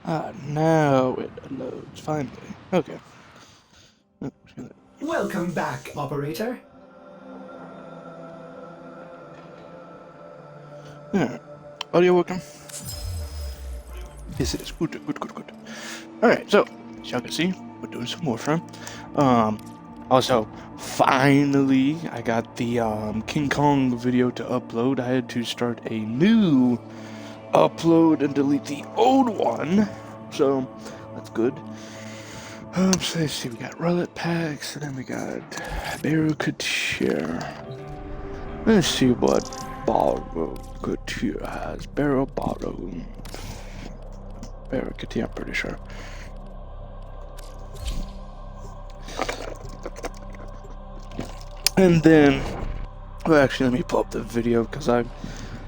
Ah, now it loads, finally. Okay. Welcome back, operator. Alright. Audio working? Yes, it is. Good, good, good, good. Alright, so, as y'all can see, we're doing some Warframe. Also, finally, I got the, King Kong video to upload. I had to start a new upload and delete the old one. So, that's good. So let's see, we got Relic Packs, and then we got Barrow Couture. Let's see what Barrow Couture has. Barrow Couture, I'm pretty sure. And then, well, actually, let me pull up the video because I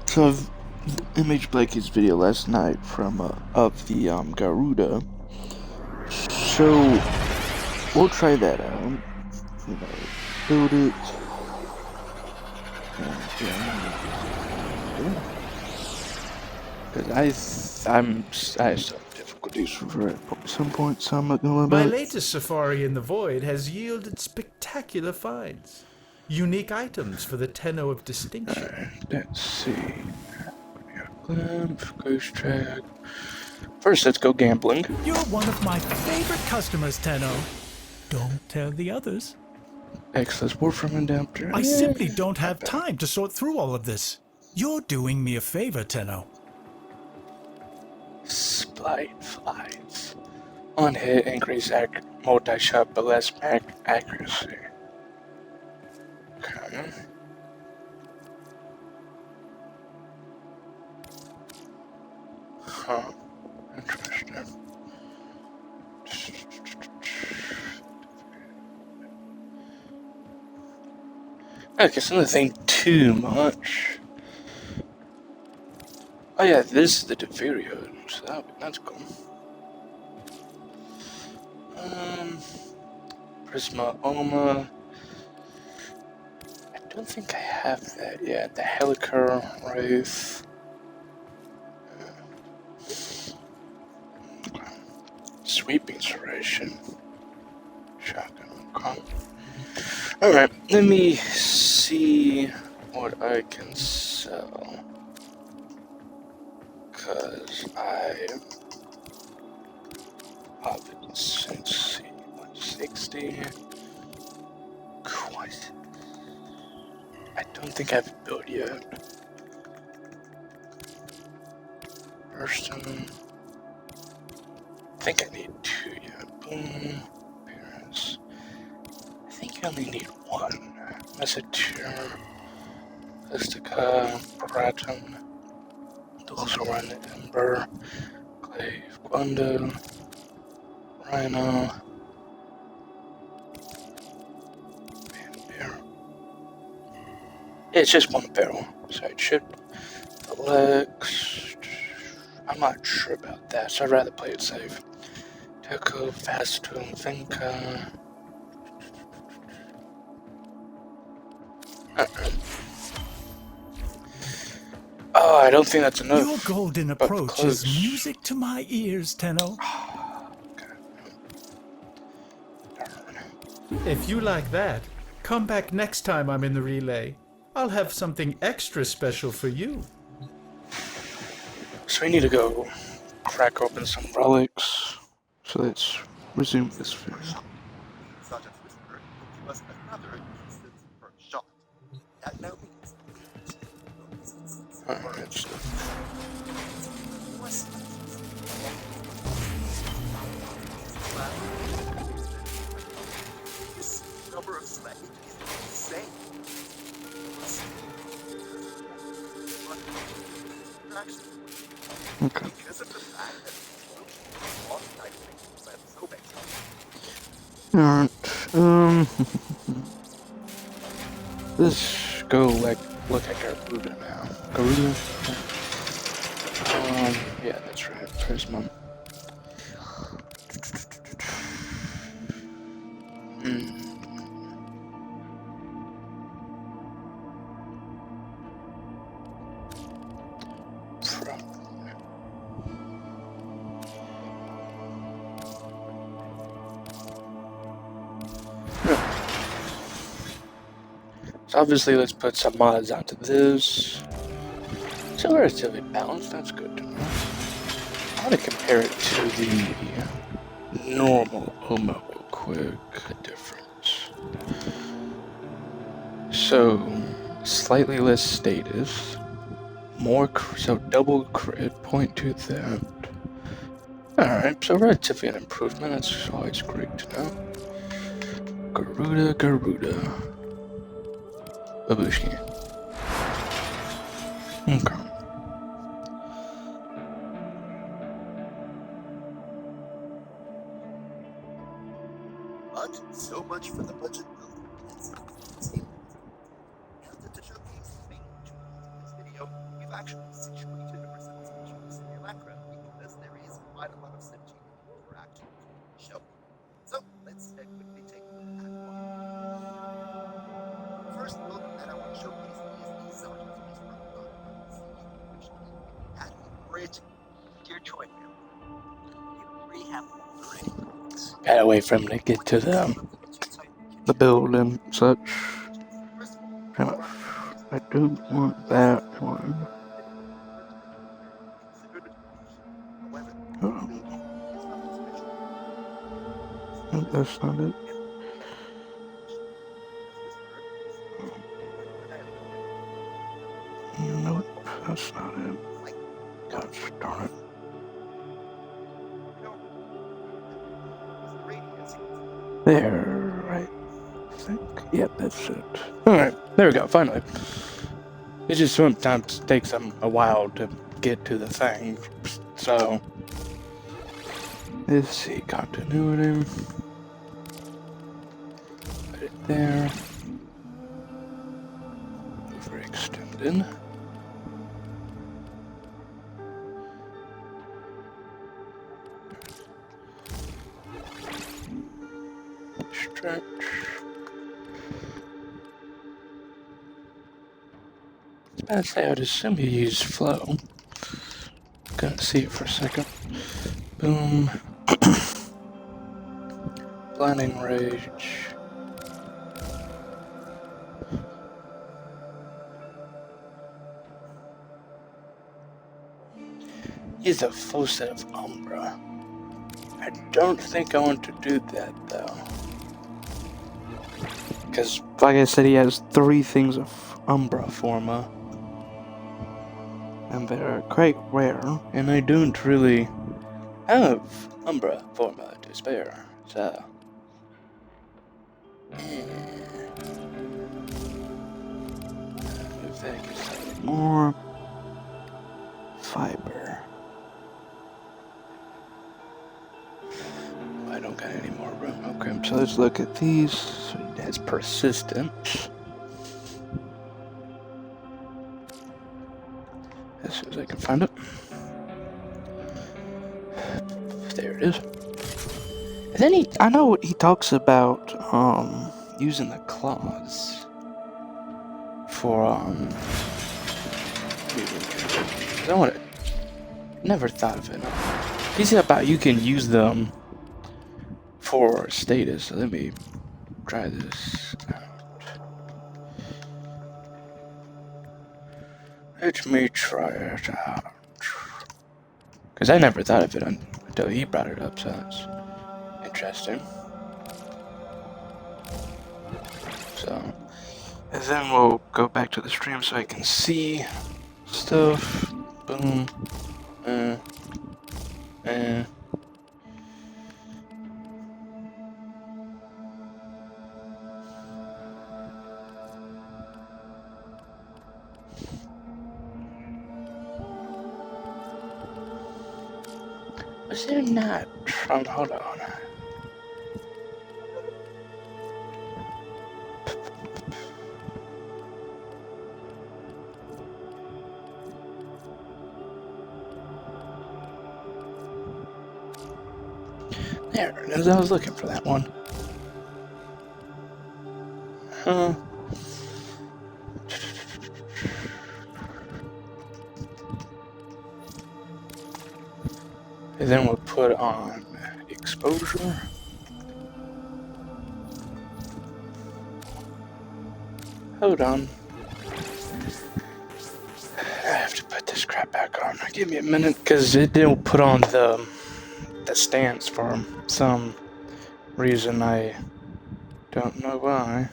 saw Image Blakey's video last night from of the Garuda. So we'll try that out. You know, build it. Because I have some difficulties for it at some point, so I'm not gonna lie My about it. latest safari in the void has yielded spectacular finds. Unique items for the tenno of distinction. Alright, let's see. We got Glimpse, Ghost Track. First, let's go gambling. You're one of my favorite customers, Tenno. Don't tell the others. Excess Warframe Adapter. I simply don't have time to sort through all of this. You're doing me a favor, Tenno. Splight Flights. On hit, increase multi-shot, but less accuracy. Okay. Huh. Interesting. Okay, so nothing too much. Oh yeah, this is the Deverio, so that's cool. Prisma Oma. I don't think I have that yet. The Helicar Wraith. Sweeping Serration. Shotgun. Okay. Alright, let me see what I can sell. Because I obviously, let's see, 160. What? I don't think I have it built yet. Hurston. I think I need 2 yet. Boom. Appearance. I think I only need 1. Messager. Mystica. Pratum. Those who run the Ember. Glaive. Gundo. Rhino. Bear. It's just 1 barrel. Side ship. The legs. I'm not sure about that, so I'd rather play it safe. Deco, Fastune, Finca. Oh, I don't think that's enough. Your golden approach is music to my ears, Tenno. If you like that, come back next time I'm in the relay. I'll have something extra special for you. So we need to go crack open some relics. So let's resume this video. Sergeant Whisper will give us another instance per shot. At no means. Alright, This number of slaves is insane. okay. Because of the fact that lost 96% so basic. Alright, let's go look at Garuda now. Garuda? Yeah, that's right. Prisma. So obviously, let's put some mods onto this. So relatively balanced, that's good to know. I want to compare it to the normal Omo real quick. Difference. So, slightly less status. So double crit, point to that. Alright, so relatively an improvement, that's always great to know. Garuda. Babushki. Okay. But so much for the budget builder. And to showcase the main tools in this video, we've actually situated ourselves into a simulacra because there is quite a lot of sentient interaction to show. So let's quickly take a look at one. The first book that I want to showcase is the Sergeant's Piece from which had a great dear toy family. We have already. Gotta wait for him to get to the build and such. I do want that one. No, that's not it. Nope, that's not it. Gosh darn it. There, right? I think. Yep, that's it. Alright, there we go, finally. It just sometimes takes them a while to get to the thing, so. Let's see, continuity. Put it there. Overextended. Stretch. I was about to say, I'd assume you use flow. Couldn't see it for a second. Boom. Blinding Rage. Use a full set of Umbra. I don't think I want to do that though. Because, like I said, he has 3 things of Umbra Forma. And they're quite rare. And I don't really have Umbra Forma to spare. So. Move that, get slightly more fiber. I don't got any more room. Okay, so let's look at these. So that's persistent. As soon as I can find it. There it is. And then I know he talks about using the claws for I want to. Never thought of it. He said about you can use them for status. So let me try this out. Let me try it out. Because I never thought of it until he brought it up, so that's interesting. So, and then we'll go back to the stream so I can see stuff. Boom. Was there not? Hold on. There it is. I was looking for that one. Huh. And then we'll put on exposure. hold on. I have to put this crap back on. Give me a minute, because it didn't put on the stands for some reason. I don't know why.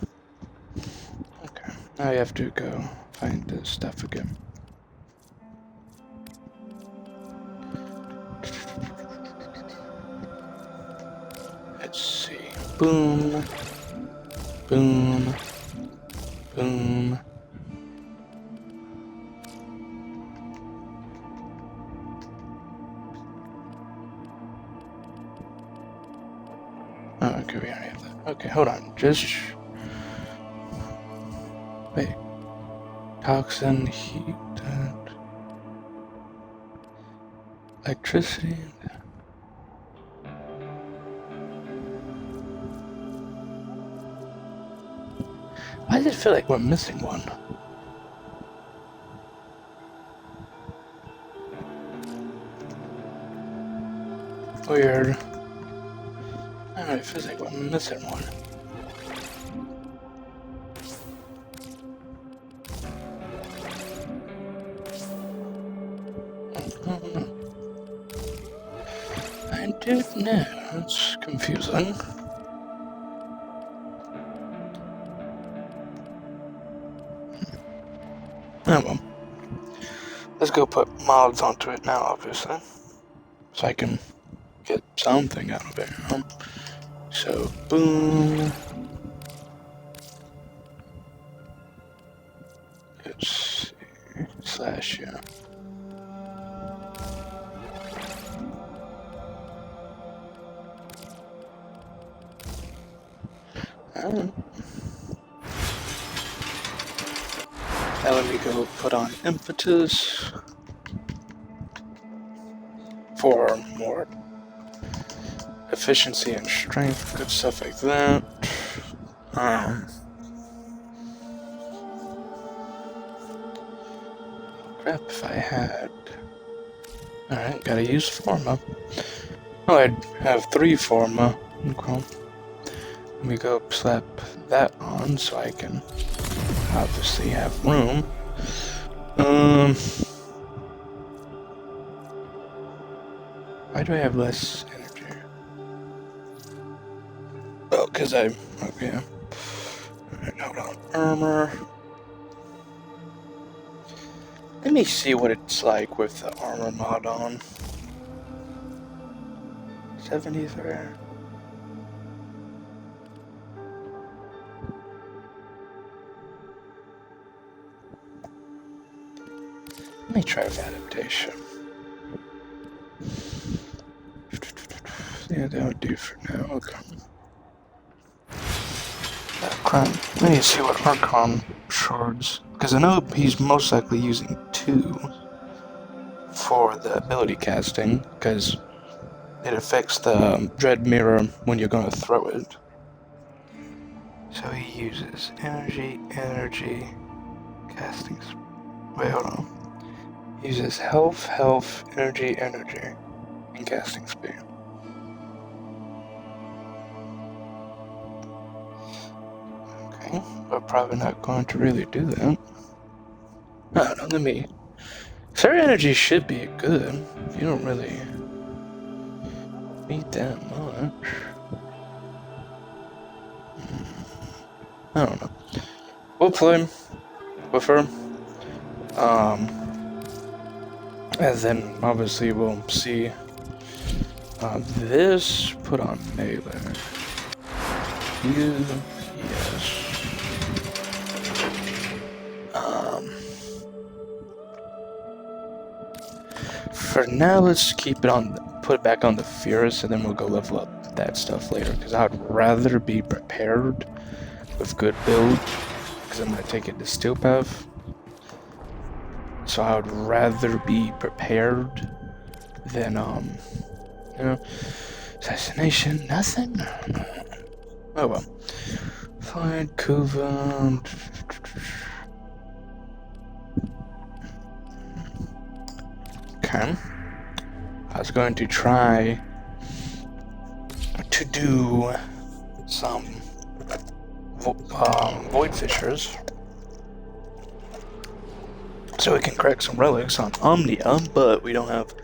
Okay, now you have to go find this stuff again. Let's see. Boom. Boom. Boom. Oh, okay, we already have that. Okay, hold on. Just wait. Toxin, heat, electricity. Why does it feel like we're missing one? Weird. I don't know, it feels like we're missing one. I don't know. It's confusing. Oh well. Let's go put mods onto it now, obviously. So I can get something out of it. So, boom. Let's see. Slash, yeah. Now let me go put on impetus for more efficiency and strength, good stuff like that. Crap, if I had... Alright, gotta use Forma. Oh, I have 3 Forma. Okay. Let me go slap that on so I can obviously have room. Why do I have less energy? Oh, because okay. Alright, hold on. Armor. Let me see what it's like with the armor mod on. 73. Let me try adaptation. Yeah, that would do for now. Okay. Let me see what Archon shards. Because I know he's most likely using 2 for the ability casting. Because it affects the Dread Mirror when you're going to throw it. So he uses energy, casting. Wait, hold on. He uses health, energy, and casting speed. Okay, we're probably not going to really do that. I don't know, let me... Fairy energy should be good. You don't really need that much. I don't know. We'll play with her. And then obviously we'll see this put on melee. Yes. For now, let's keep it on, put it back on the Fierce, and then we'll go level up that stuff later. Because I'd rather be prepared with good build, because I'm gonna take it to Steel Path. So I would rather be prepared than you know, assassination, nothing. Oh well. Fine, Kuva. Okay. I was going to try to do some Void Fishers. so we can crack some relics on Omnia, but we don't have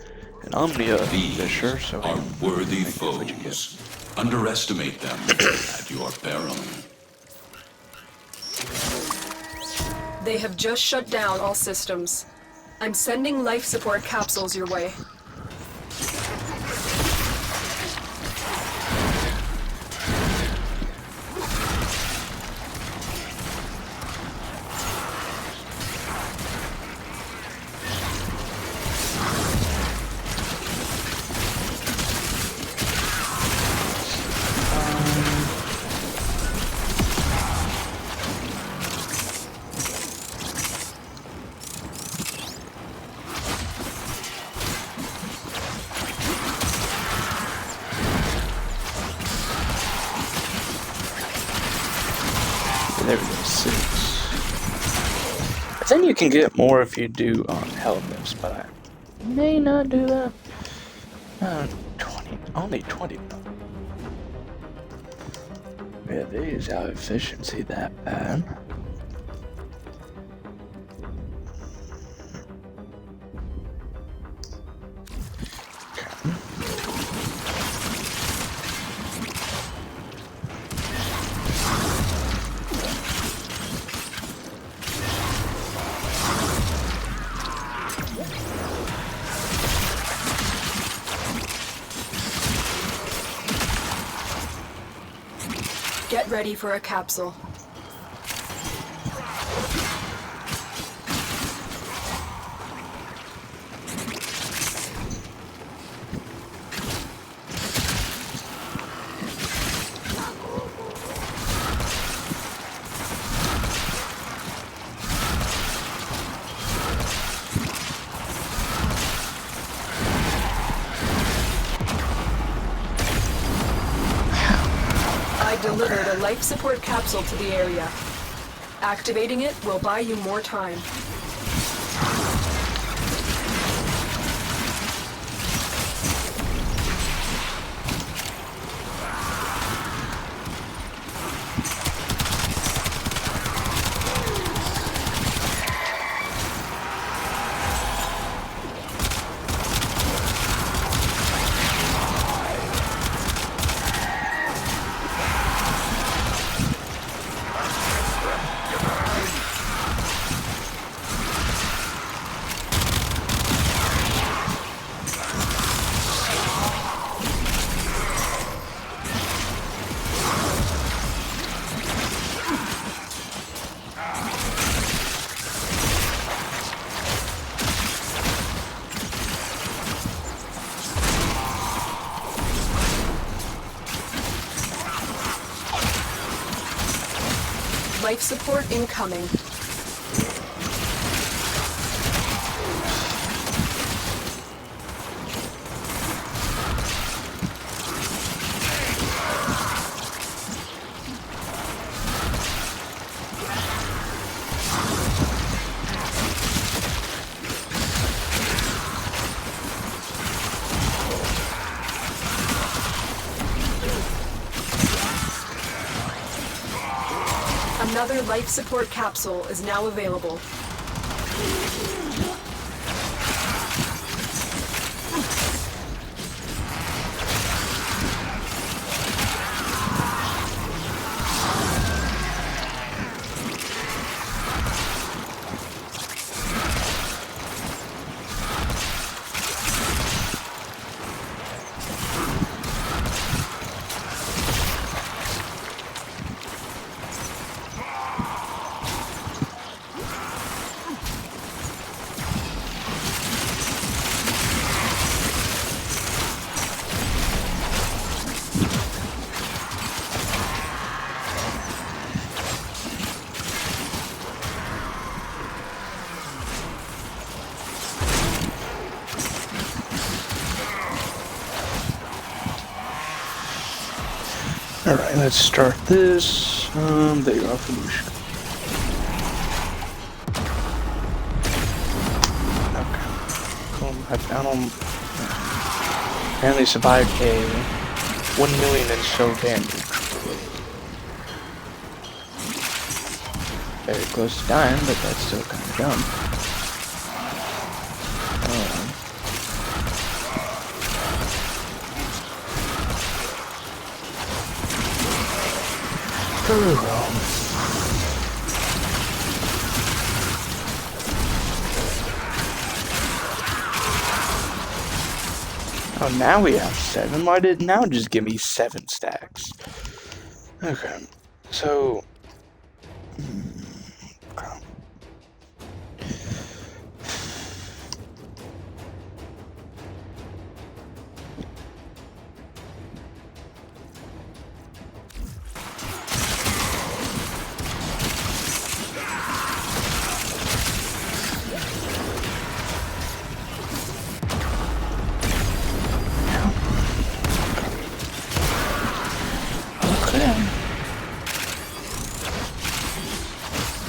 an Omnia Fisher, so Are worthy I guess what you get. foes. Underestimate them at your peril. They have just shut down all systems. I'm sending life support capsules your way. There we go, 6. I think you can get more if you do helmets, but I may not do that. 20, only 20 though. Yeah, these have efficiency that bad. Get ready for a capsule. I delivered a life support capsule to the area. Activating it will buy you more time. Life support incoming. Another life support capsule is now available. Alright, let's start this. There you are, Felicia. Okay. Cool. I don't apparently survived a 1 million and so damage. Very close to dying, but that's still kind of dumb. Oh, now we have 7. Why did now just give me 7 stacks? Okay, so. Okay.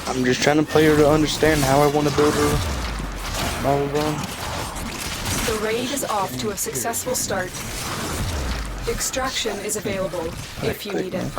I'm just trying to play her to understand how I want to build her. Blah, blah, blah. The raid is off to a successful start. Extraction is available if you need it.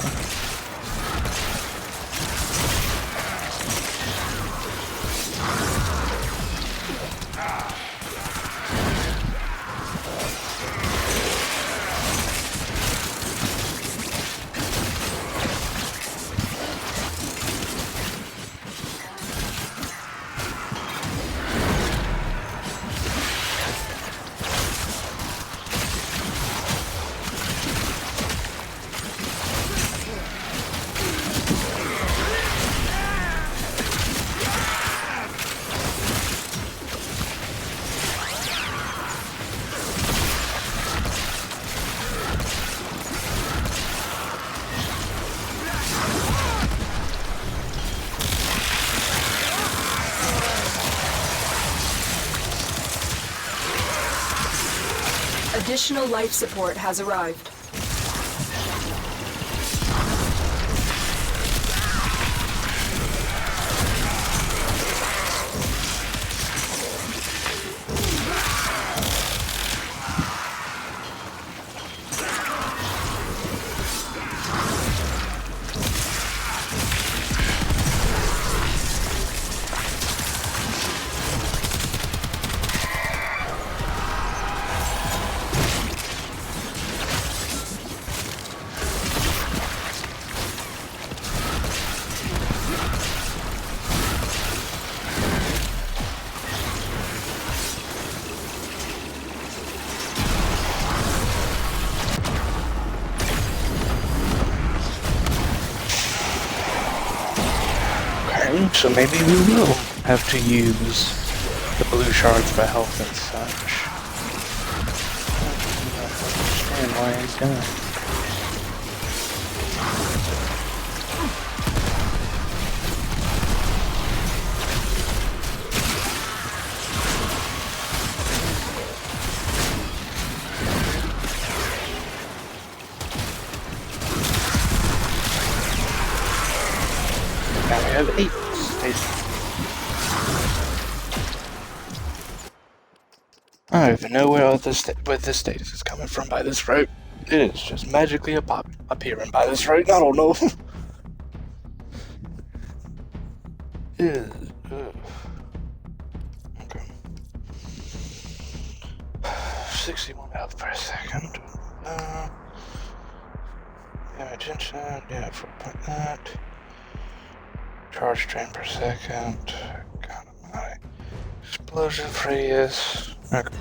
Additional life support has arrived. So maybe we will have to use the blue shards for health and such. I don't understand why he's gonna. Now we have 8 stations. I don't even know where this status is coming from by this route. It is just magically appearing by this route. I don't know. It is. Okay. 61 health per second. Damage instant. Yeah, 4.9. Charge train per second. Got my explosion radius. Okay.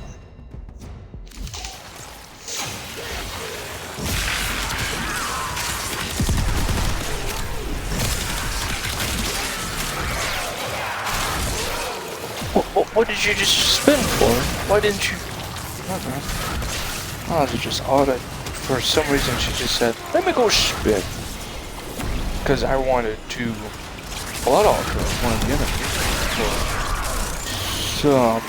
What did you just spin for? Why didn't you? Okay. Oh, it's just odd. For some reason, she just said, "Let me go spin," because I wanted to blood altar one of the enemies. For some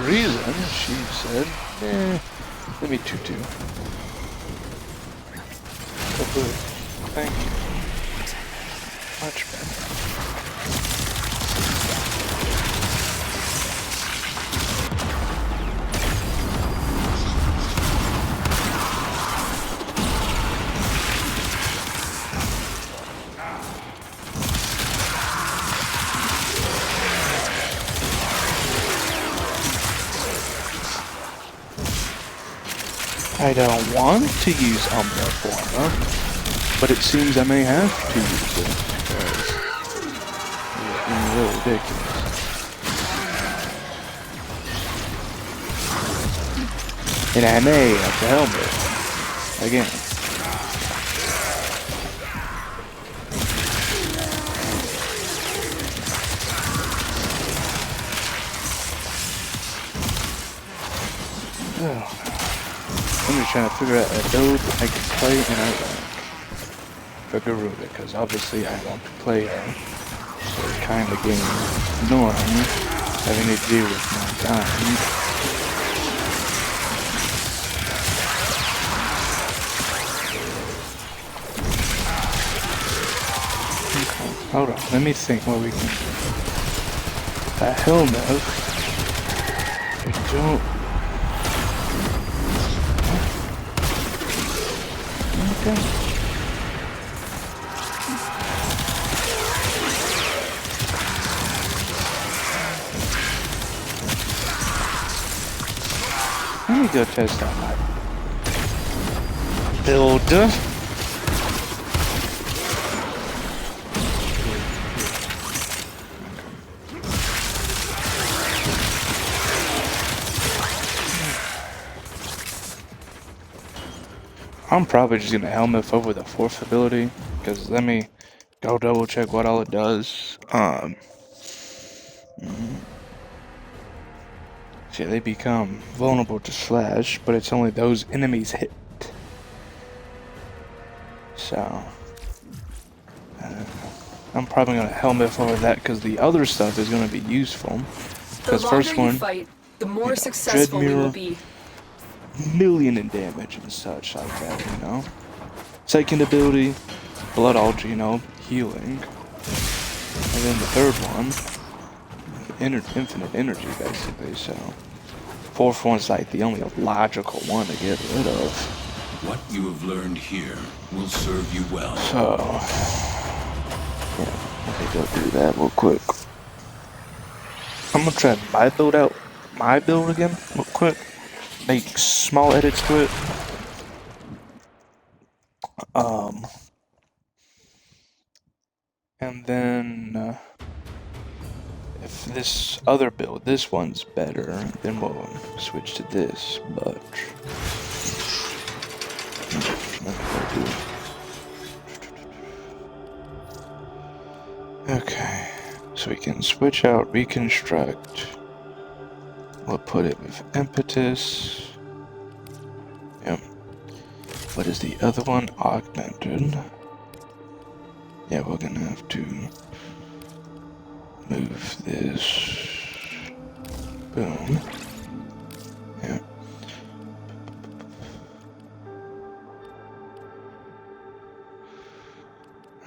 reason, she said, let me 2-2. Oh, good. Thank you. Much better. I don't want to use Umbra Forma. But it seems I may have to use it because it's being really ridiculous. And I may have the helmet again. I'm just trying to figure out a build I can play in our rank for Garuda, because obviously I want to play her. So it's kind of getting annoying having to deal with my time. Okay, hold on, let me think what we can do. Hell no. I don't. Okay. Let me go test out my builder. I'm probably just gonna helmet over the fourth ability, because let me go double check what all it does. See, they become vulnerable to slash, but it's only those enemies hit. So I'm probably gonna helmet over that, because the other stuff is gonna be useful. The Because longer first you one, fight, the more know, successful we will Dread be. million in damage and such like that, you know. Second ability, blood altar, you know, healing. And then the third one, infinite energy, basically. So fourth one's like the only logical one to get rid of. What you have learned here will serve you well. So yeah, let me go do that real quick. I'm gonna try my build again real quick. Make small edits to it. And then if this other build, this one's better, then we'll switch to this. But okay, so we can switch out reconstruct. We'll put it with impetus. Yep. What is the other one? Augmented. Yeah, we're gonna have to move this. Boom. Yeah.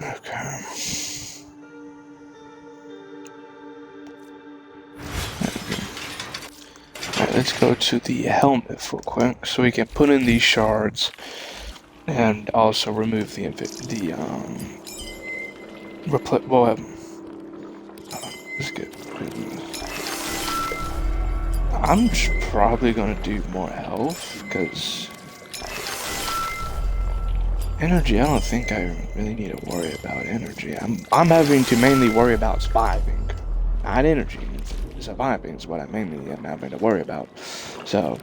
Okay. Alright, let's go to the helmet real quick so we can put in these shards and also remove the let's get rid of this. I'm just probably gonna do more health, because energy, I don't think I really need to worry about energy. I'm having to mainly worry about surviving. Not energy. Surviving is what I mainly am having to worry about. So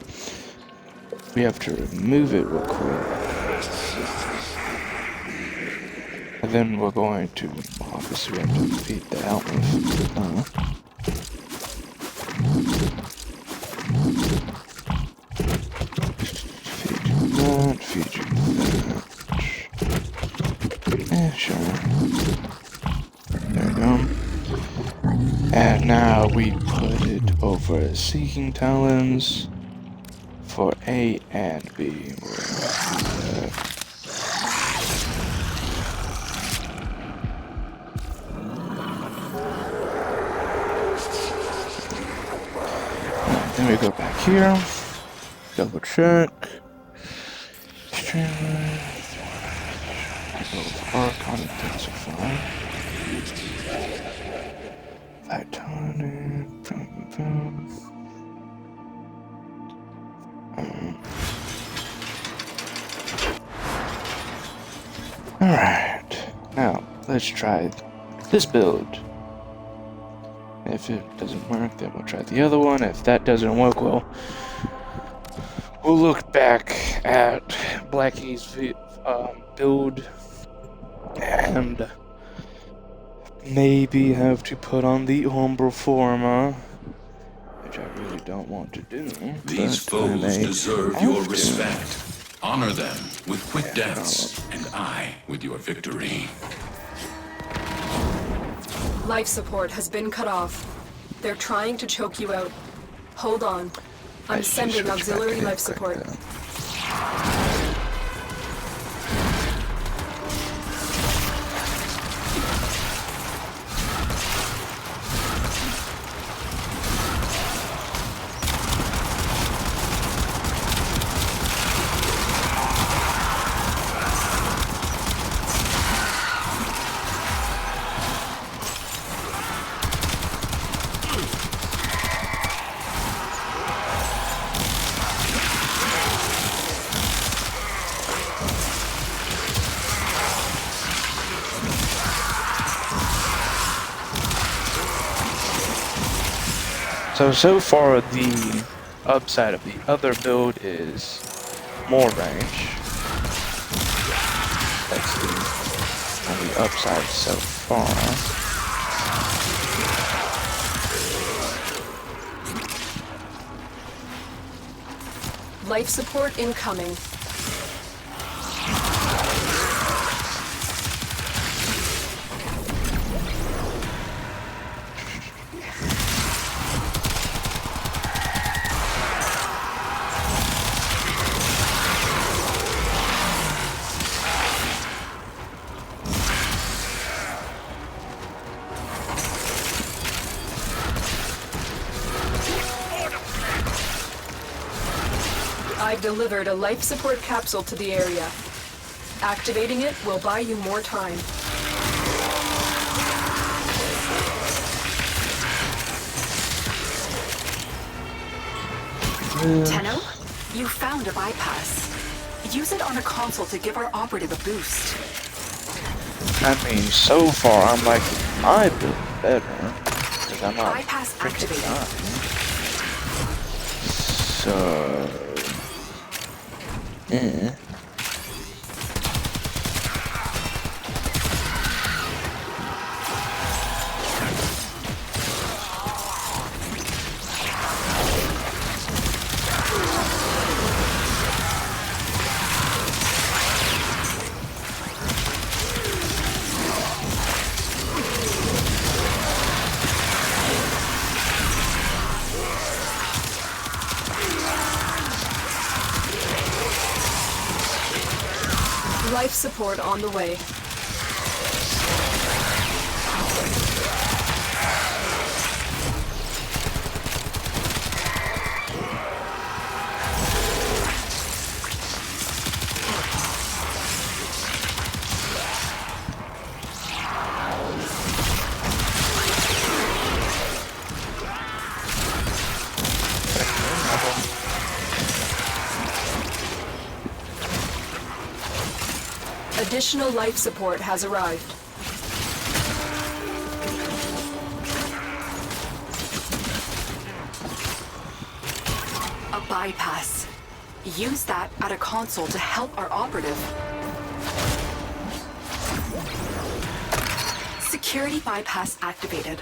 we have to remove it real quick. And then we're going to, obviously we have to defeat the helmet. Feed you that. Yeah, sure. There we go. And now we put it over Seeking Talons for A and B. Then we go back here, double check. Archon intensify. Titanic. Alright. let's try this build. If it doesn't work, then we'll try the other one. If that doesn't work, we'll look back at Blackie's build and maybe have to put on the Umbra Forma, which I really don't want to do. These foes deserve your respect. Honor them with quick deaths, and I with your victory. Life support has been cut off. They're trying to choke you out. Hold on. I'm sending auxiliary life support. So far the upside of the other build is more range. That's the upside so far. Life support incoming. I've delivered a life support capsule to the area. Activating it will buy you more time. Tenno, you found a bypass. Use it on a console to give our operative a boost. I mean, so far I'm liking my build better because I'm not Bypass freaking activated. dying. So, Life support on the way. Additional life support has arrived. A bypass. Use that at a console to help our operative. Security bypass activated.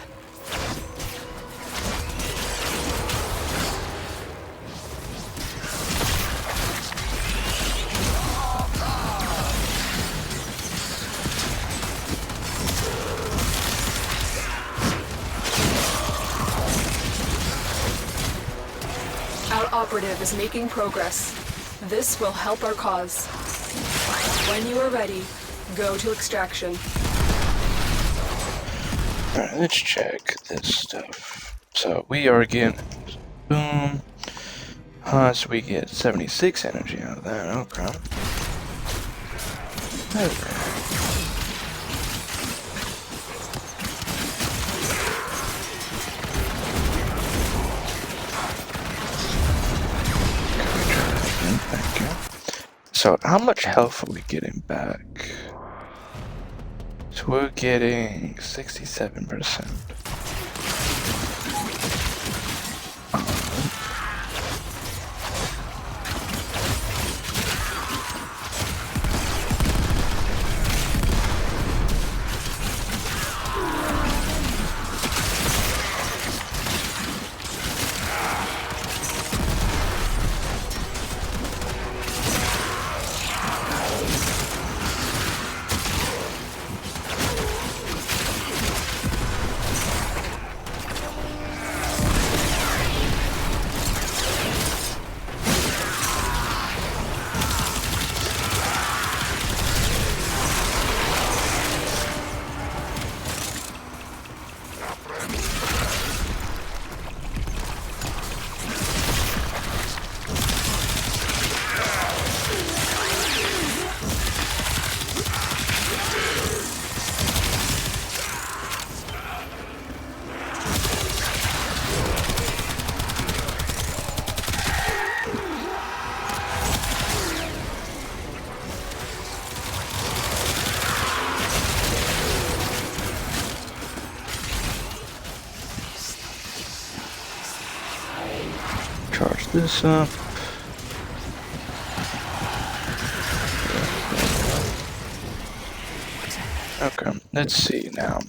Our operative is making progress. This will help our cause. When you are ready, go to extraction. alright, let's check this stuff. So we are getting boom. So we get 76 energy out of that. Okay. Okay. Thank you. So how much health are we getting back? So So we're getting 67%. Charge this up. Okay, let's see now.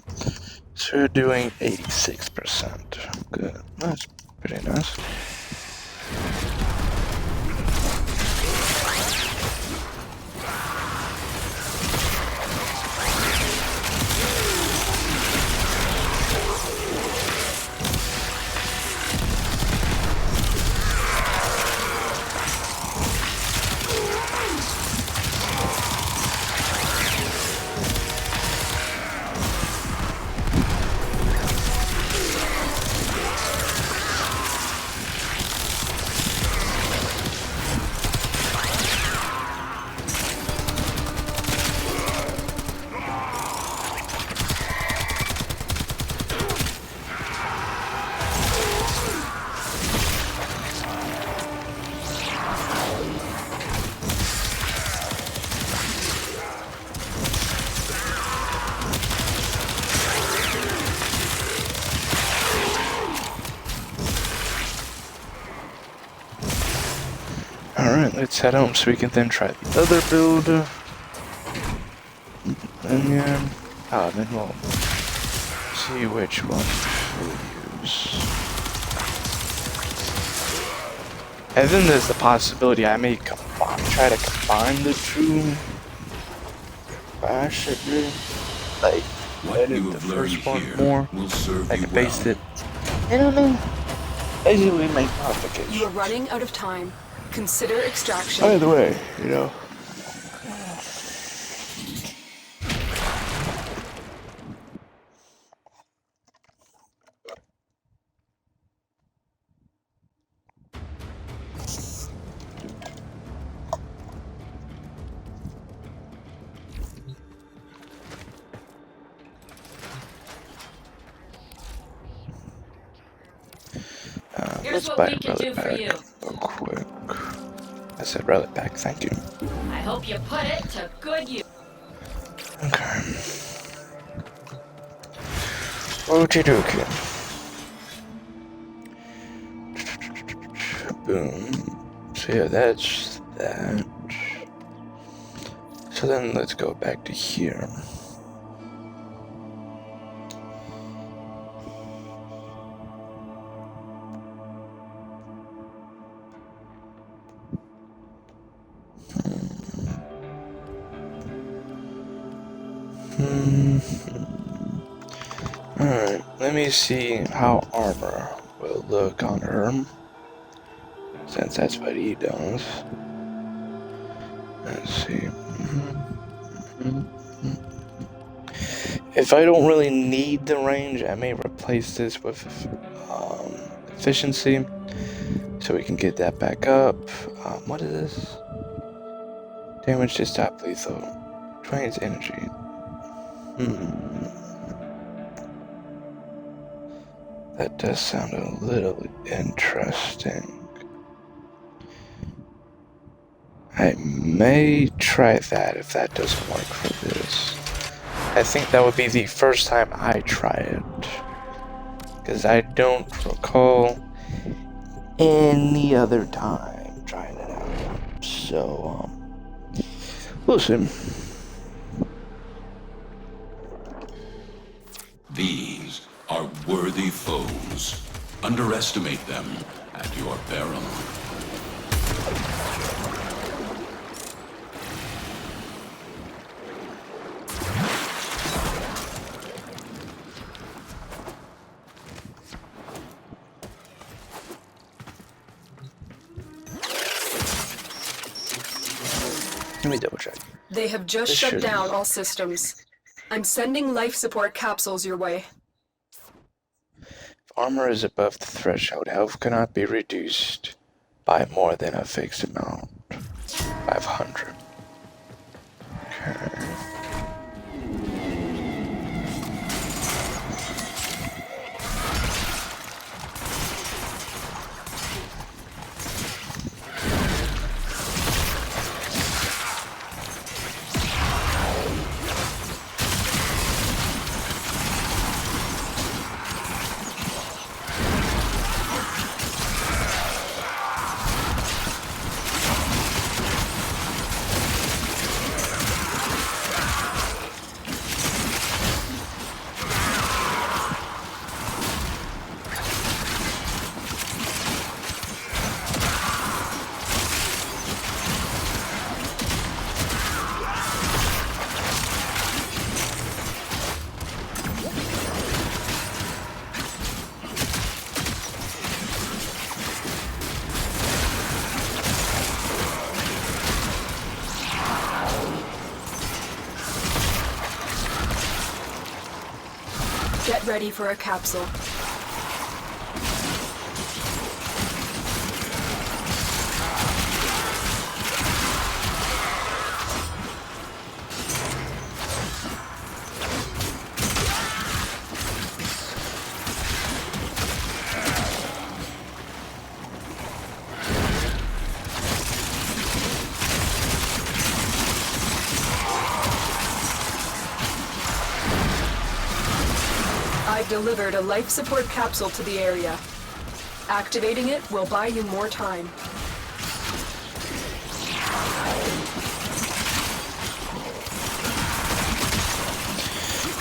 So we're doing 86%. Good. That's pretty nice. Alright, let's head home so we can then try the other build. And yeah, then we'll see which one we'll use. And then there's the possibility I may try to combine the two. But I should really, like, edit the first one more. I can base it. You know what I mean? Basically make modifications. You are running out of time. Consider extraction. By the way, you know. Let's buy a relic pack real quick. I said relic pack, thank you. I hope you put it to good use. Okay. Okie dokie. Boom. So yeah, that's that. So then let's go back to here. Alright, let me see how armor will look on her, since that's what he does. Let's see. If I don't really need the range, I may replace this with efficiency, so we can get that back up. What is this? Damage to stop lethal. Drains energy. That does sound a little interesting. I may try that if that doesn't work for this. I think that would be the first time I try it. Because I don't recall any other time trying it out. So, we'll see. These are worthy foes. Underestimate them at your peril. Let me double check. They have just This shut should- down all systems. I'm sending life support capsules your way. If armor is above the threshold, health cannot be reduced by more than a fixed amount. 500. Okay. Get ready for a capsule. I've delivered a life support capsule to the area. Activating it will buy you more time.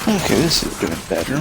Okay, this is doing better.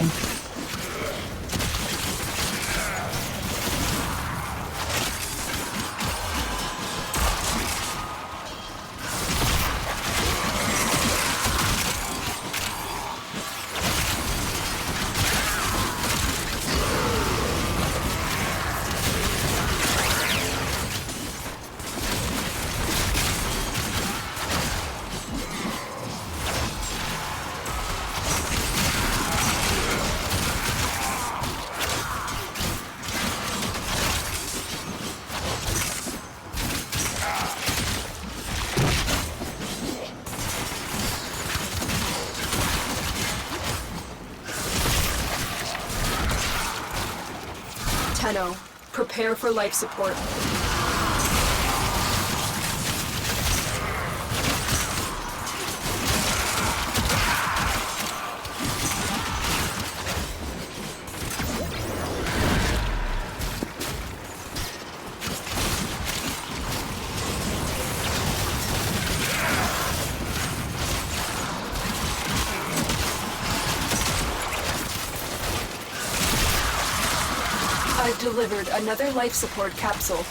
Tenno, prepare for life support. I've delivered another life support capsule.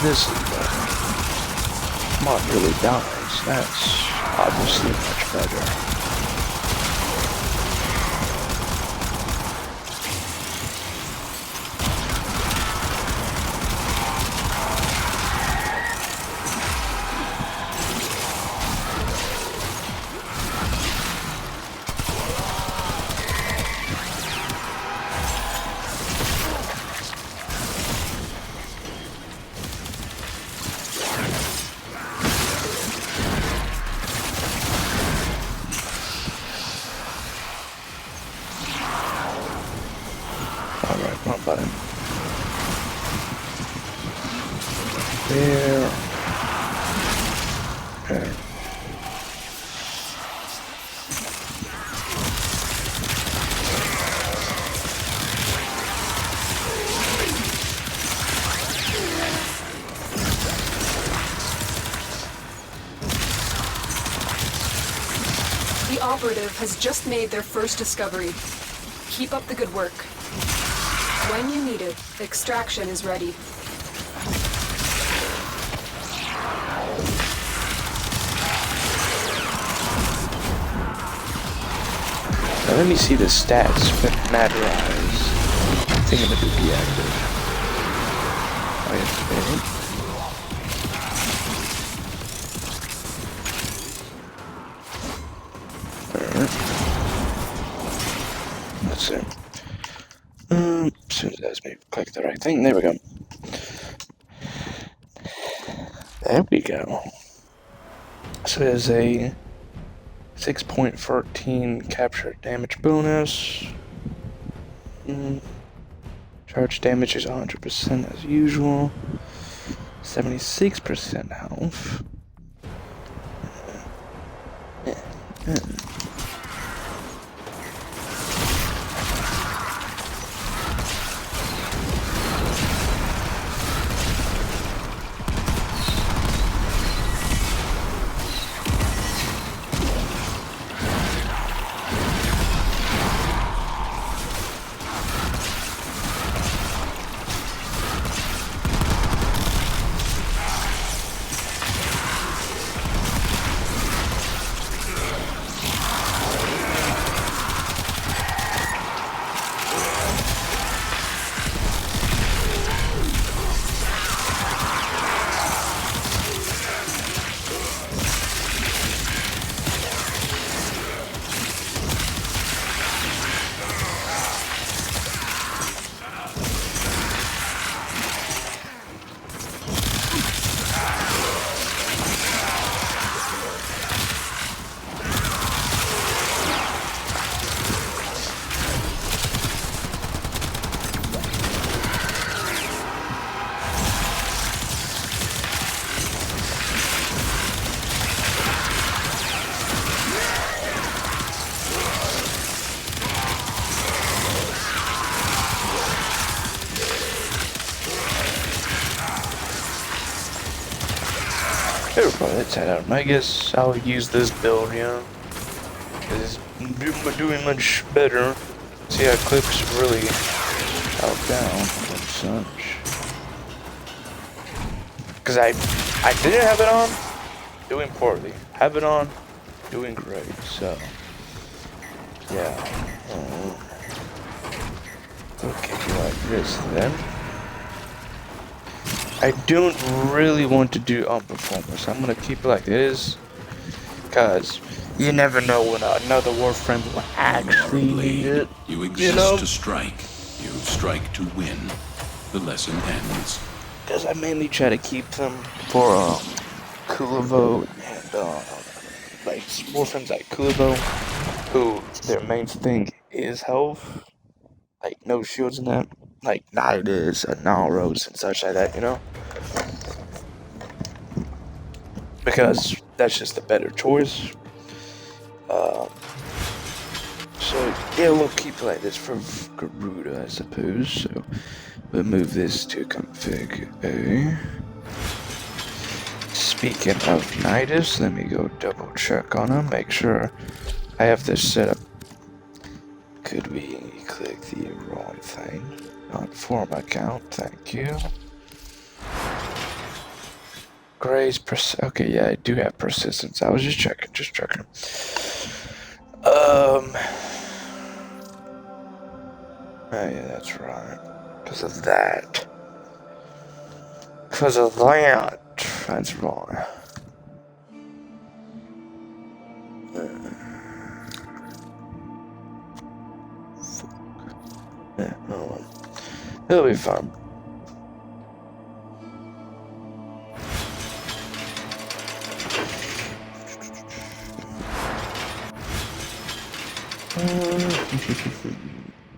this mod really dies, that's obviously much better. Alright, one button. There. There. The operative has just made their first discovery. Keep up the good work. When you need it, extraction is ready. Now let me see the stats with Madrise. I think I'm gonna do deactive. Oh, yeah, let's see. As soon as that's me, click the right thing. There we go. There we go. So there's a 6.14 capture damage bonus. Charge damage is 100% as usual. 76% health. Let's head out. I guess I'll use this build, yeah. Because it's doing much better. See how clips really held down and such. Because I didn't have it on, doing poorly. Have it on, doing great. So, yeah. Okay, like this then. I don't really want to do on performance. I'm gonna keep it like this, cause you never know when another Warframe will actually need it. You exist to strike. You strike to win. The lesson ends. Cause I mainly try to keep them for Kulivo and like Warframes like Kulivo, who their main thing is health, like no shields and that. Like Nidus and Naros and such like that, you know? Because that's just a better choice. So, yeah, we'll keep it like this for Garuda, I suppose. So, we'll move this to config A. Speaking of Nidus, let me go double check on him, make sure I have this set up. Could we click the wrong thing? Not form account, thank you. Grace, okay, yeah, I do have persistence. I was just checking, Oh, yeah, that's right. Because of that. Because of that. That's wrong. Yeah, oh well. It'll be fun.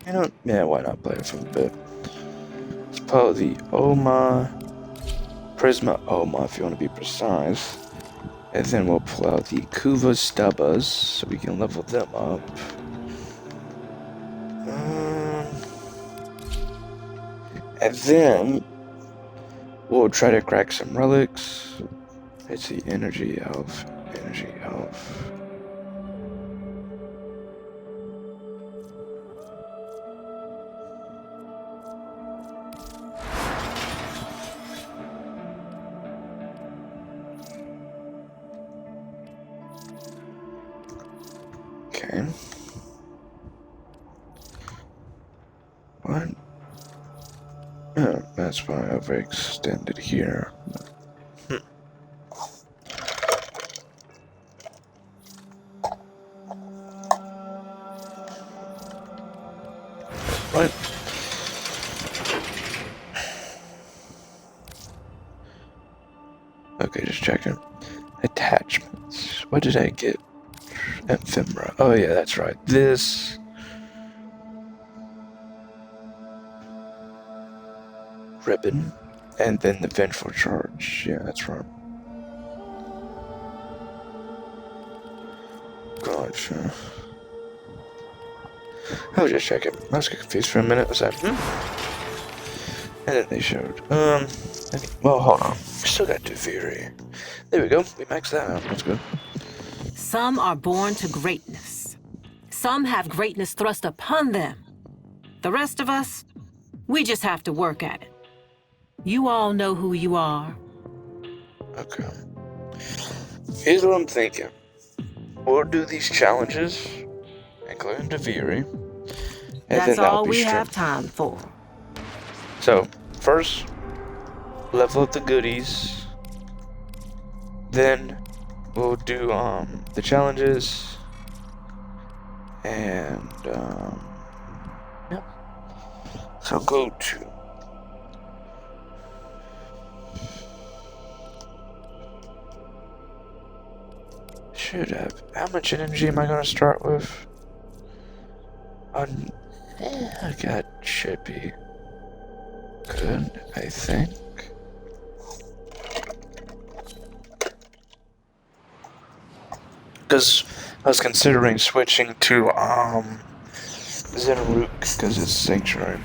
You know, yeah, why not play it for a bit? Let's pull out the Oma, Prisma Oma if you want to be precise. And then we'll pull out the Kuva Stubbas so we can level them up. And then we'll try to crack some relics. It's the energy elf. Okay. What? Oh, that's why I overextended here. Right. Okay, just checking. Attachments. What did I get? Ephemera. Oh yeah, that's right. This. Ribbon. And then the vengeful charge. Yeah, that's right. Gotcha. I was just checking. I was confused for a minute. I was like, And then they showed. Well, hold on. We still got Deviri. There we go. We maxed that out. That's good. Some are born to greatness. Some have greatness thrust upon them. The rest of us, we just have to work at it. You all know who you are. Okay. Here's what I'm thinking. We'll do these challenges, including Deviri. That's all we have time for. So, first, level up the goodies. Then, we'll do, the challenges. And, yep. So, go to... Should have. How much energy am I going to start with? I got should be good, I think. Because I was considering switching to Zenrook because it's Sanctuary.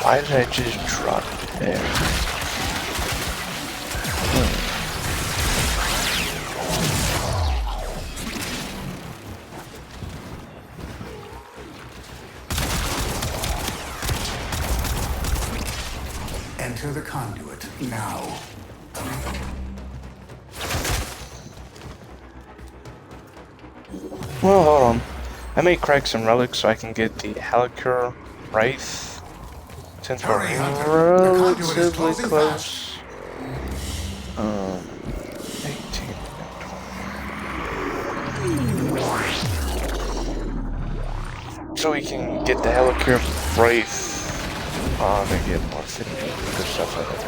Why did I just drop it there? Enter the conduit now. Well, hold on. I may crack some relics so I can get the Halicure Wraith. Since we're relatively close. 18. So we can get the Halicure Wraith. Oh, they get more affinity for stuff like that.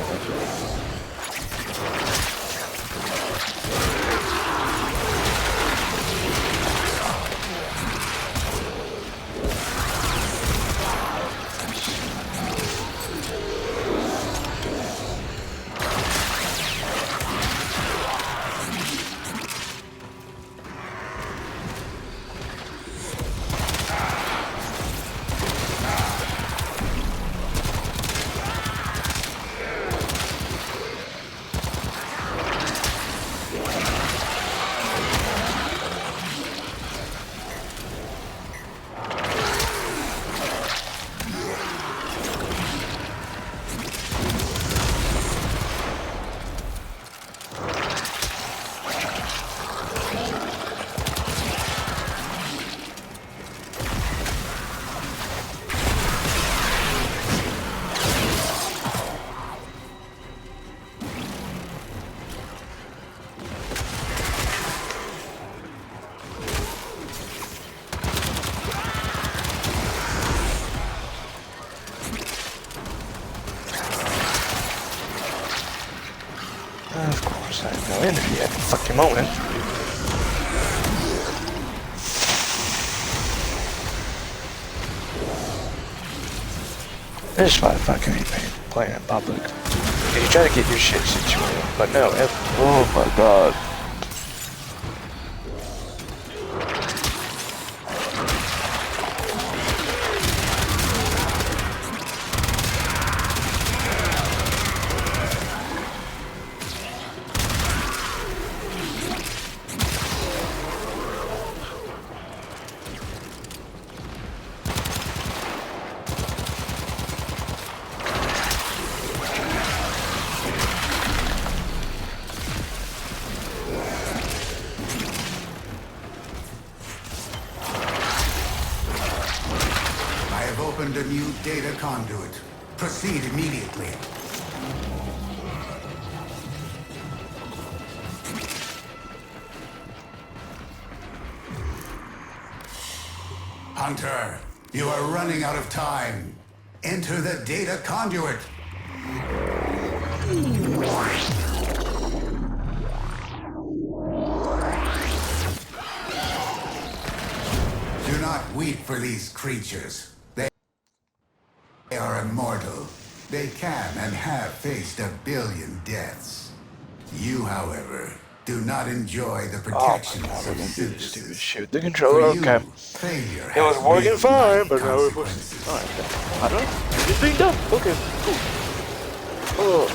Of course, I have no energy at the fucking moment. This is why I fucking hate playing in public. You try to get your shit situated, but no, oh my god. Opened a new data conduit. Proceed immediately. Hunter, you are running out of time. Enter the data conduit. Do not weep for these creatures. They are immortal. They can and have faced 1 billion deaths. You, however, do not enjoy the protections of synthesis. Shoot the controller, okay. It was working fine, but now it was... Alright, I don't know. It's being done. Okay, cool. Oh.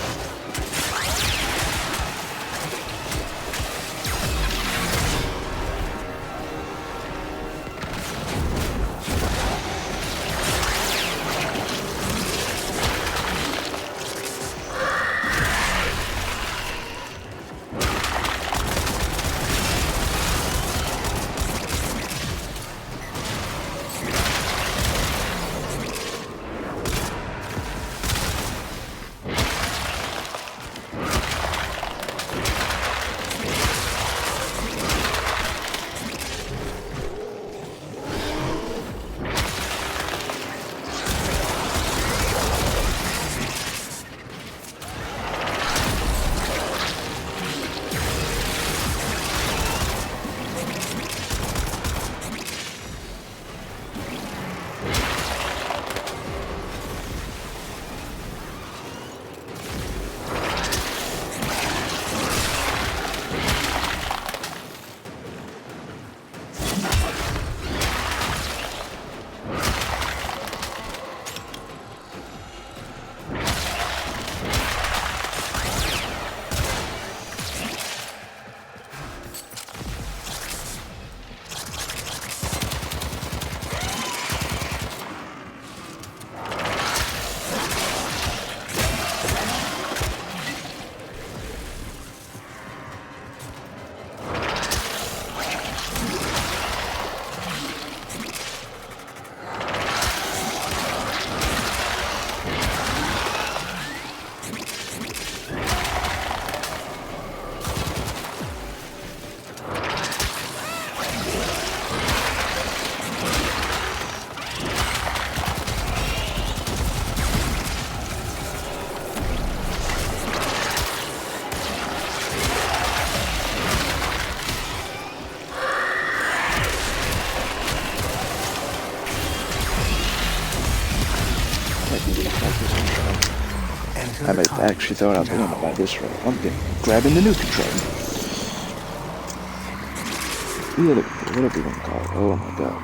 might be able to like this controller. Enter I the might tunnel actually throw it out the now. window by this road. I'm grabbing the new controller. Whatever you want to call it. Oh my god.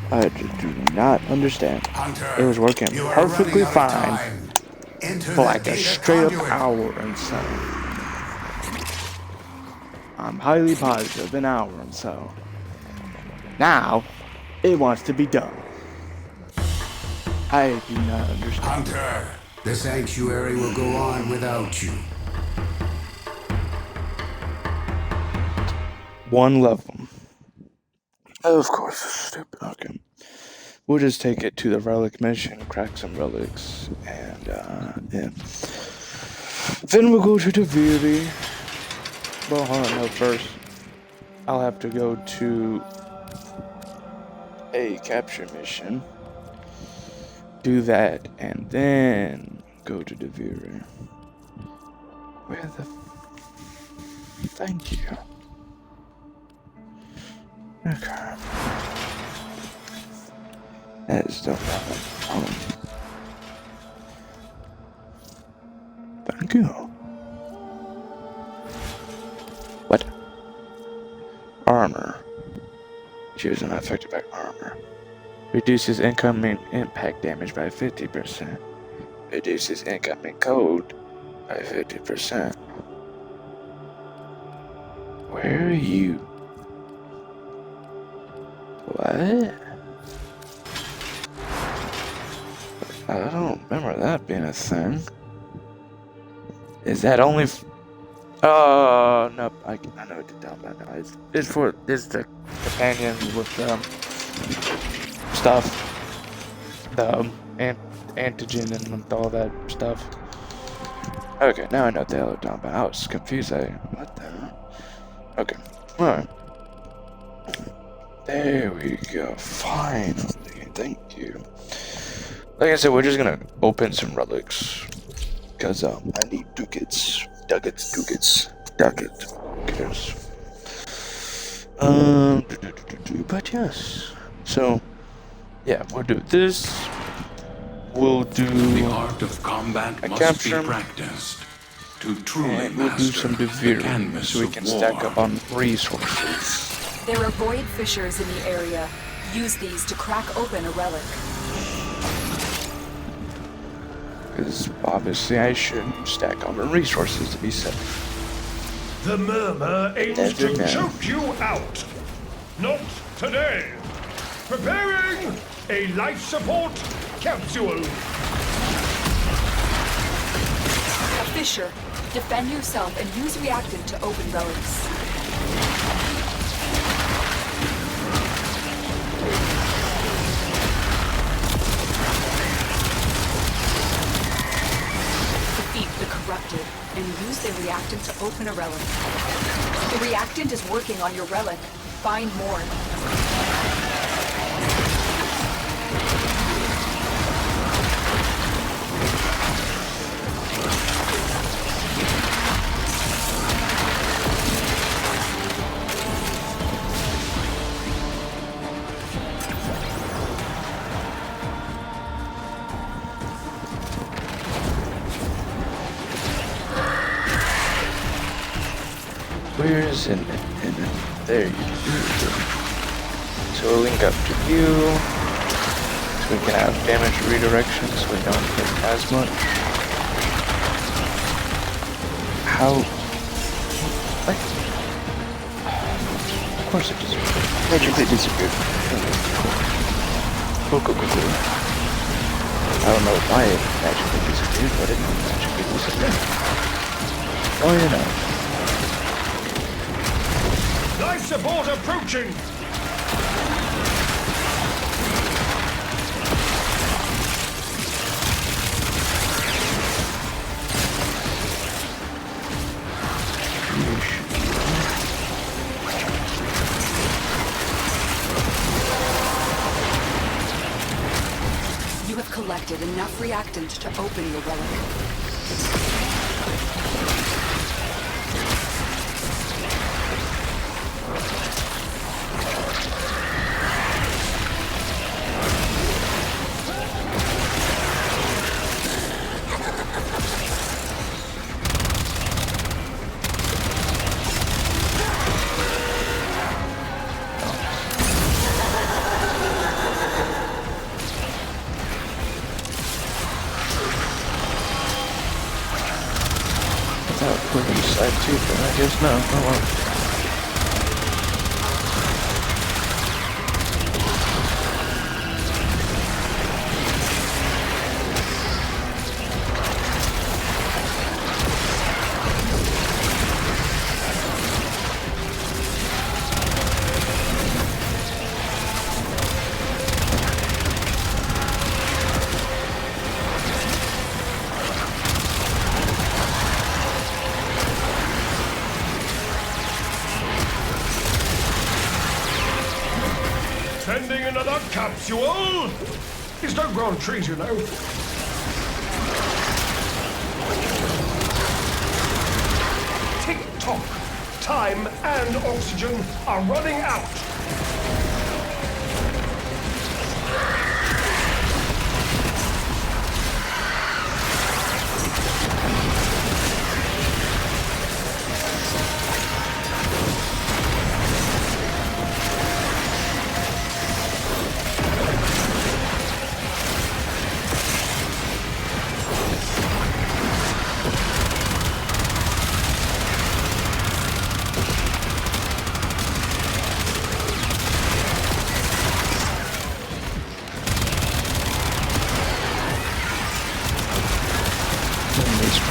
I just do not understand. Hunter, It was working you are perfectly running out of fine time. Enter for the like a data straight up conduit. hour and so. I'm highly positive an hour and so. Now, it wants to be done. I do not understand. Hunter, the sanctuary will go on without you. One level. Of course, it's stupid. Okay. We'll just take it to the relic mission, crack some relics, and, yeah. Then we'll go to Taviri. Well, hold on, no, first, I'll have to go to a capture mission. Do that, and then go to Taviri. Where the... Thank you. Okay. That is still not Thank you. What? Armor. Shields are not affected by armor. Reduces incoming impact damage by 50%. Reduces incoming code by 50%. Where are you? What? I don't remember that being a thing. Is that only oh, nope, I know what you're talking about now. It's the companions with, stuff. The, antigen and all that stuff. Okay, now I know what the hell they're talking about. I was confused. What the hell? Okay, alright. There we go. Finally. Thank you. Like I said, we're just gonna open some relics. Because, I need ducats. Ducats. Who cares? But yes. So, yeah, we'll do this. We'll do The art of combat a must capture. be practiced to truly And we'll do master some the Devere canvas so we of can war. stack up on resources. There are void fissures in the area. Use these to crack open a relic. Because obviously I should stack on the resources to be safe. The murmur aims Never to know. choke you out. Not today. Preparing a life support capsule. A fissure. Defend yourself and use reactant to open relics. Defeat the corrupted and use the reactant to open a relic. The reactant is working on your relic. Find more. Where is it? There you go. So we'll link up to you. So we can have damage redirection so we don't take as much. How? What? Of course it disappeared. Magically disappeared. Cool. I don't know why it magically disappeared, but it magically disappeared. Oh, you know. Life support approaching. You have collected enough reactant to open your relic. East side too, but I guess no. Oh well. Sending another capsule? It's no grand treat, you know. Tick-tock. Time and oxygen are running out.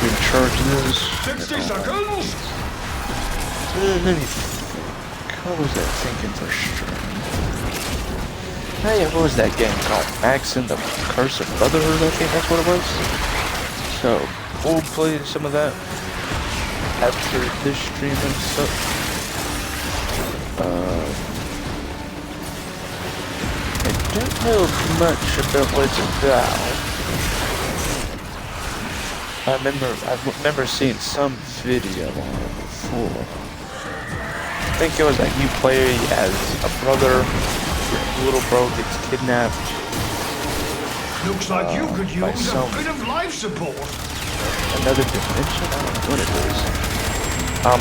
Recharging this. 60 seconds! Let me what was that thinking for sure? Hey, what was that game called? Max and the Curse of Brotherhood, I think that's what it was. So, we'll play some of that after this stream and stuff. I don't know much about what it's about. I remember seeing some video on it before. I think it was like you play as a brother, your little bro gets kidnapped. Looks like you could use a bit of life support. Another dimension? I don't know what it is.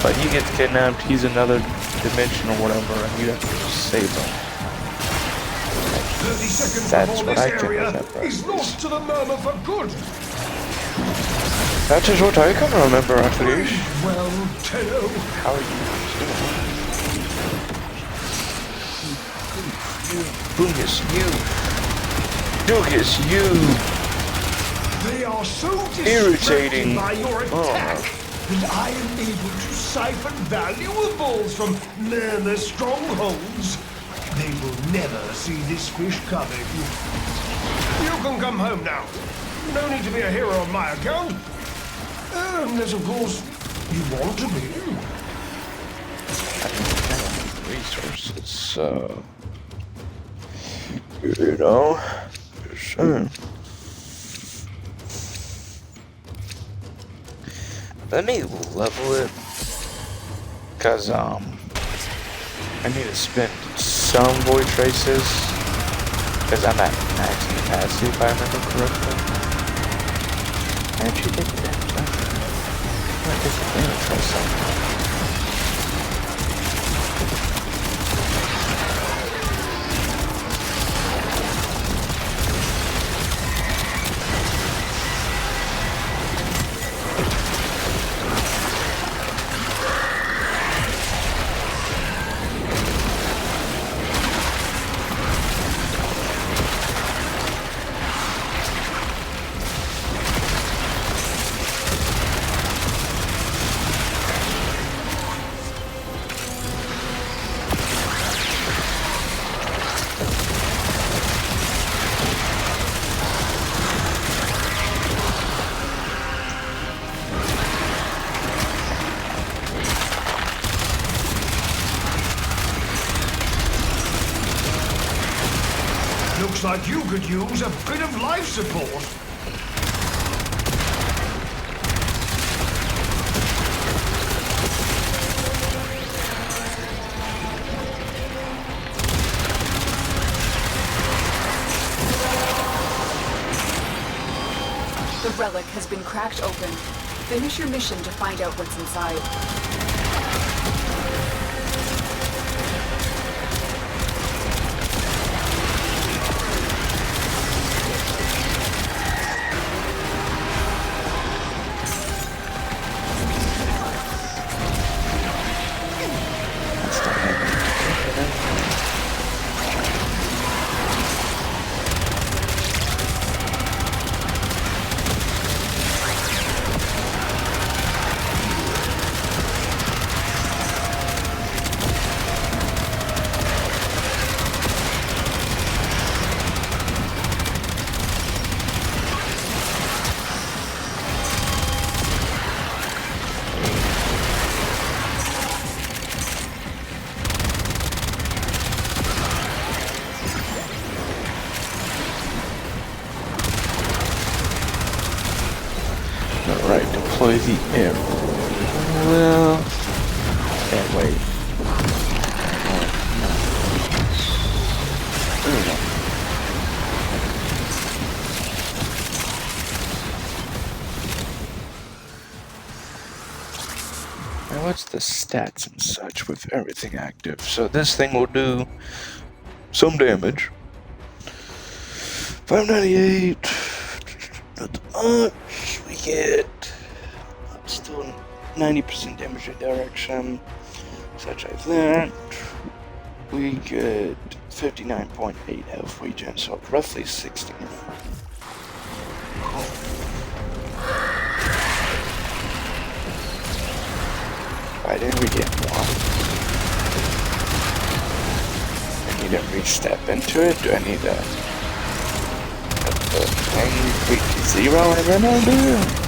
But he gets kidnapped, he's another dimension or whatever, and you have to save him. 30 seconds That's before what this I get area with that is lost to the murmur for good. That is what I can remember, actually. Well, Tenno. How are you doing? Bungus, you. Bungus, you. They are so irritating by your attack that I am able to siphon valuables from murmur strongholds. They will never see this fish coming. You can come home now. No need to be a hero on my account. Unless, of course, you want to be. I don't have resources, so... You know... Sure. Let me level it. Because, I need to spend some void traces. Because I'm at max capacity, if I remember correctly. I actually did that. I guess I'm gonna try something. Looks like you could use a bit of life support. The relic has been cracked open. Finish your mission to find out what's inside. deploy the arrow. Well, yeah, wait. There we go. Now what's the stats and such with everything active? So this thing will do some damage. 598. Not much. We get still 90% damage redirection, such as that. We get 59.8 health regen, so roughly 60. Why didn't we get more? I need to re-step into it. Do I need to reach 0 and then I do?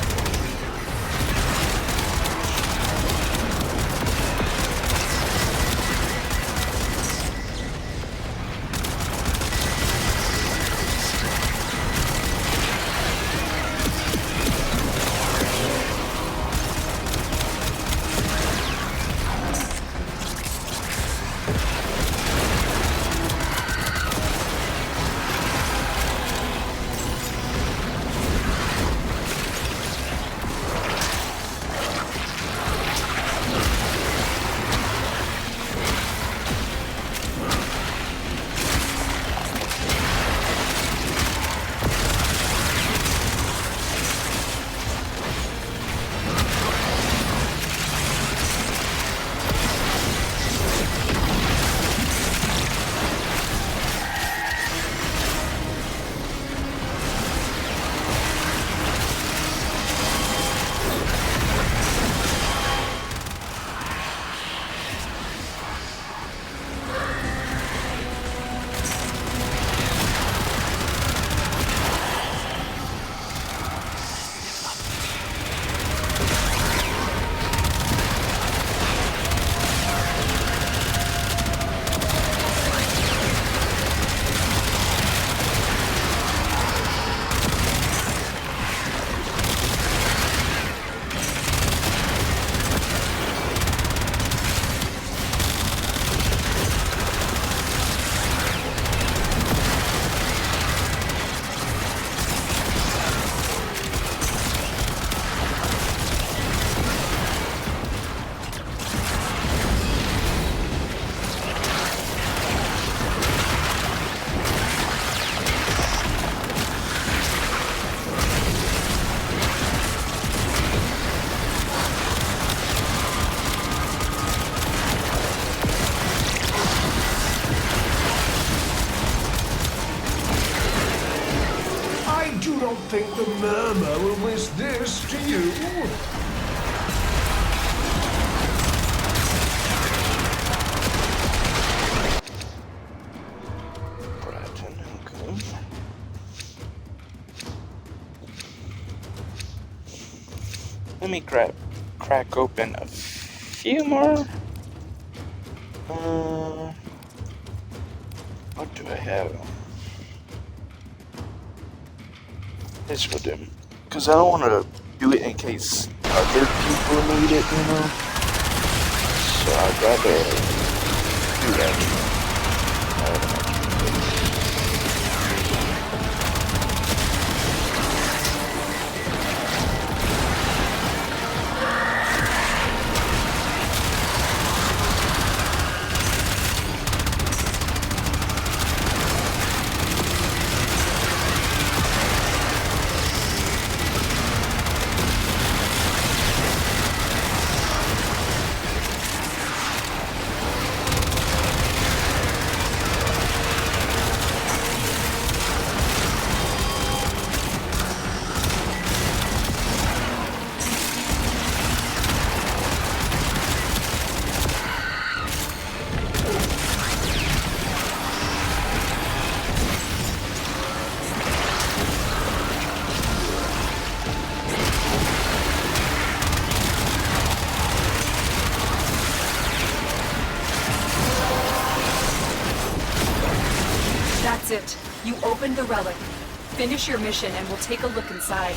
I think the murmur will wish this to you. Let me crack open a few more. What do I have? This will do. Because I don't want to do it in case other people need it, you know? So I'd rather do that. That's it. You opened the relic. Finish your mission and we'll take a look inside.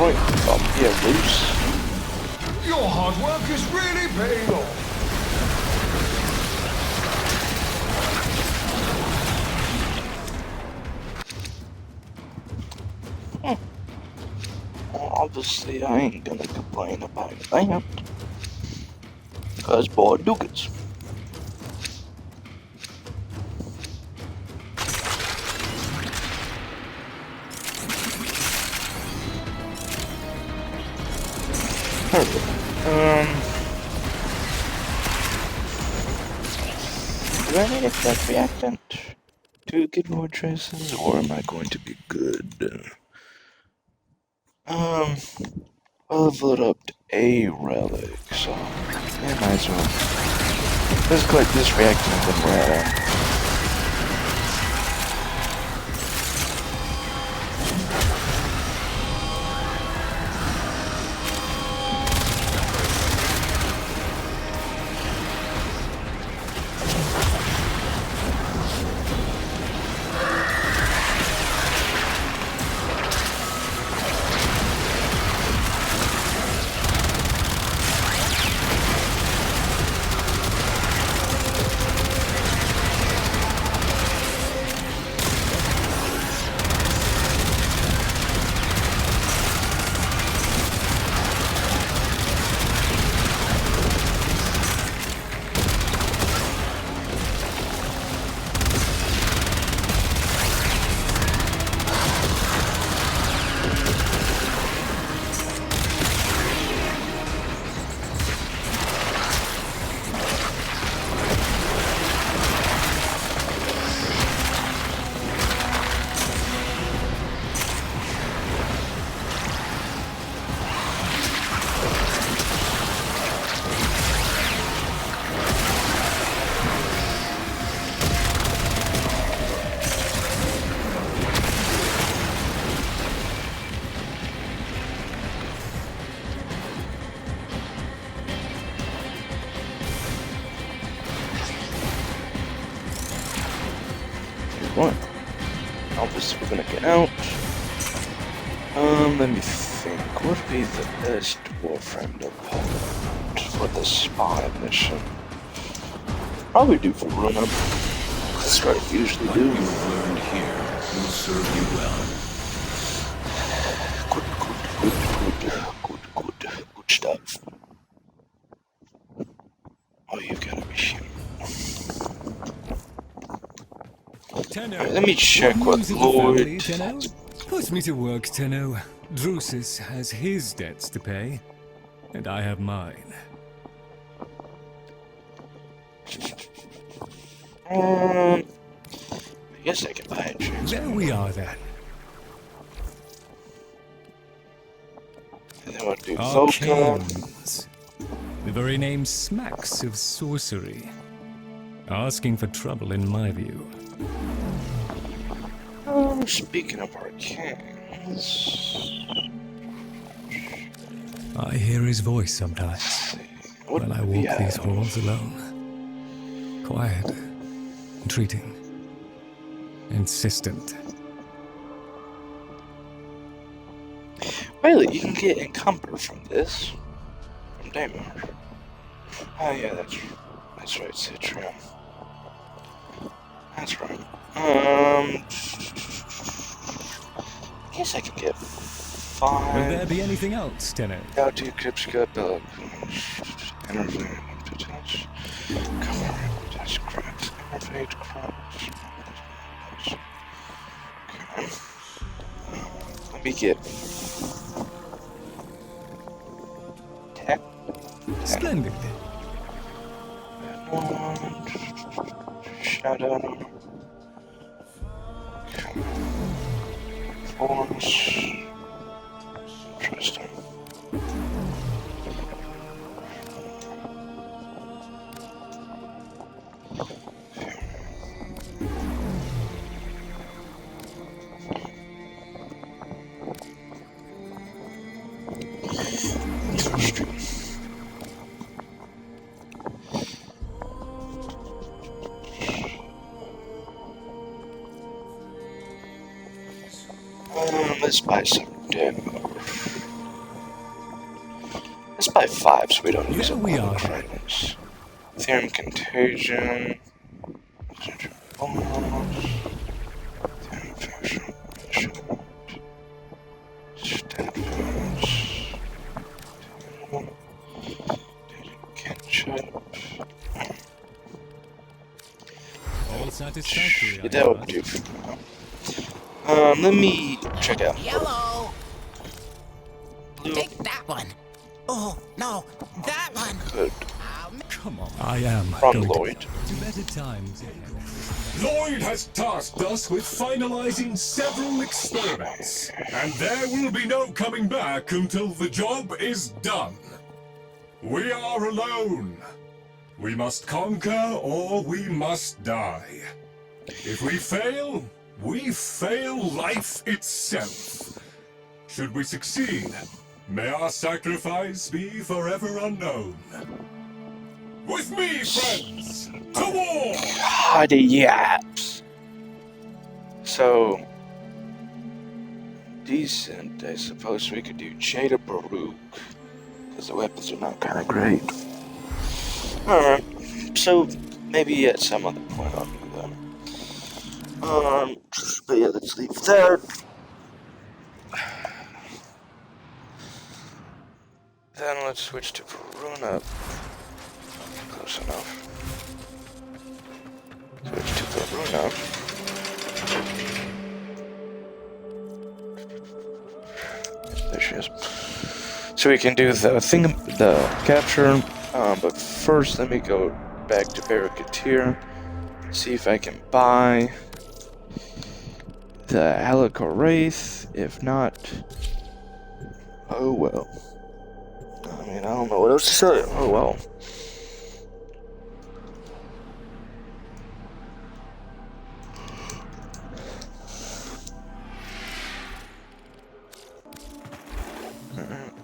Right, yeah, loose. Your hard work is really paying off. Obviously, I ain't gonna complain about that. Cause boy ducats. Perfect. Do I need a that reactant to get more traces, or am I going to be good? I'll level it up to a relic, so yeah, might as well. Let's collect this reactant and we're at What? Obviously, we're gonna get out. Let me think. What would be the best Warframe to pull for the spy mission? Probably do for run-up. That's what I usually do. What you've learned here will serve you well. Good stuff. Oh, you gotta be shitting. Right, let me check what Lord... Put me to work, Tenno. Drusus has his debts to pay, and I have mine. I guess I can buy a transfer. There we are, then. And that would be Volca. Arcanes. The very name smacks of sorcery. Asking for trouble, in my view. Speaking of arcanes... I hear his voice sometimes when I walk these halls alone. Quiet, entreating, insistent. Really, you can get encumber from this. From Daymar. Oh yeah, that's right, Citron. That's right. I guess I could get 5. Will there be anything else, Tenno? How to Crips got energy to touch. Cover touch cracks. Energy cracks. Okay. Let me get tech. Splendid. Shadow. Force. Interesting. Let's buy some demo. buy 5 so we don't use Here a we lot are. of credits. Theorem Contagion. Bombs. Theorem Fashion. Status. Ketchup. All satisfactory. Yeah, that would do for now. Let me check out. Yellow. Take that one. Oh no, that one. Good. Come on. I am From going Lloyd. to better times. Lloyd has tasked us with finalizing several experiments, and there will be no coming back until the job is done. We are alone. We must conquer or we must die. If we fail life itself. Should we succeed, may our sacrifice be forever unknown. With me, friends, to war! God, yaps. So, decent. I suppose we could do Jada Baruch, because the weapons are not kind of great. Alright, so maybe at some other point I'll do that. But yeah, let's leave that. Then let's switch to Varuna. Close enough. Switch to Varuna. There she is. So we can do the capture. But first, let me go back to Barricadier. See if I can buy the Helical Wraith. If not, oh well. I mean, I don't know what else to say. Oh well.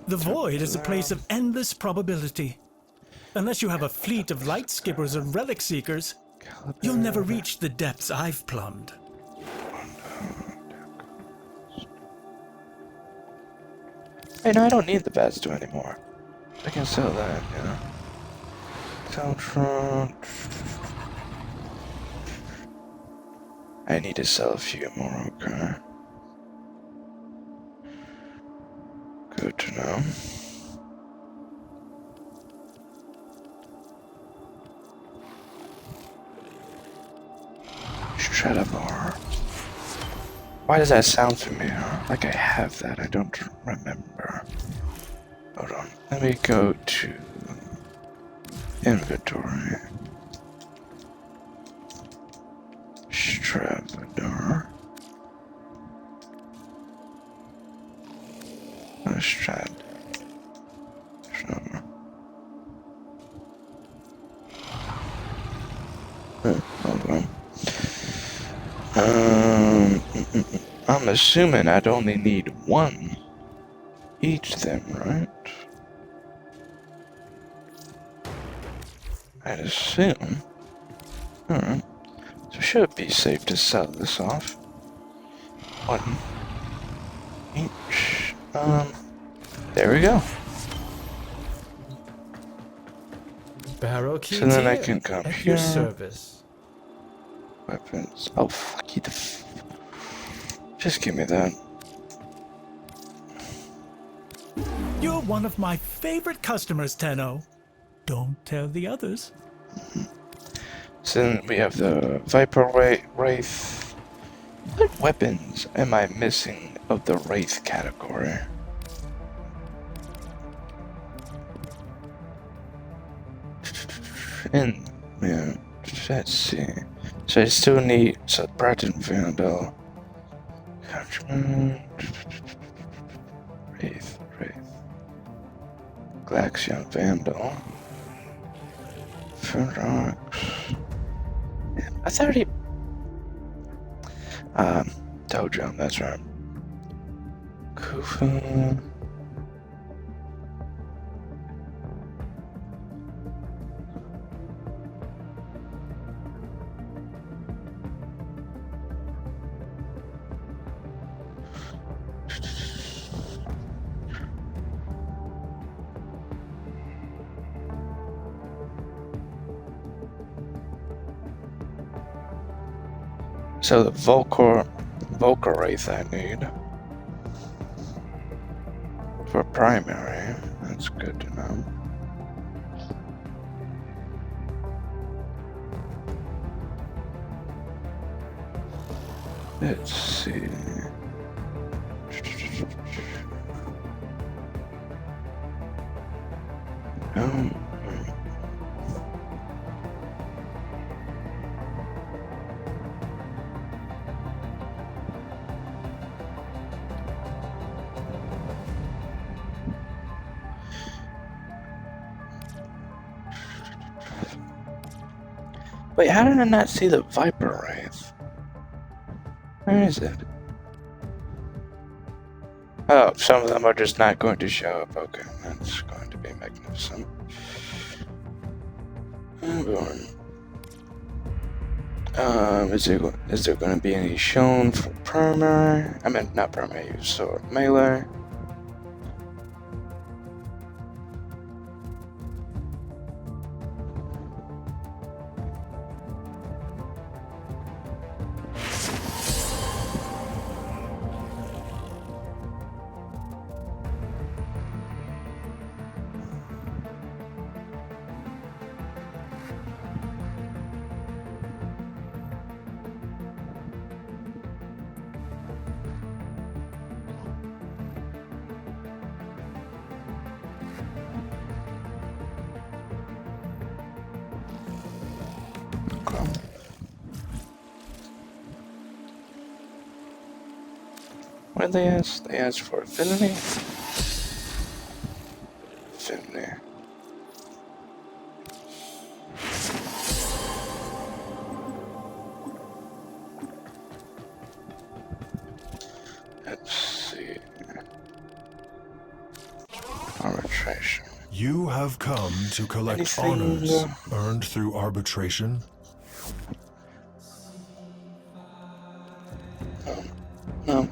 The Void is a place of endless probability. Unless you have a fleet of light skippers and relic seekers, you'll never reach the depths I've plumbed. Hey, no, I don't need the Vasto anymore. I can sell that, you know. Soundtrack. I need to sell a few more, okay. Good to know. Stradivar. Why does that sound familiar? Like I have that, I don't remember. Hold on, let me go to inventory. Stradivar. Strad. Hold on. I'm assuming I'd only need one each then, right? I'd assume. Alright. So should it be safe to sell this off? One each. There we go. Barrow So then I can come at here. your service. Weapons. Oh, fuck you. Just give me that. You're one of my favorite customers, Tenno. Don't tell the others. So then we have the Viper Wraith. What weapons am I missing of the Wraith category? And, yeah, let's see. So I still need, so Bratton Vandal. Countryman. Wraith. Glaxion Vandal. Ferox. I thought he... Dojo, that's right. Kufu. So the Volcarwraith I need for primary. That's good to know. Let's see. Wait, how did I not see the Viper Wraith? Where is it? Oh, some of them are just not going to show up. Okay, that's going to be magnificent. Is there going to be any shown for primary? I mean, not primary use, so melee. What did they ask? They asked for affinity? Affinity. Let's see. Arbitration. You have come to collect Anything, honors earned through arbitration. No.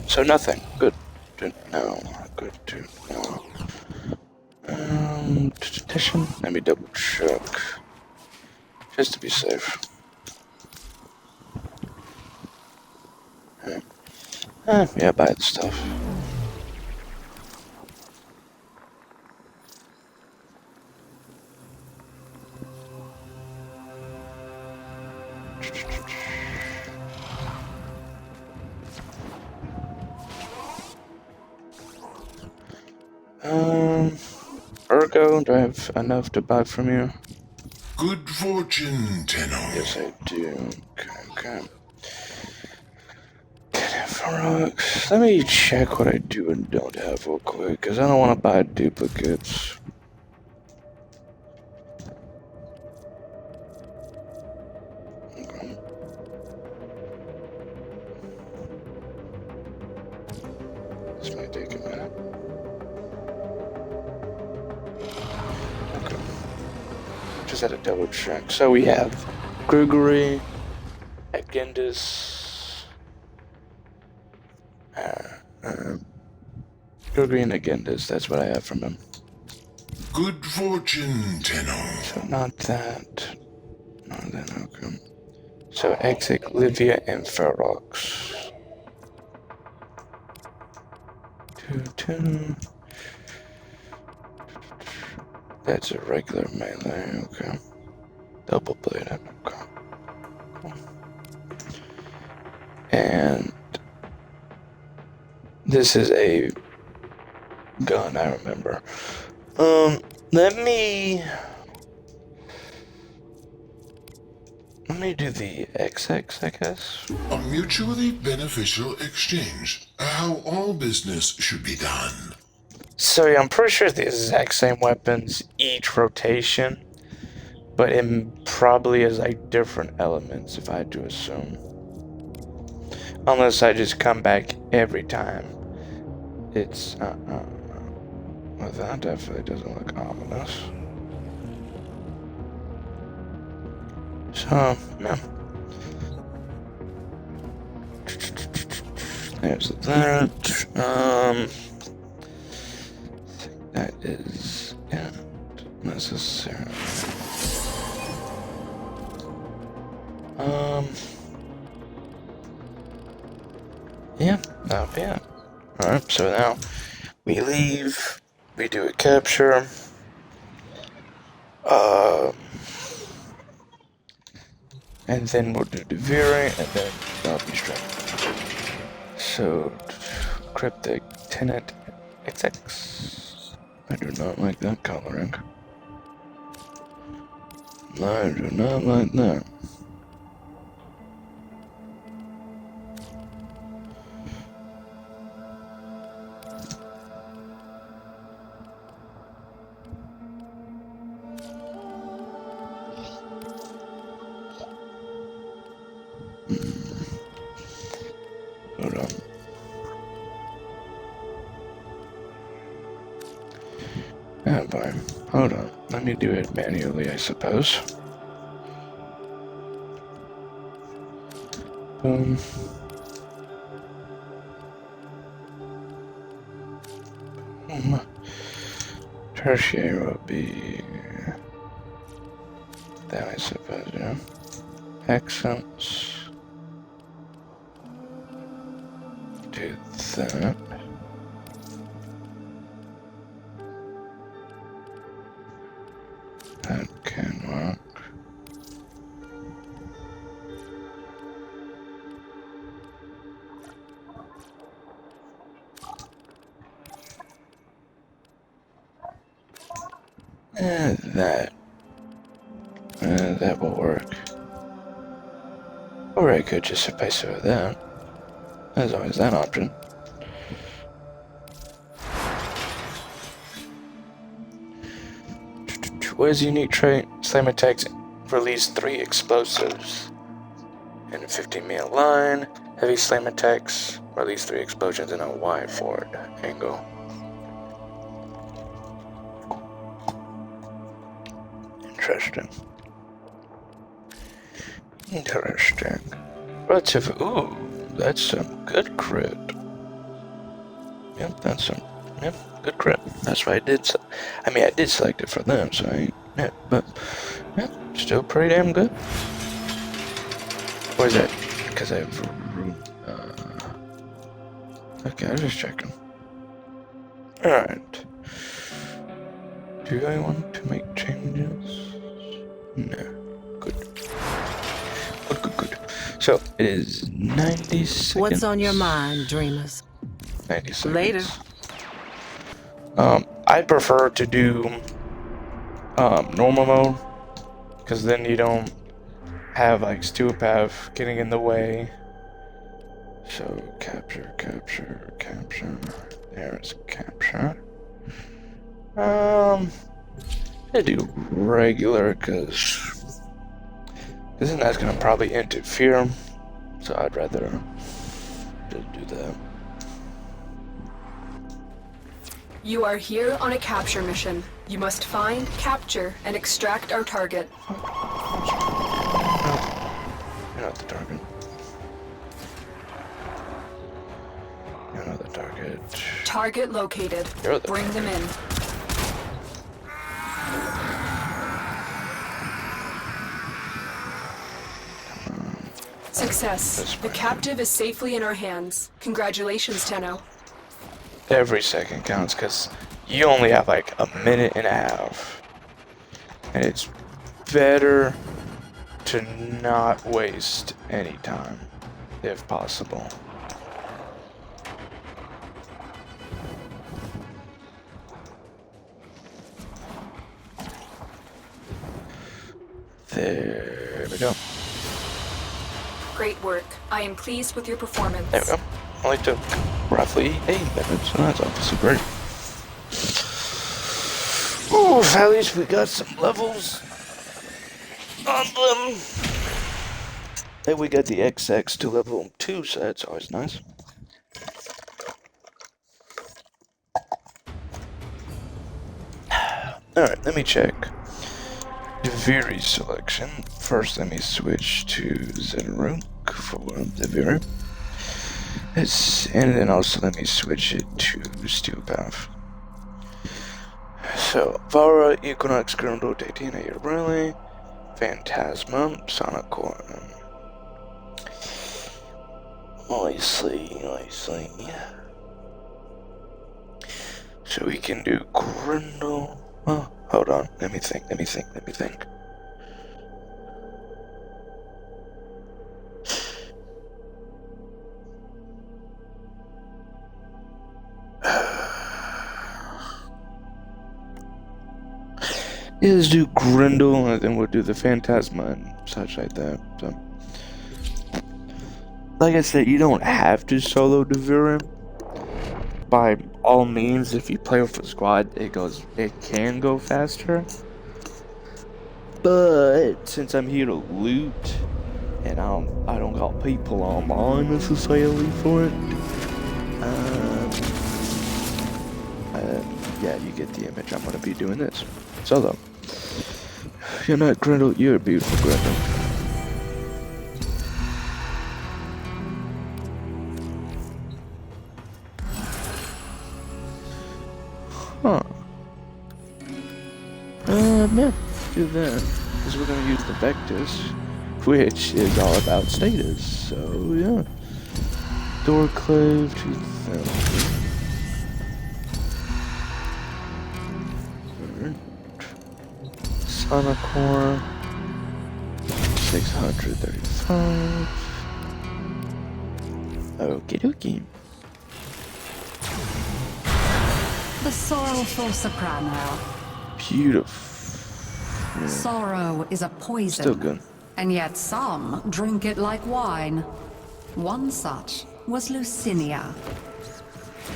So nothing. Good to know. Good to know. Petition. Let me double check. Just to be safe. Yeah, buy the stuff. Ergo, do I have enough to buy from you? Good fortune, Tenno. Yes, I do. Okay. Ferox. Let me check what I do and don't have real quick, because I don't want to buy duplicates. Okay. This might take a minute. Okay. Just had to double check. So we have Gregory, Agendis, Gregory and Agendis, that's what I have from him. Good fortune, Tenno. So not that. Not that, okay. So Exec, Livia, and Ferox. 2. That's a regular melee, okay. Double bladed, okay. Cool. And this is a gun, I remember. Let me do the XX, I guess. A mutually beneficial exchange. How all business should be done. So yeah, I'm pretty sure it's the exact same weapons each rotation, but it probably is like different elements, if I had to assume. Unless I just come back every time. It's well, that definitely doesn't look ominous. So, no. There's that. That is not necessary. Yeah, not bad. Alright, so now we leave, we do a capture. And then we'll do the veering, and then that'll be straight. So, cryptic tenant XX. I do not like that coloring. I do not like that. Hold on. Ah, fine. Hold on. Let me do it manually, I suppose. Boom. Tertiary will be that, I suppose, yeah. Accents. Do that. That can work. That will work. Or I could just replace it with that. There's always that option. What is a unique trait? Slam attacks release 3 explosives in a 15-meter line. Heavy slam attacks release 3 explosions in a wide forward angle. Interesting. Interesting. Relative. Ooh, that's some good crit. Yep, that's some. Yep, good crit. That's why I did. I mean, I did select it for them, so yeah, but yeah, still pretty damn good. Or is that because I have okay, I was just checking. Alright. Do I want to make changes? No. Good. Good. So, it is 90 seconds. What's on your mind, dreamers? 90 seconds. Later. I prefer to do normal mode, because then you don't have like Stupath getting in the way. So capture. There's capture. I do regular because then that's gonna probably interfere. So I'd rather just do that. You are here on a capture mission. You must find, capture, and extract our target. You're not the target. You're not the target. Target located. Bring them in. Success. The captive is safely in our hands. Congratulations, Tenno. Every second counts because you only have like a minute and a half. And it's better to not waste any time, if possible. There we go. Great work. I am pleased with your performance. There we go. Only took roughly 8 minutes, so that's obviously great. Ooh, at least we got some levels on them. And we got the XX to level 2, so that's always nice. Alright, let me check the Viri selection. First, let me switch to Zedruk for the Viri. And then also let me switch it to Stupath. So, Vara, Equinox, Ground rotating at your rally, Phantasma, Sonic Core, I see. So we can do Grindel. Oh, hold on. Let me think. Yeah, let's do Grindel, and then we'll do the Phantasma and such like that. So, like I said, you don't have to solo Devirim. By all means, if you play with a squad, it can go faster. But since I'm here to loot, and I don't got people online necessarily for it, yeah, you get the image. I'm gonna be doing this solo. You're not Grindel, you're a beautiful Grindel. Huh. Yeah, do that. Because we're gonna use the Vectus, which is all about status, so yeah. Doorclave 2000. Sonocore 635. Okie dokie. The sorrowful soprano. Beautiful. Yeah. Sorrow is a poison. Still good. And yet some drink it like wine. One such was Lucinia.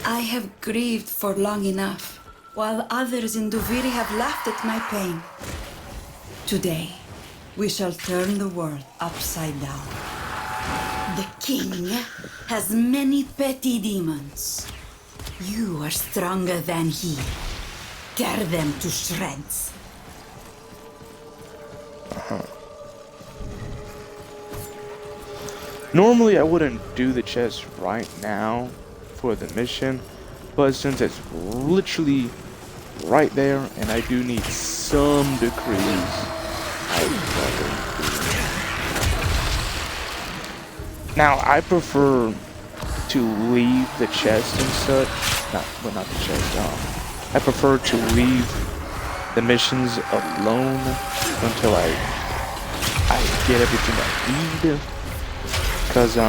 I have grieved for long enough, while others in Duviri have laughed at my pain. Today, we shall turn the world upside down. The king has many petty demons. You are stronger than he. Tear them to shreds. Normally I wouldn't do the chest right now for the mission, but since it's literally right there and I do need some decrees, now I prefer to leave the chest and such, not the chest, I prefer to leave the missions alone until I get everything I need. Cause I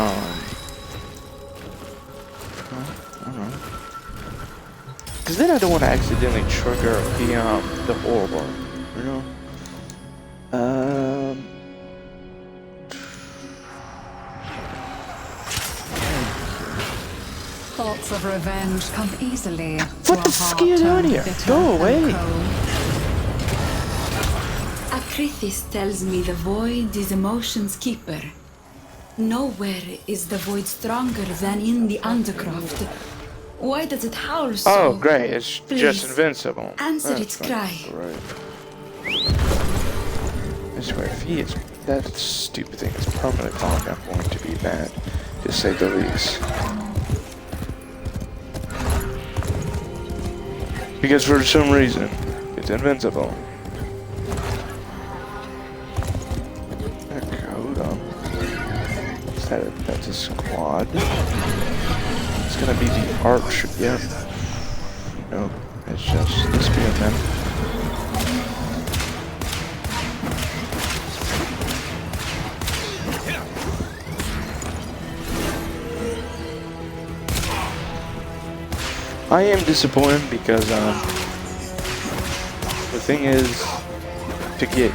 don't know. Cause then I don't want to accidentally trigger the orb, you know. Thoughts of revenge come easily. What the fuck are you doing here? Go away. Akrithis tells me the void is emotion's keeper. Nowhere is the void stronger than in the Undercroft. Why does it howl so? Oh, great. It's Please, just invincible. answer That's its fine. cry. Right. I swear, if that stupid thing is permanently gone, I'm going to be mad, to say the least. Because for some reason, it's invincible. Okay, hold on. That's a squad. It's gonna be the arch. Yeah. Nope. It's just the spearman. I am disappointed because the thing is, to get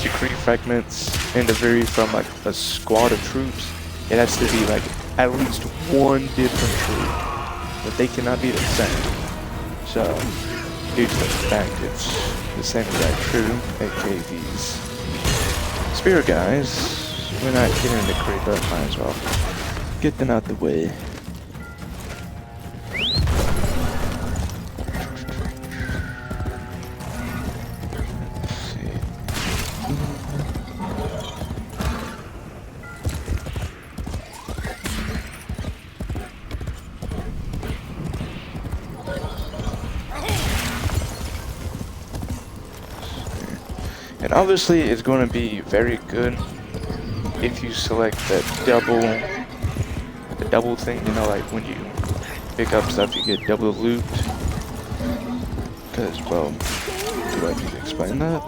decree fragments in the very from like a squad of troops, it has to be like at least one different troop, but they cannot be the same. So due to the fact it's the same exact troop, aka these spear guys, we're not getting the decree, but might as well get them out the way. And obviously it's going to be very good if you select the double thing, you know, like when you pick up stuff, you get double loot. Because, well, do I need to explain that?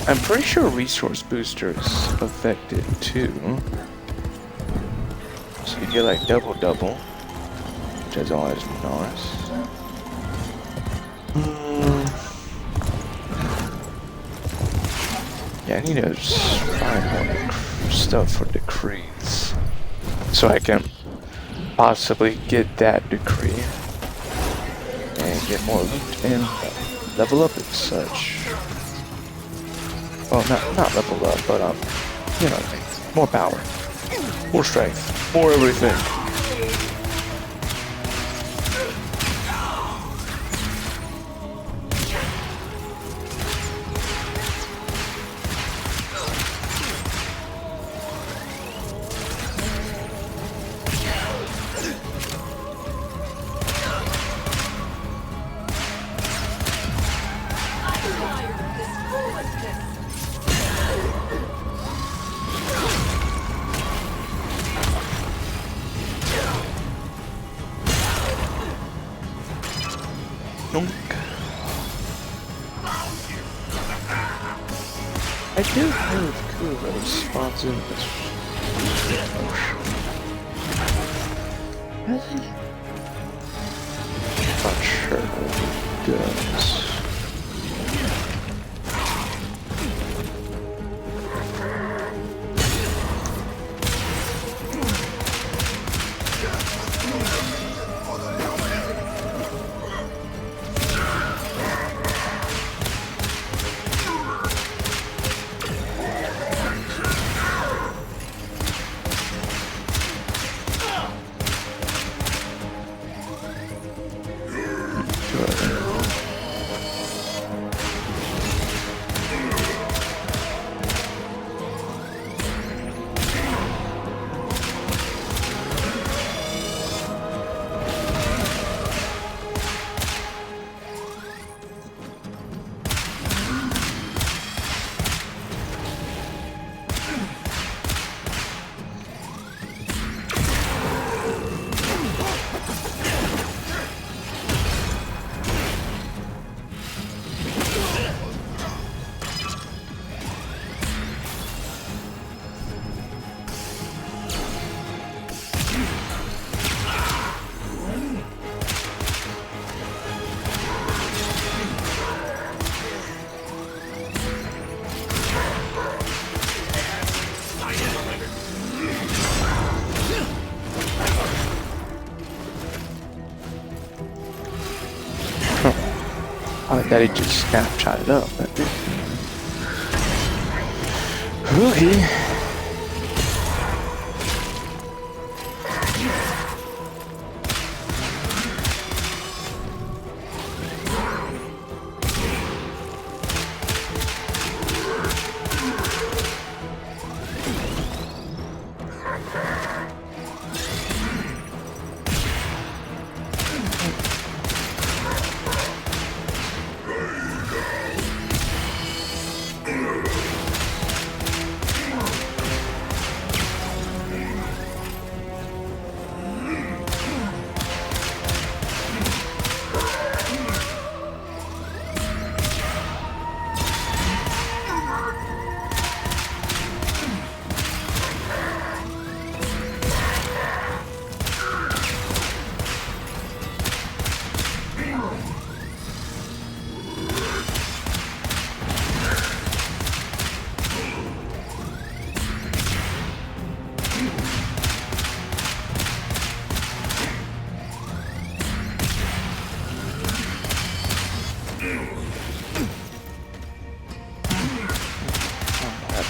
I'm pretty sure resource boosters affected too. So you get like double, which is always nice. Yeah, I need to find more stuff for decrees, so I can possibly get that decree and get more loot and level up and such. Well, not level up, but you know, more power, more strength, more everything. I do have cool spots in this. Not sure what it does. I like that he just snapshotted up. Okay.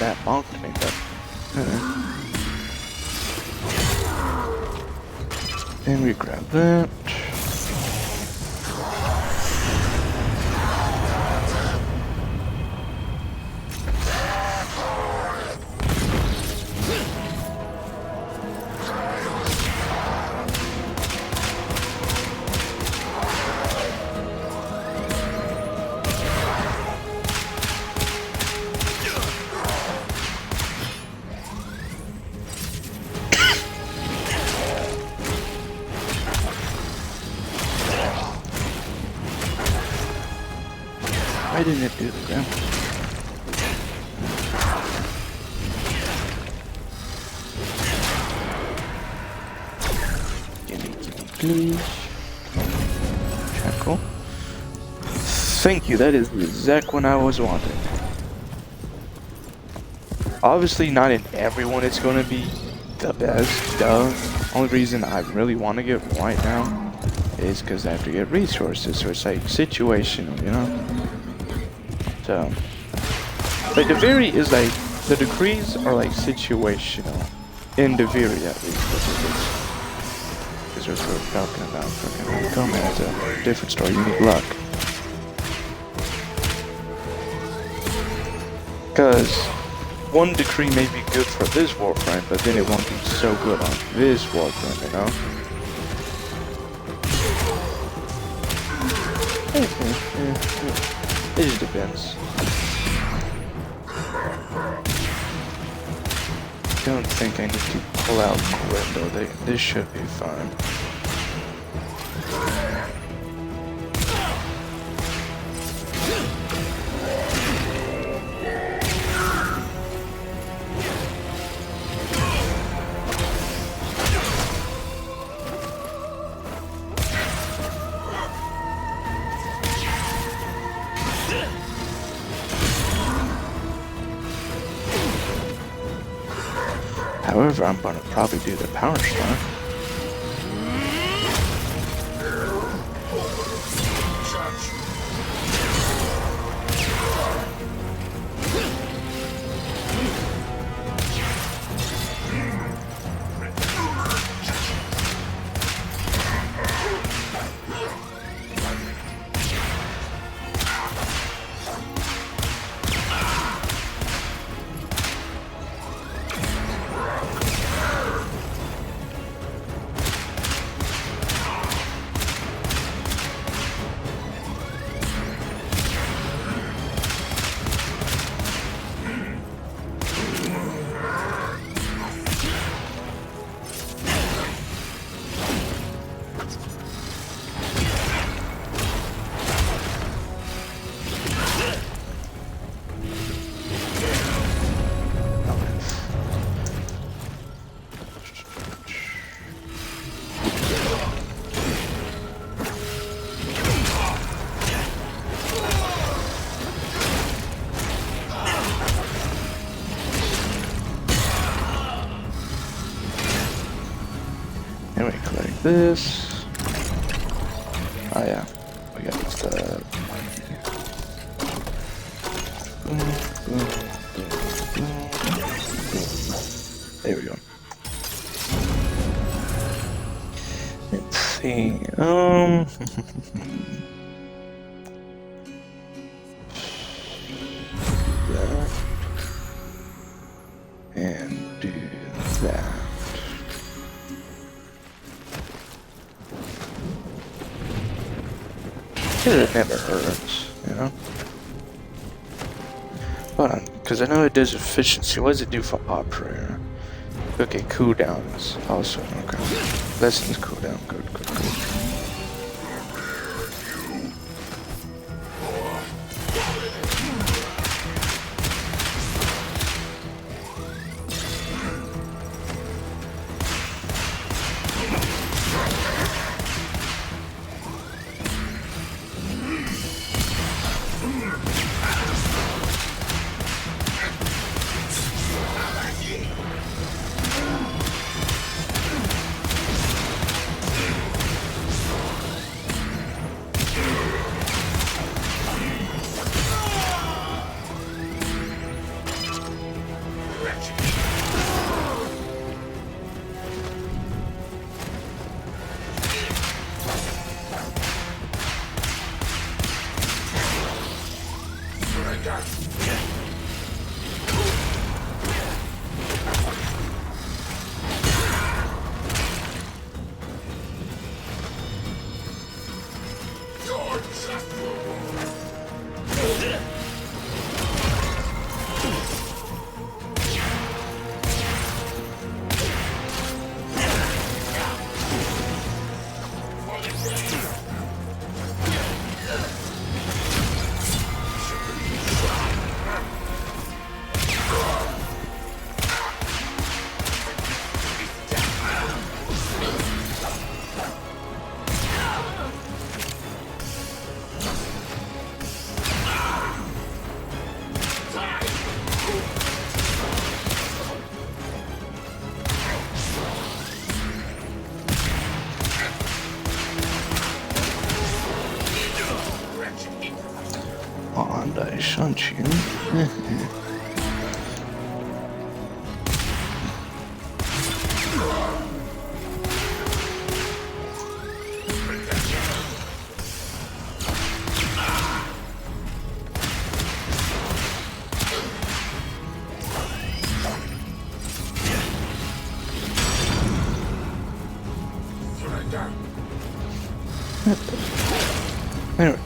That bonk to make up. And we grab that. didn't it do the ground? Gimme, please. Shackle. Thank you, that is the exact one I was wanting. Obviously, not in everyone it's going to be the best, duh. Only reason I really want to get right now is because I have to get resources, so it's like situational, you know? So, like the Viri is like, the decrees are like situational. In the Viri at least, because that's what we're talking about. Fucking Coleman is a different story, you need luck. Because one decree may be good for this Warframe, but then it won't be so good on this Warframe, you know? It just depends. Don't think I need to pull out Gwendo. This should be fine. However, I'm gonna probably do the power slam. And we collect this. Oh yeah, we got the. There we go. Let's see. That and do that. It never hurts, you know? Hold on, because I know it does efficiency. What does it do for operator? Okay, cooldowns also. Okay. Lessons cooldown. Good. stylish, aren't you? There we go.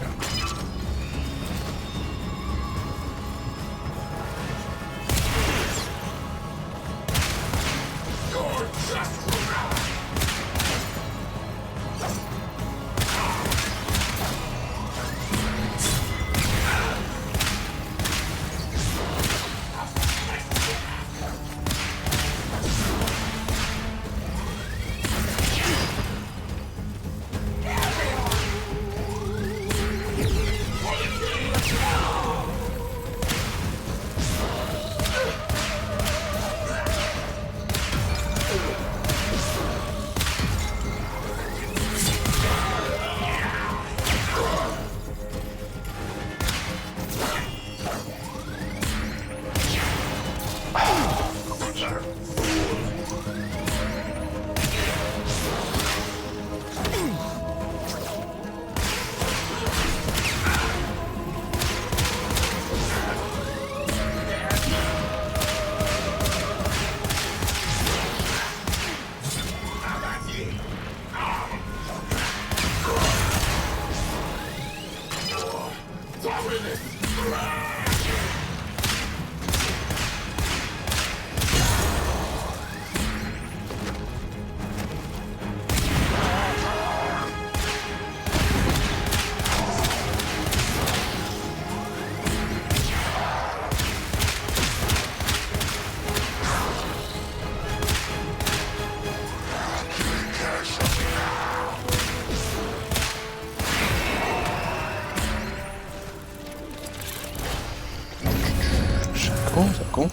Cool.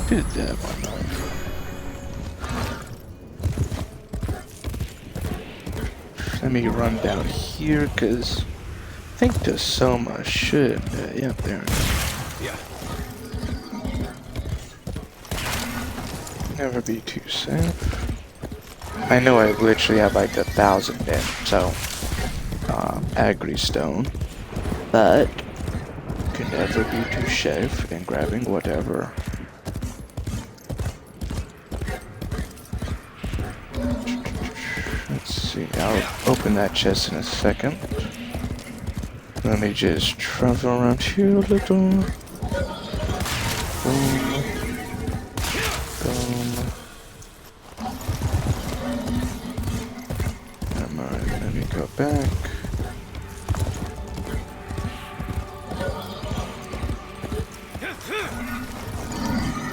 Do that one though. Let me run down here, cause I think the Soma should. Yeah, there. Yeah. Never be too safe. I know I literally have like 1,000 in, so Agri Stone, but can never be too safe in grabbing whatever. Let's see, I'll open that chest in a second. Let me just travel around here a little. Boom. Boom. Alright, let me go back.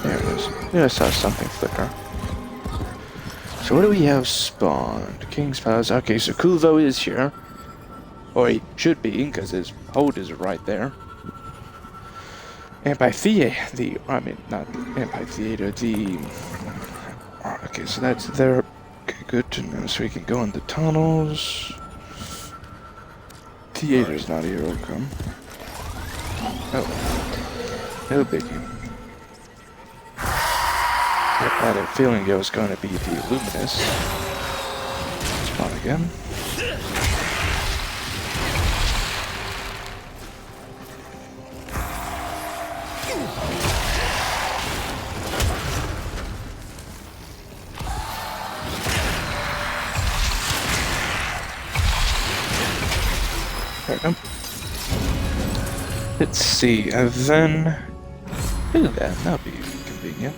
There it is. Yeah, I saw something flicker. So what do we have spawned? King's Palace. Okay, so Kulvo is here. Or he should be, because his hold is right there. Amphitheater, not amphitheater, okay, so that's there. Okay, good to know. So we can go in the tunnels. Theater's not here, okay. Oh. No biggie. I had a feeling it was going to be the Luminous. Spawn again. There we go. Let's see, and then... Look at that, that'll be convenient.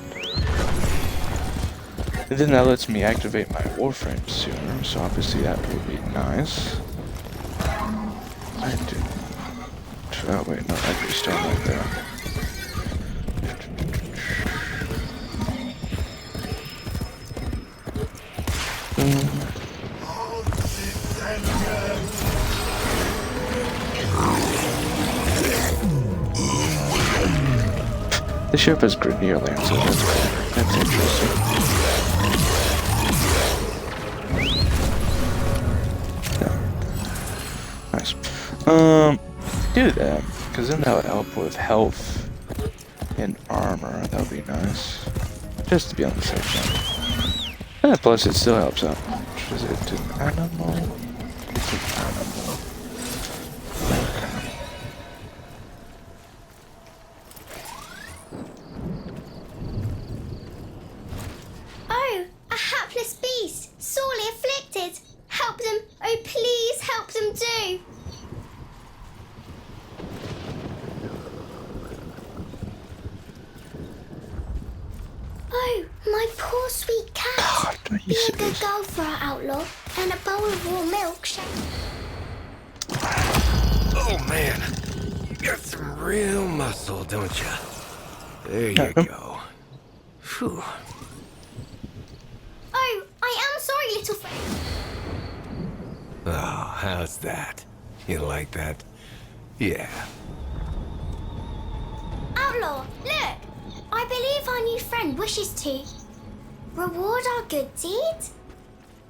And then that lets me activate my Warframe sooner, so obviously that would be nice. I do. Oh wait, no, I just start right there. The ship has Grenier land, so that's interesting. Yeah. Nice. do that, because then that would help with health and armor. That would be nice. Just to be on the safe side. And plus, it still helps out. Is it an animal? It's an animal. Okay. Oh, a hapless beast, sorely afflicted. Help them, oh please help them do. Oh, my poor sweet cat. God, be a good girl for our outlaw, and a bowl of warm milk shall... Oh man, you got some real muscle, don't you? There you go. Phew. Oh, I am sorry, little friend. Oh, how's that? You like that? Yeah. Outlaw, look! I believe our new friend wishes to reward our good deed.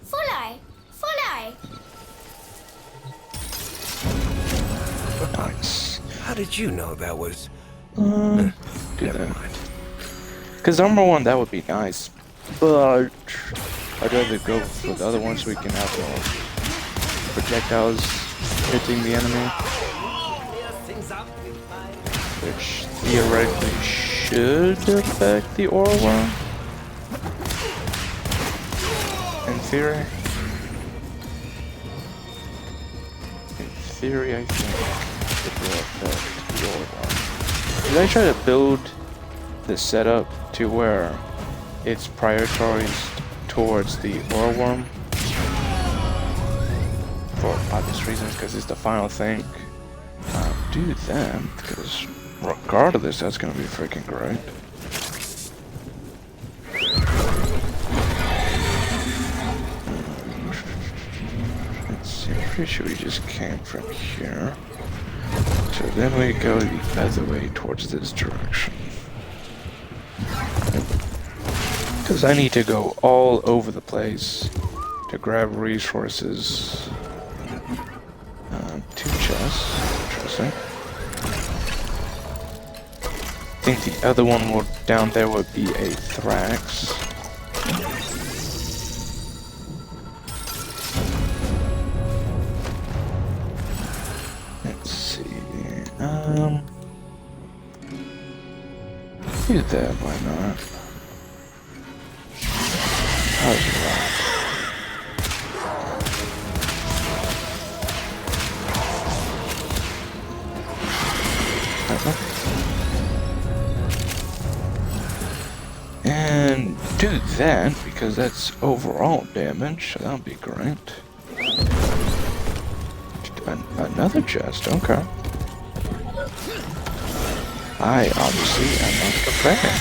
Follow, follow. Nice. How did you know that was... Never mind. Because number one, that would be nice. But I'd rather go for the other one so we can have more projectiles hitting the enemy. Which theoretically should affect the oral worm. In theory. In theory, I think it will affect the oral worm. Did I try to build the setup to where it's prioritized towards the oral worm? For obvious reasons, because it's the final thing. Do that, because regardless, that's gonna be freaking great. Let's see, I'm pretty sure we just came from here. So then we go the other way towards this direction. Because I need to go all over the place to grab resources. 2 chests. Interesting. I think the other one down there would be a Thrax. Let's see. Do that, why not? How's that? And do that, because that's overall damage, so that'll be great. Another chest, okay. I obviously am not prepared.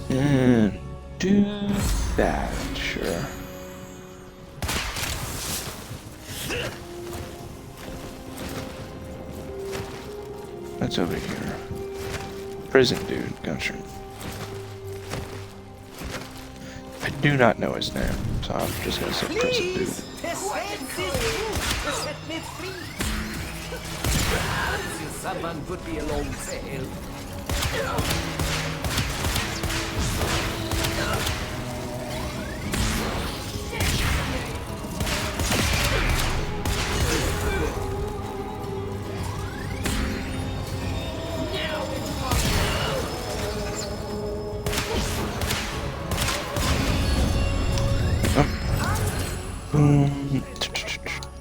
And do that, sure. That's over here. Prison dude, gotcha. I do not know his name, so I'm just gonna say prison dude. Someone put me along sail.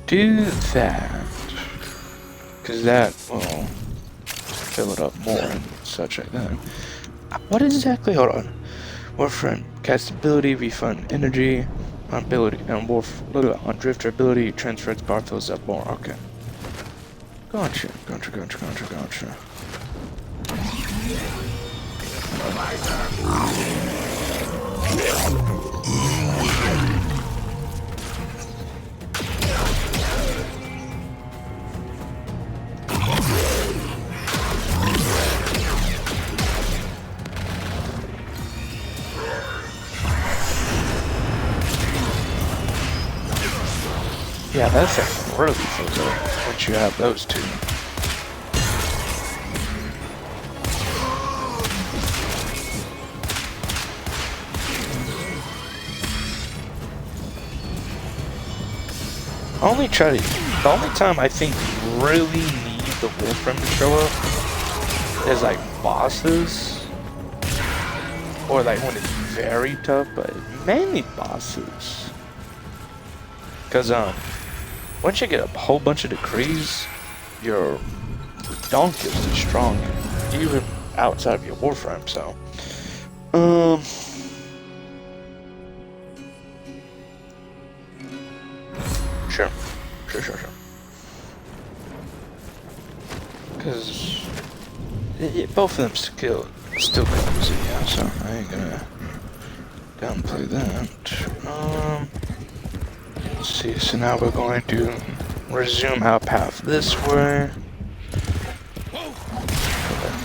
Do that, because that will fill it up more and such like that. What exactly? Hold on. Warframe cast ability, refund energy, on ability, and on drifter ability, transfer its bar fills up more. Okay. Gotcha. Yeah, that thing really fills up once you have those two. The only time I think you really need the Warframe to show up is like bosses, or like when it's very tough, but mainly bosses. Cause once you get a whole bunch of decrees, your donk is too strong, even outside of your Warframe. So, sure. Cause both of them still crazy, yeah. So I ain't gonna downplay that. Let's see. So now we're going to resume our path this way.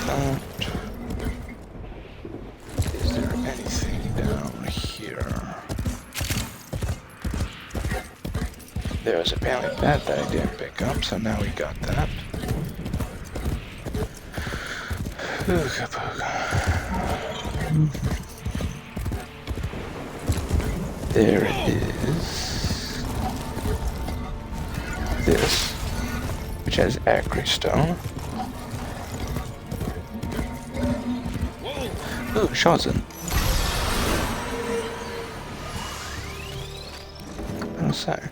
That. Is there anything down here? There was apparently that I didn't pick up, so now we got that. There it is. This, which has Acre Stone. Ooh, Shawson. Oh, sorry.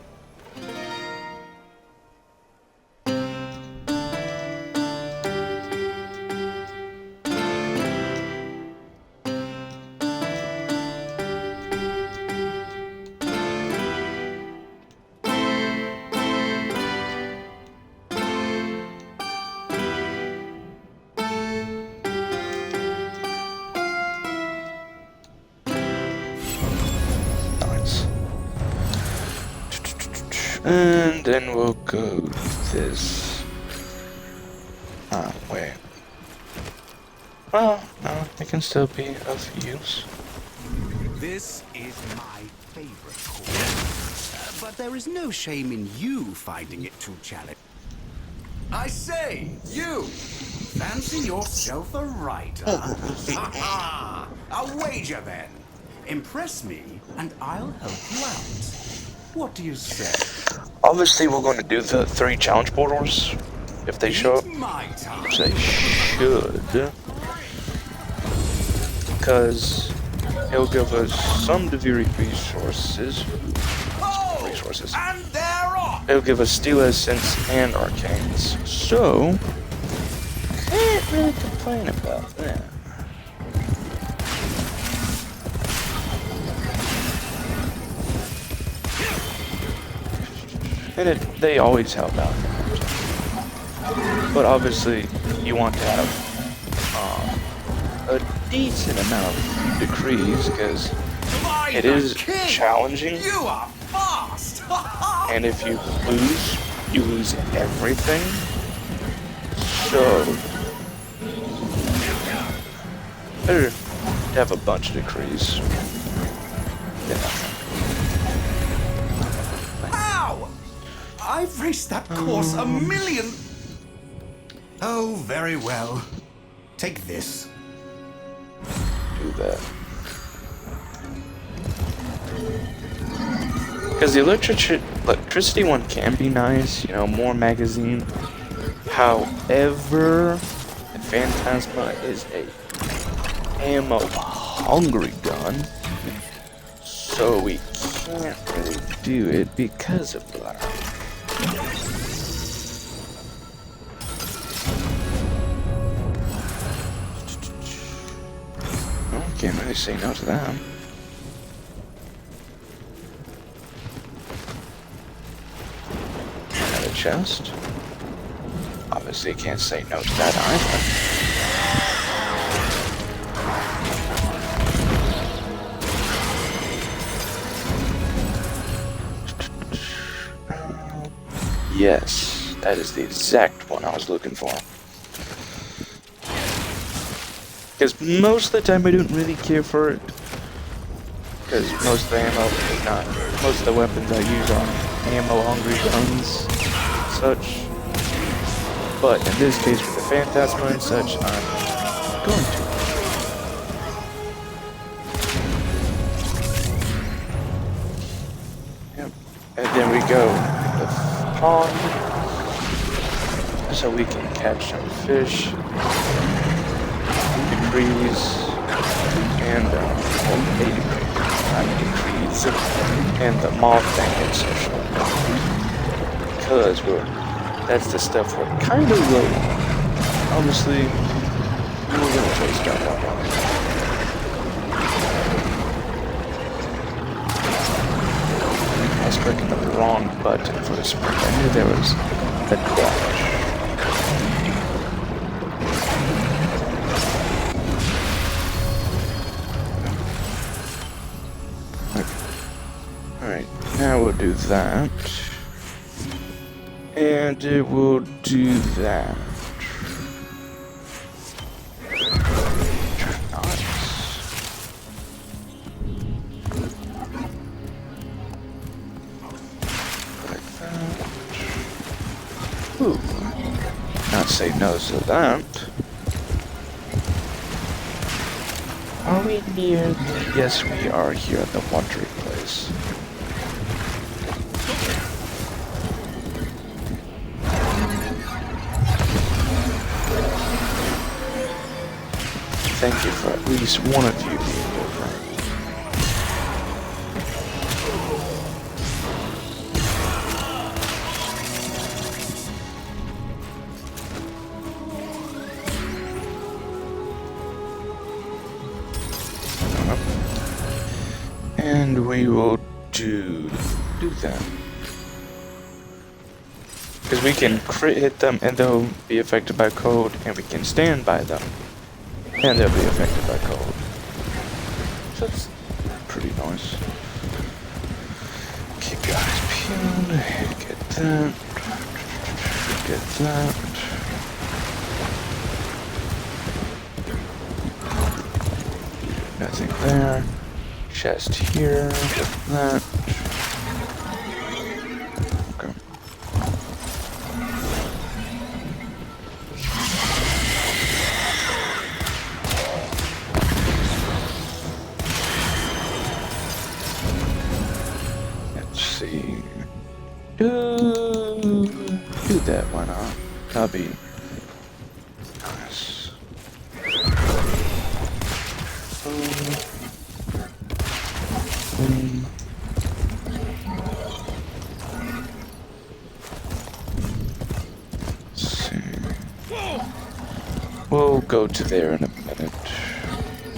And then we'll go this. Wait. Well, no, it can still be of use. This is my favorite course. But there is no shame in you finding it too challenging. I say, you! Fancy yourself a writer? A wager then. Impress me, and I'll help you out. What do you say? Obviously, we're going to do the 3 challenge portals if they show up, which they should, because it'll give us some Deviri resources. And they're off! It'll give us Steel Essence and Arcanes, so can't really complain about that. And they always help out. But obviously, you want to have a decent amount of decrees, because it is challenging. You are fast! And if you lose everything. So, better to have a bunch of decrees. Yeah. I've raced that course a million... Oh, very well. Take this. Do that. Because the electricity one can be nice, you know, more magazine. However, the Phantasma is a ammo-hungry gun, so we can't really do it because of that. Can't really say no to that. Another chest. Obviously, can't say no to that either. Yes, that is the exact one I was looking for. Because most of the time I don't really care for it. Because most of the ammo is not. Most of the weapons I use are ammo-hungry guns, such. But in this case, with the Phantasma and such, I'm going to. Yep. And then we go to the pond, so we can catch some fish, decrease, and decrease, and the moth thing and such. Because that's the stuff we're kind of low. Obviously, we're gonna chase that one. I was clicking the wrong button for the sprint. I knew there was the crash. Alright, now we'll do that. And it will do that. Nice. Like that. Ooh. Not say no to that. Are we near the... Yes, we are here at the watering place. Thank you for at least one of you being Warframe. And we will do that. Because we can crit hit them and they'll be affected by cold, and we can stand by them. And they'll be affected by cold. So that's pretty nice. Keep your eyes peeled. Get that. Get that. Nothing there. Chest here. Get that. Okay. Do that, why not? That'll be nice. Let's see. We'll go to there in a minute.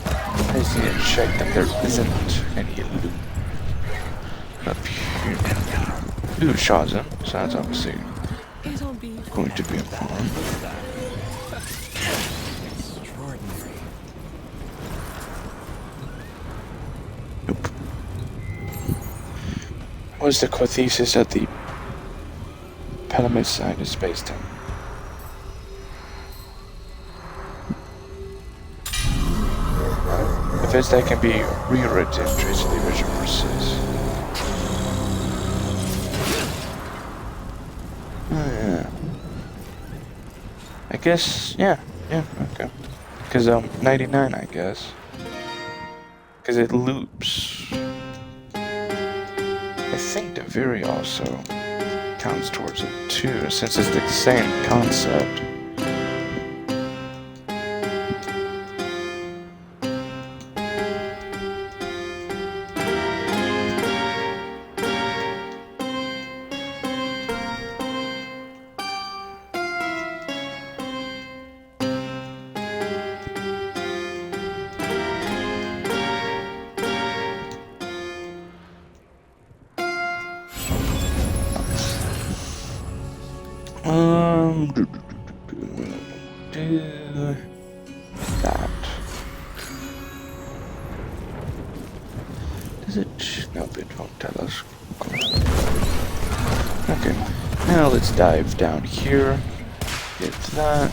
I just need to check that there isn't any loot up here. Ooh, Shazam, so that's obviously going to be important. Nope. What's the core thesis at the Palamis side of space-time? If it's that can be rewritten, trace the original process. Oh, yeah. I guess, yeah, okay. Because, 99, I guess. Because it loops. I think the Viri also counts towards it too, since it's the same concept. Do that. Does it? Nope, it won't tell us. Okay, now let's dive down here. Get that.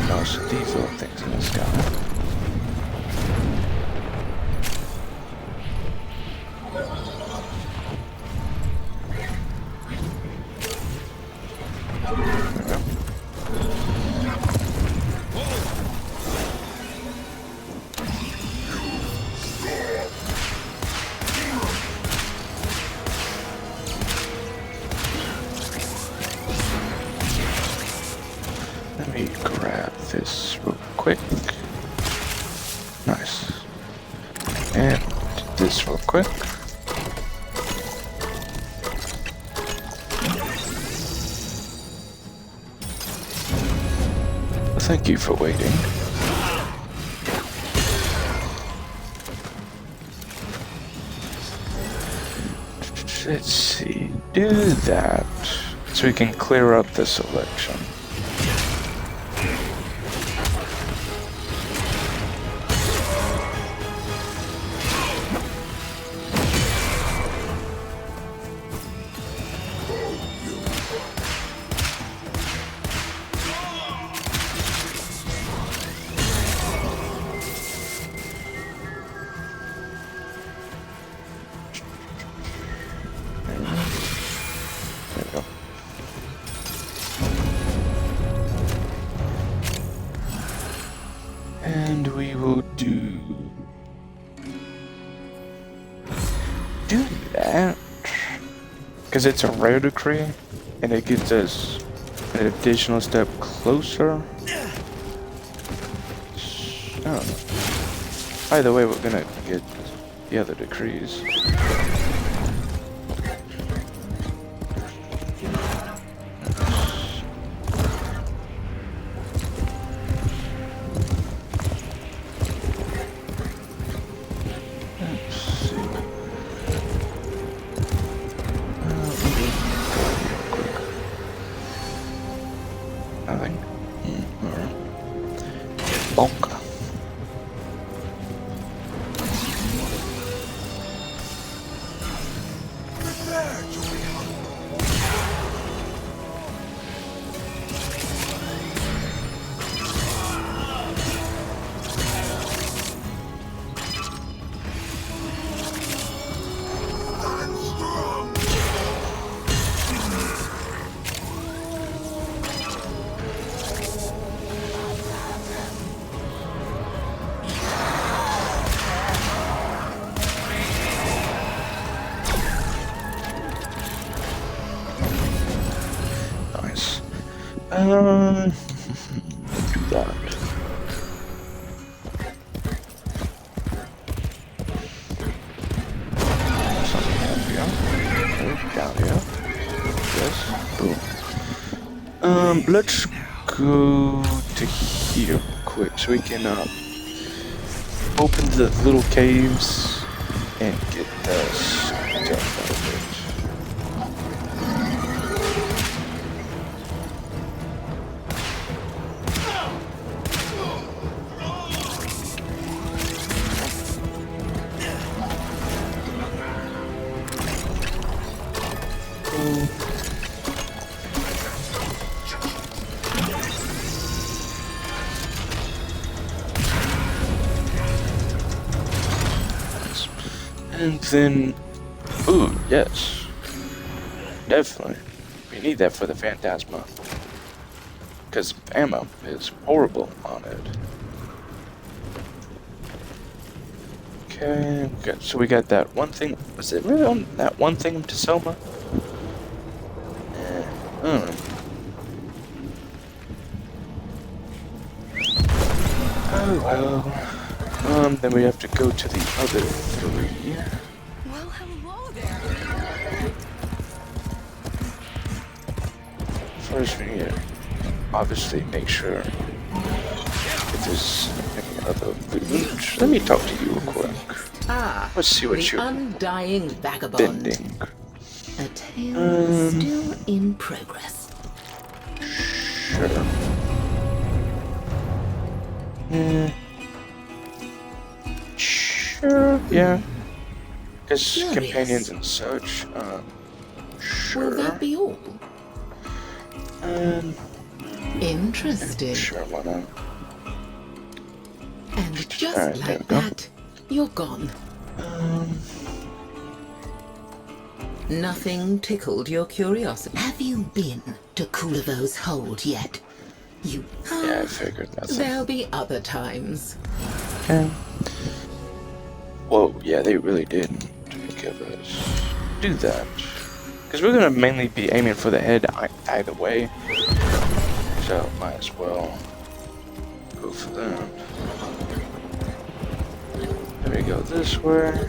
And also these little things in the sky. Let me grab this real quick. Nice. And this real quick. Thank you for waiting. Let's see, do that so we can clear up the selection. And we will do that because it's a rare decree and it gets us an additional step closer. So, either way, we're gonna get the other decrees. Do that. Down here. Yes. Boom. Let's go to here quick so we can open the little caves and get this stuff out of it. And then, ooh, yes, definitely, we need that for the Phantasma, because ammo is horrible on it. Okay, good. So we got that one thing. Was it really on that one thing to Selma? Oh well. Then we have to go to the other three. Well, hello there. First, we need to obviously make sure if there's any other loot. Let me talk to you real quick. Let's see what the you're undying vagabond. bending. A tale still in progress. Sure. Sure, yeah. Because Curious. companions and such, sure. Will that be all? Interesting. Sure, why not? And just Alright, there we like go. that, you're gone. Nothing tickled your curiosity. Have you been to Kulivo's hold yet? You. Yeah, I figured nothing. There'll be other times. Okay. Whoa, yeah, they really did give us do that. Because we're gonna mainly be aiming for the head either way. So might as well go for that. There we go this way.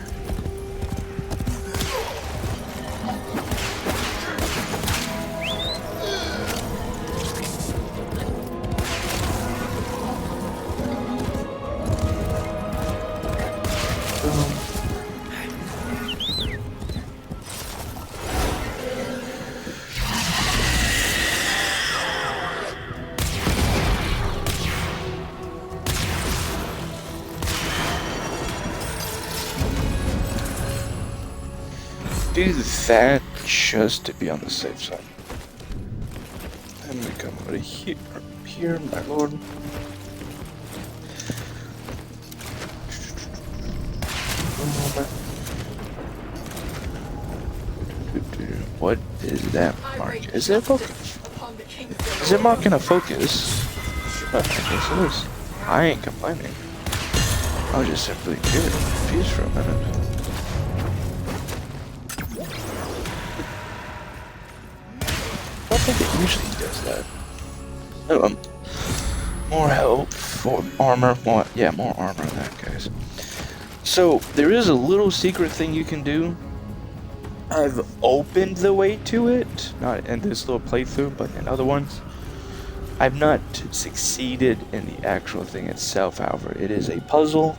Do that just to be on the safe side. And we come over here, my lord. What is that mark? Is it focus? Is it marking a focus? I guess it is. I ain't complaining. I was just simply confused for a minute. I think it usually does that. More help for armor. More armor in that case. So there is a little secret thing you can do. I've opened the way to it, not in this little playthrough, but in other ones. I've not succeeded in the actual thing itself, however. It is a puzzle,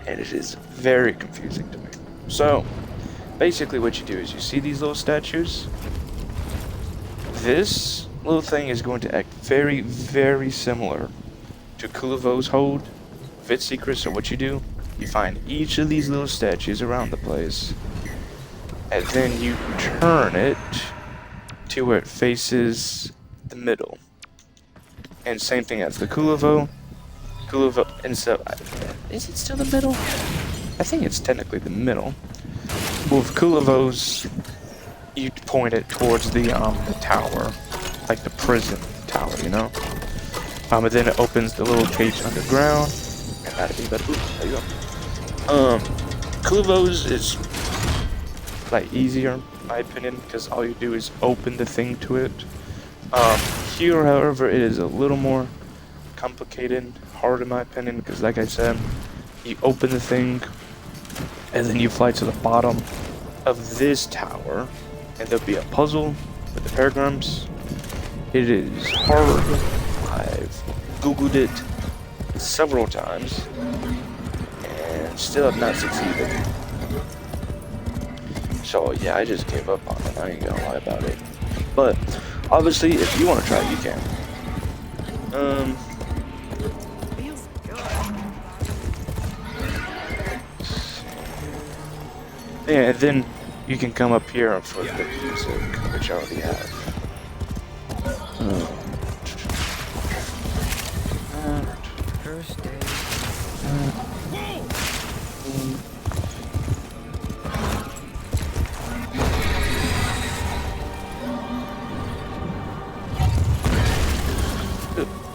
and it is very confusing to me. So, basically what you do is you see these little statues. This little thing is going to act very, very similar to Kulavo's hold with its secret. So what you do, you find each of these little statues around the place, and then you turn it to where it faces the middle. And same thing as the Kulavo, and so, is it still the middle? I think it's technically the middle. With Kulavo's, you point it towards the tower, like the prison tower, you know? And then it opens the little cage underground, and that'd be better. Ooh, there you go. Kulavo's is like easier, in my opinion, because all you do is open the thing to it. Here, however, it is a little more complicated, hard in my opinion, because like I said, you open the thing, and then you fly to the bottom of this tower, and there'll be a puzzle with the pentagrams. It is hard. I've googled it several times, and still have not succeeded. So yeah, I just gave up on it, I ain't gonna lie about it. But obviously, if you want to try it, you can. Yeah, and then you can come up here for the music, which I already have. First day.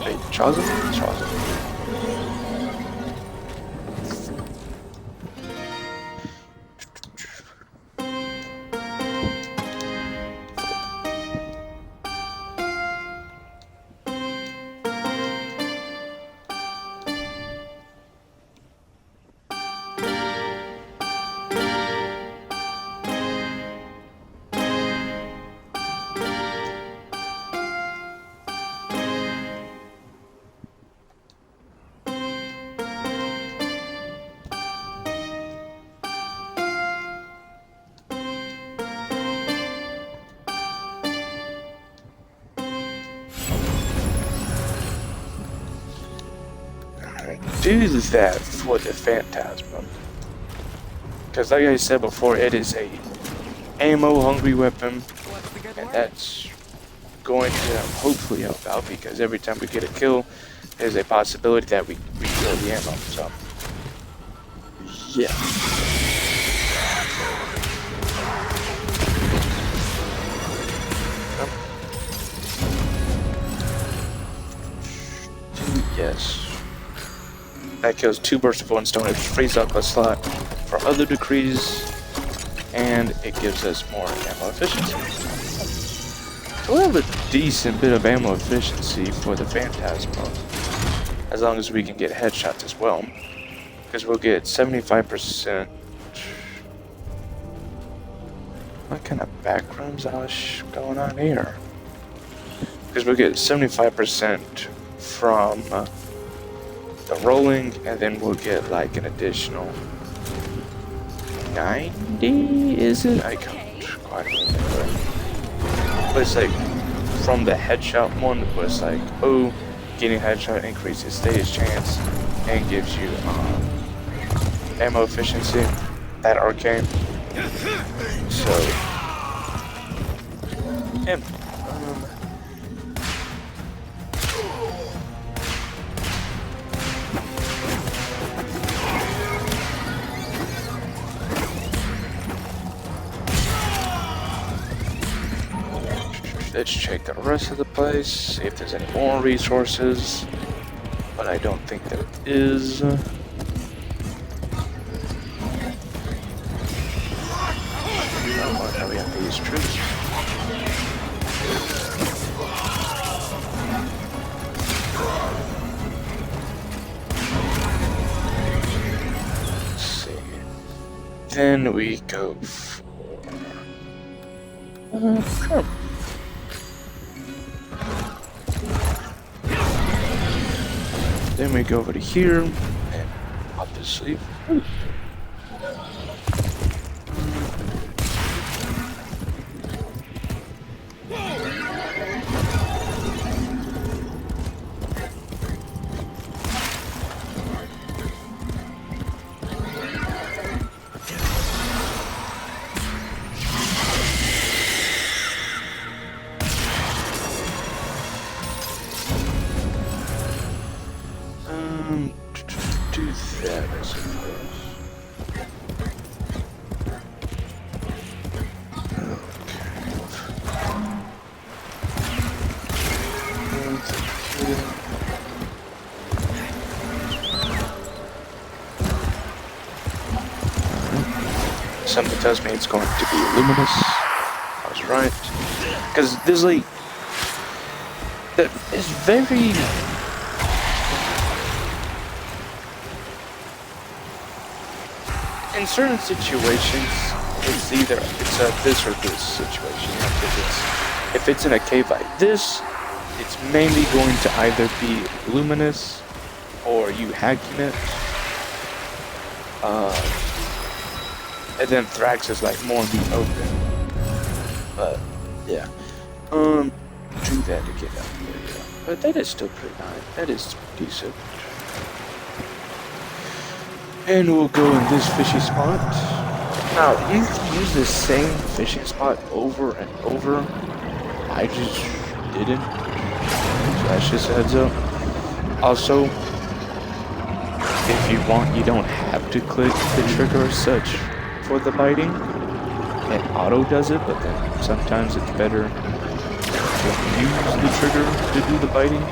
Wait, Charles? Do that for the Phantasma. Because like I said before, it is a ammo-hungry weapon, and that's going to hopefully help out, because every time we get a kill, there's a possibility that we refill the ammo, so yeah. Yes. That kills 2 bursts of 1 stone. It frees up a slot for other decrees, and it gives us more ammo efficiency. So a little bit decent bit of ammo efficiency for the Phantasma, as long as we can get headshots as well, because we'll get 75%. What kind of backrooms going on here? Because we'll get 75% from the rolling, and then we'll get like an additional 90, is it? I can't quite remember. But it's like from the headshot one, it was like, oh, getting headshot increases stage chance and gives you ammo efficiency, that arcane. So, yeah. Let's check the rest of the place, see if there's any more resources, but I don't think there is. You know what, now we have these troops. Let's see. Then we go for... sure. Then we go over to here, and obviously, do that, I suppose. Something tells me it's going to be luminous. I was right. Because there's like... that is very... in certain situations, it's either a this or this situation. If it's in a cave like this, it's mainly going to either be luminous or you hacking it. And then Thrax is like more in the open. But yeah, do that to get out there. But that is still pretty nice. That is decent. And we'll go in this fishing spot. Now, you can use the same fishing spot over and over. I just didn't. So that's just a heads up. Also, if you want, you don't have to click the trigger as such for the biting. It auto does it, but then sometimes it's better to use the trigger to do the biting.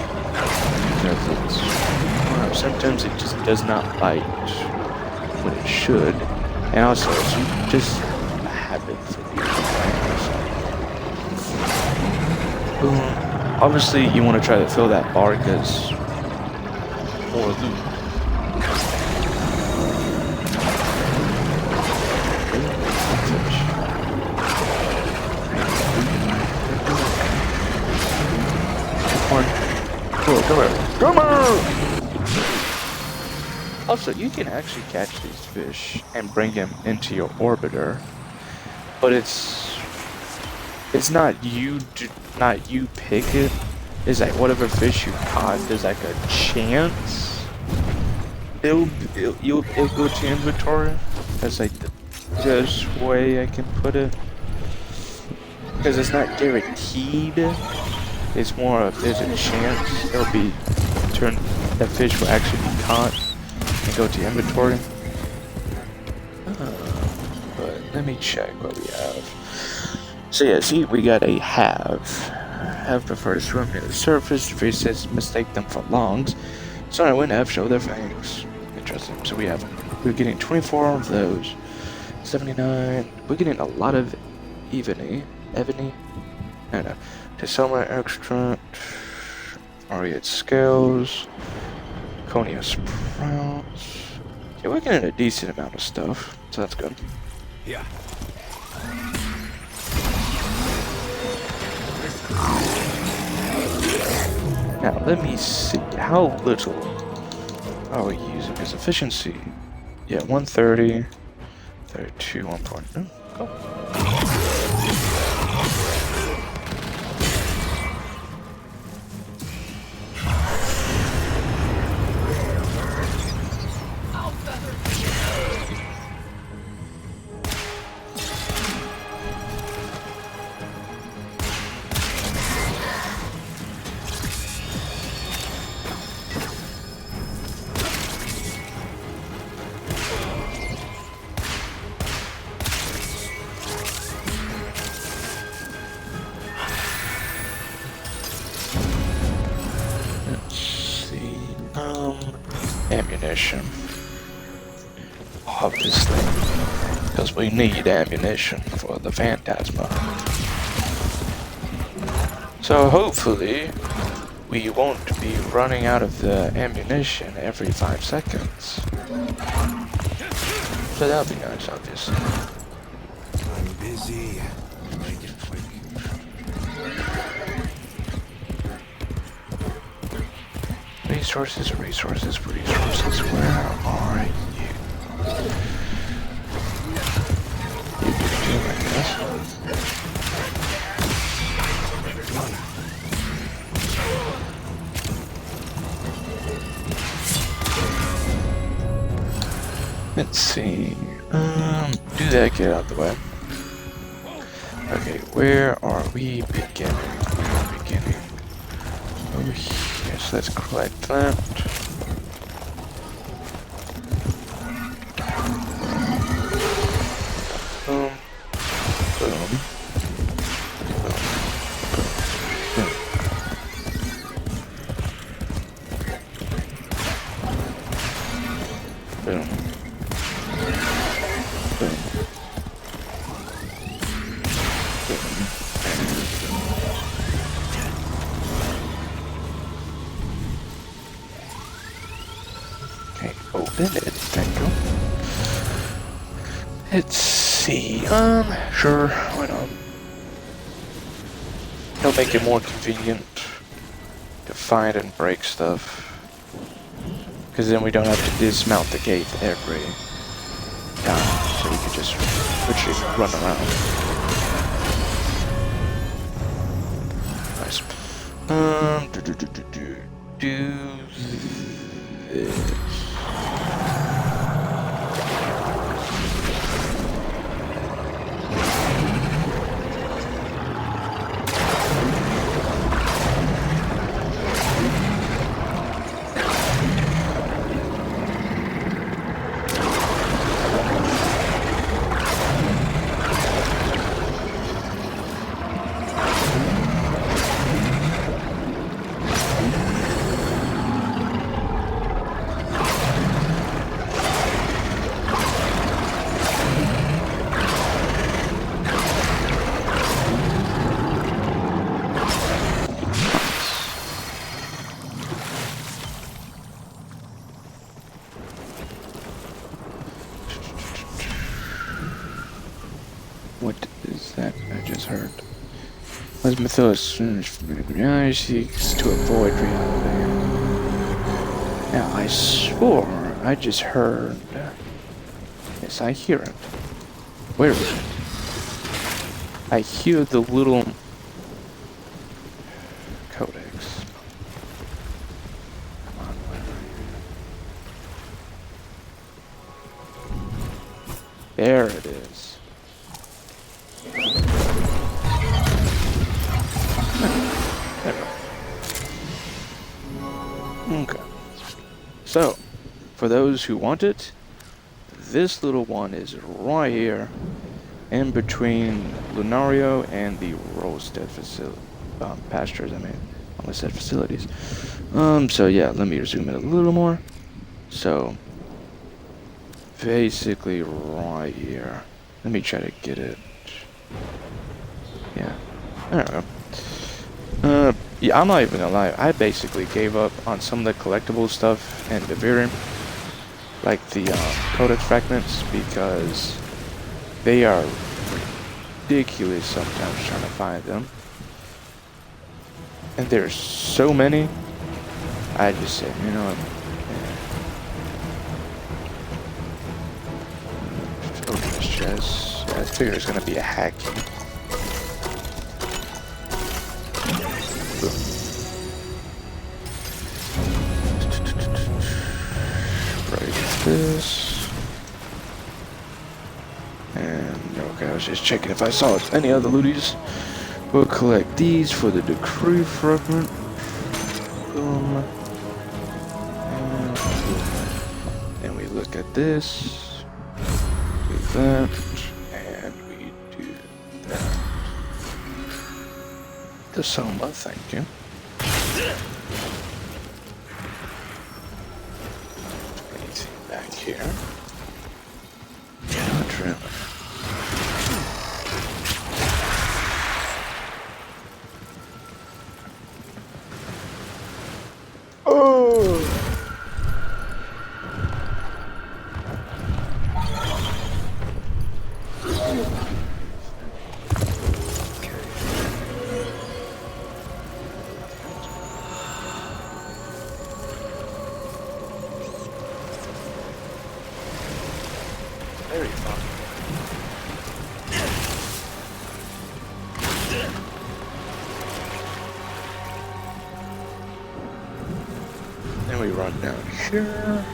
Because it's, sometimes it just does not bite when it should, and also it's just a habit for you. Obviously, you want to try to fill that bar because more loot. Come here! Also, you can actually catch these fish and bring them into your orbiter, but it's not you pick it. It's like whatever fish you caught, there's like a chance it'll go to your inventory. That's like the best way I can put it, because it's not guaranteed. It's more of there's a chance it'll be that fish will actually be caught and go to inventory. But let me check what we have. So yeah, see, we got a have prefer to swim near the surface. Fish says mistake them for longs. So I went F show their fangs. Interesting. So we're getting 24 of those. 79. We're getting a lot of ebony. And to sell my extract, Ariate scales, Conia sprouts. Yeah, we're getting a decent amount of stuff, so that's good. Yeah. Now let me see how little are we using his efficiency. Yeah, 130, 32, 1.0. Cool. Ammunition. Obviously. Because we need ammunition for the Phantasma. So hopefully, we won't be running out of the ammunition every 5 seconds. So that'll be nice, obviously. I'm busy. Make it quick. Resources, resources, resources. Where are you? You can do like this. Let's see. Do that, get out of the way. Okay, where are we beginning? We are beginning over here, so let's collect that. Boom. Boom. Boom. Boom. Boom. Okay, open it, thank you. Let's see, sure, why not? It'll make it more convenient to find and break stuff. Because then we don't have to dismount the gate every time, so we could just literally run around. Nice. Do this. What is that I just heard? As Mythos seeks to avoid reality. Now, I swore I just heard. Yes, I hear it. Where is it? I hear the little codex. Come on, where are you? There it is. Okay. So, for those who want it, this little one is right here, in between Lunario and the Rolstead facility, pastures. I mean, almost said facilities. So yeah, let me zoom in a little more. So, basically right here. Let me try to get it. Yeah. There we go. Yeah, I'm not even gonna lie. I basically gave up on some of the collectible stuff and the Devir, like the Codex fragments, because they are ridiculous sometimes trying to find them. And there's so many, I just said, you know what? Yeah. Open this chest. I figured it's gonna be a hack. This. And okay, I was just checking if I saw any other looties. We'll collect these for the decree fragment. Boom. And boom. And we look at this. Do that. And we do that. The Soma, thank you. Back here. Not really. Oh! Very fun. Then we run down here.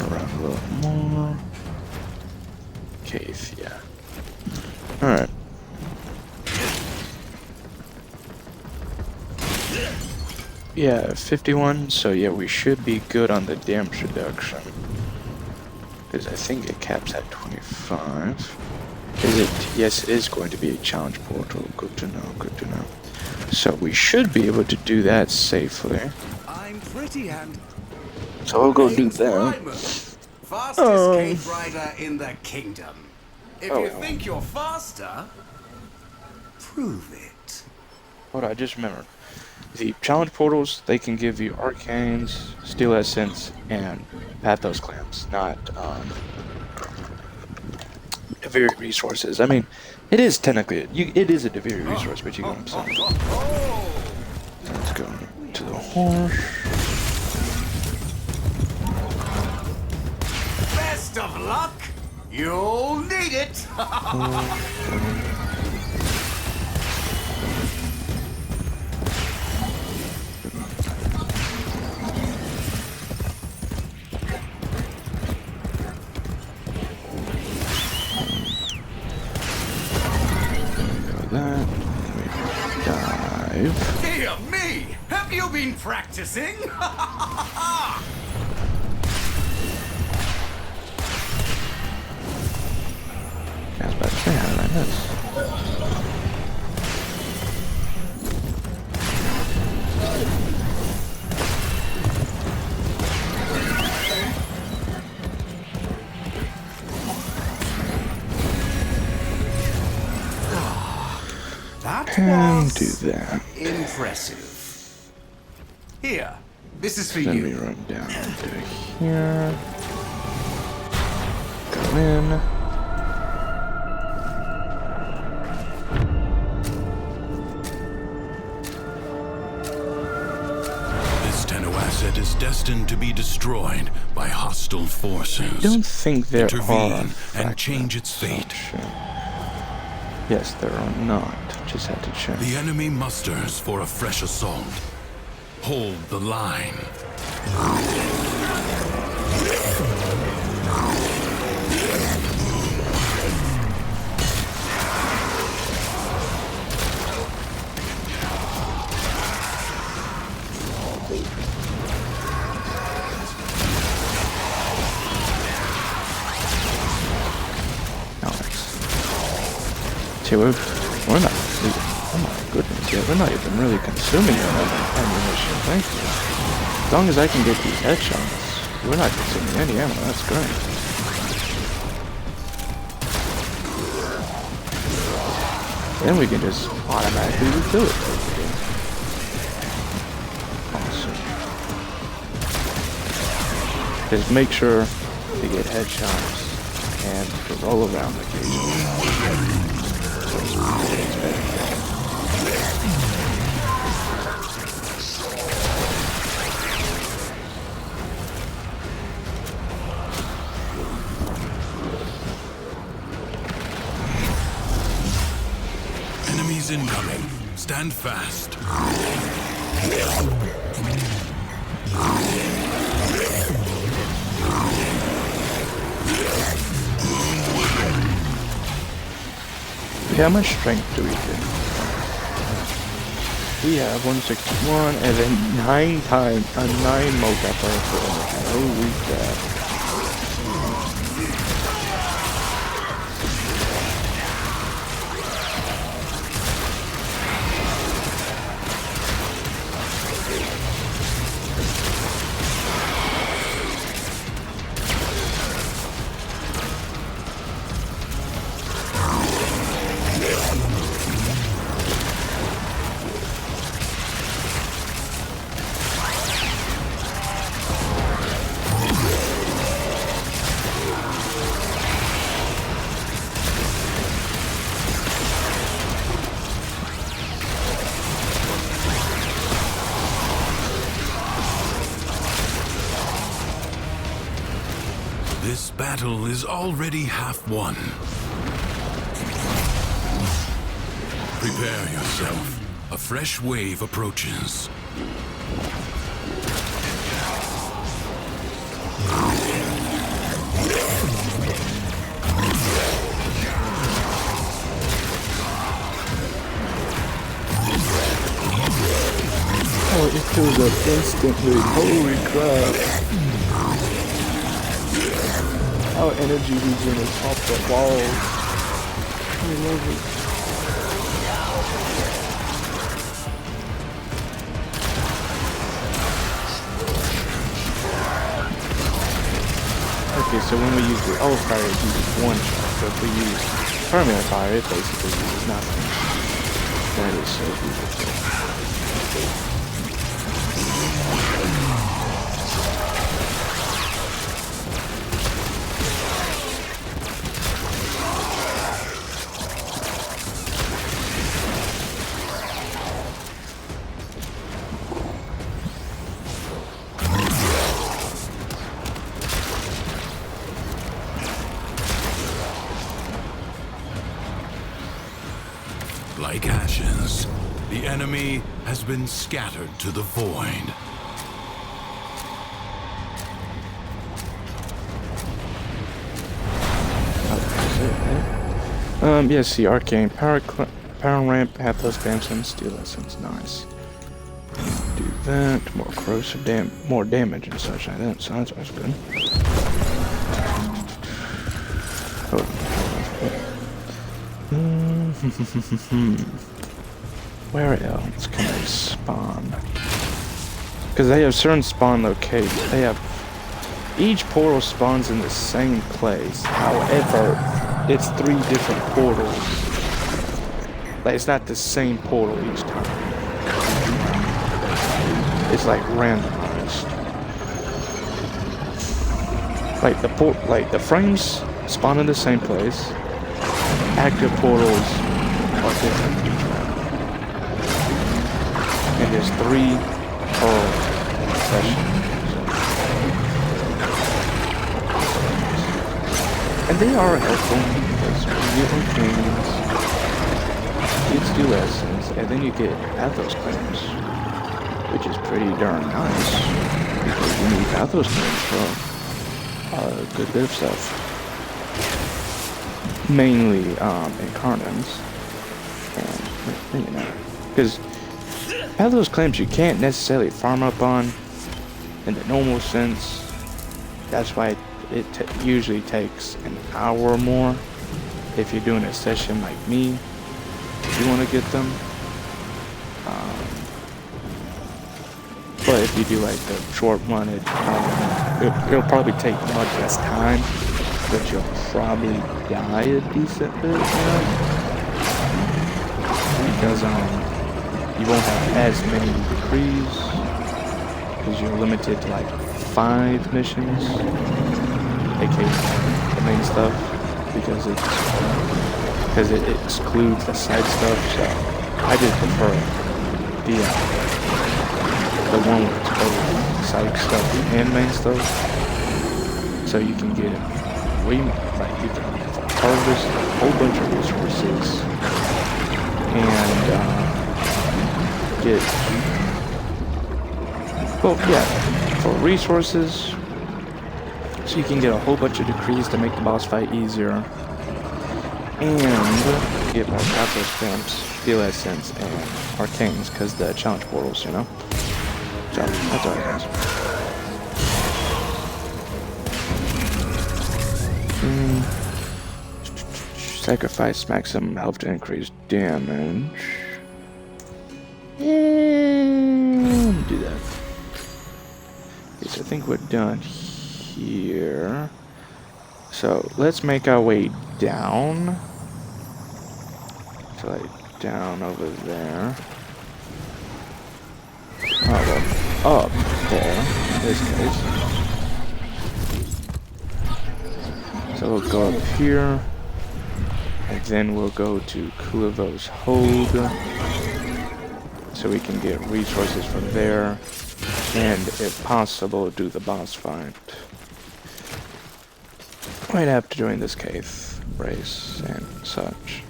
Around a little more. Cave, yeah. Alright. Yeah, 51, so yeah, we should be good on the damage reduction. Because I think it caps at 25. Is it? Yes, it is going to be a challenge portal. Good to know, good to know. So we should be able to do that safely. I'm pretty handy. So we'll go do that. Fastest cave rider in the kingdom. If you think you're faster, prove it. Hold on, I just remembered. The challenge portals, they can give you arcanes, steel essence, and pathos clams, not Deviri resources. I mean, it is technically it is a Deviri resource, but you know what I'm saying. Let's go to the horse. Best of luck. You'll need it. That. Dive. Dear me! Have you been practicing? I was about to say, how did I miss? That And was do that. impressive. Here, this is for Let you. me run down to here. Go in. This Tenno asset is destined to be destroyed by hostile forces. I don't think there Intervene are and change its fate. Yes, there are not. Just had to check. The enemy musters for a fresh assault. Hold the line. See, we're not. Oh my goodness, yeah, we're not even really consuming ammunition. Thank you. As long as I can get these headshots, we're not consuming any ammo. That's great. Then we can just automatically refill it. Awesome. Just make sure to get headshots and to roll around occasionally. Enemies incoming. Stand fast. How much strength do we get? We have 161 and then 9 multiplier for energy. Holy crap. This battle is already half won. Prepare yourself. A fresh wave approaches. Oh, it fills up instantly. Holy crap. Our energy regen is off the walls. I love it. Okay, so when we use the old fire, it uses 1 shot. So if we use permanent fire, it basically uses nothing. That is so beautiful. Like ashes, the enemy has been scattered to the void. Yes, the arcane power ramp, Pathos Benson, Steel Essence, nice. Do that, more corrosive more damage and such like that, so that's good. Where else can they spawn? Because they have certain spawn locations. They have each portal spawns in the same place. However, it's 3 different portals. Like it's not the same portal each time. It's like randomized. Like the frames spawn in the same place. Active portals are different each one. And there's 3 per session. And they are helpful because when you get things, you do lessons, and then you get Pathos claims, which is pretty darn nice because you need Pathos claims for a good bit of stuff. Mainly incarnates, and you know, because Pathos claims you can't necessarily farm up on in the normal sense. That's why it usually takes an hour or more if you're doing a session like me, if you want to get them. But if you do like the short one, it'll probably take much less time, but you'll probably die a decent bit, you know? Because you won't have as many decrees, because you're limited to like 5 missions, aka the main stuff, because it excludes the side stuff. So I just prefer the one with both side stuff and main stuff, so you can get way, like, you can harvest a whole bunch of resources and get, well, yeah, for resources, so you can get a whole bunch of decrees to make the boss fight easier, and get more capital stamps, steel essence, and arcanes, because the challenge portals, you know. So that's all it is. Sacrifice maximum health to increase damage. And do that. Okay, so I think we're done here. So let's make our way down. So like down over there. Oh, well, up there, in this case. So we'll go up here, and then we'll go to Kulivo's Hold, so we can get resources from there, and if possible, do the boss fight. Right after doing this cave race and such.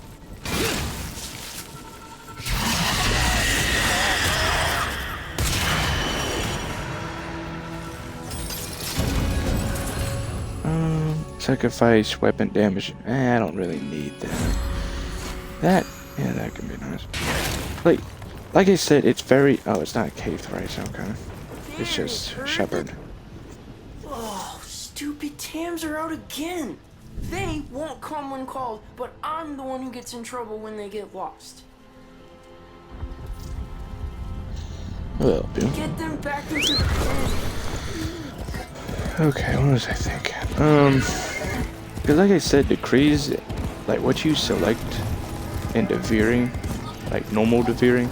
Sacrifice weapon damage. I don't really need that. Yeah, that can be nice. Like I said, it's very. Oh, it's not cave thrice. Okay, it's just shepherd. Oh, stupid Tams are out again. They won't come when called, but I'm the one who gets in trouble when they get lost. Well, get them back into the pen. Okay, what was I thinking? Because like I said, decrees, like what you select in Deviri, like normal Deviri,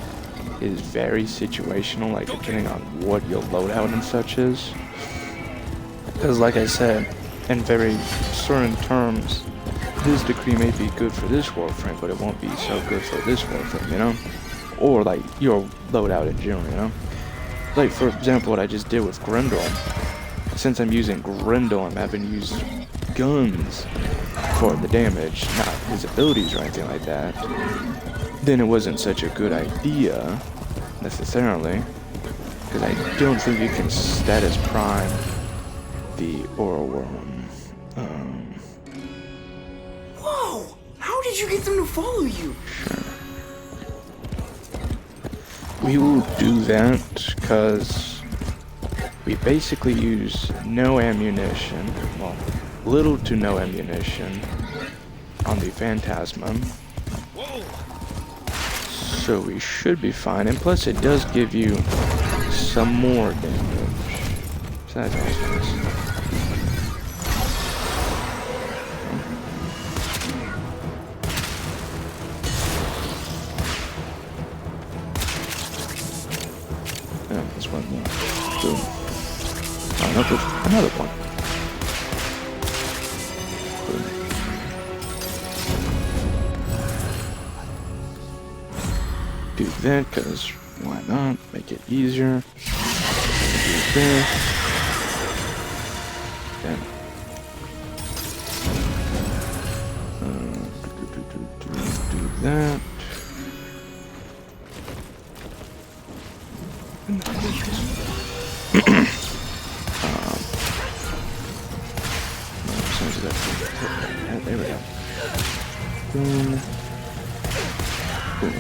is very situational, like depending on what your loadout and such is. Because like I said, in very certain terms, this decree may be good for this Warframe, but it won't be so good for this Warframe, you know? Or like your loadout in general, you know? Like for example, what I just did with Grendel. Since I'm using Grendel, I'm having to use guns for the damage, not his abilities or anything like that, then it wasn't such a good idea, necessarily, because I don't think you can status prime the Aura Worm. Whoa! How did you get them to follow you? Sure. We will do that, because we basically use no ammunition, well, little to no ammunition on the Phantasma. So we should be fine, and plus it does give you some more damage. So that's always nice. Yeah, this one more. Boom. Another one. Do that, because why not? Make it easier. Do this. Then. Do that. There we go. Boom. Boom.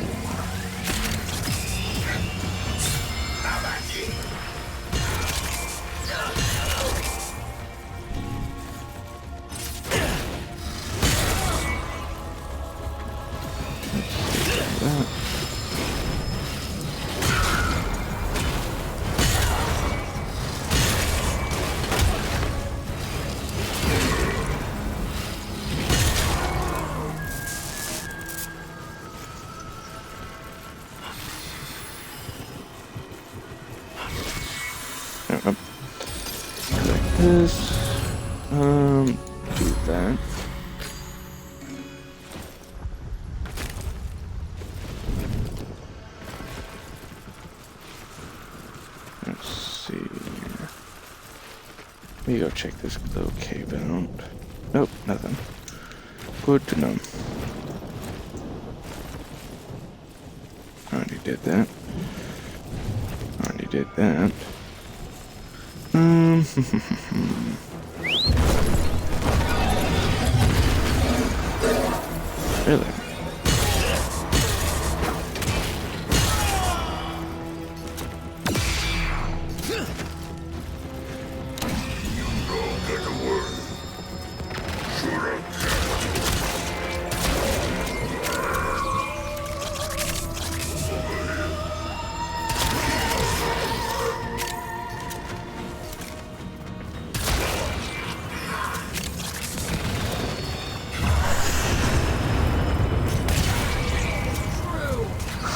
Like this. Do that. Let's see. Let me go check this little cave out. Nope, nothing. Good to know. Already did that. Already did that. Really?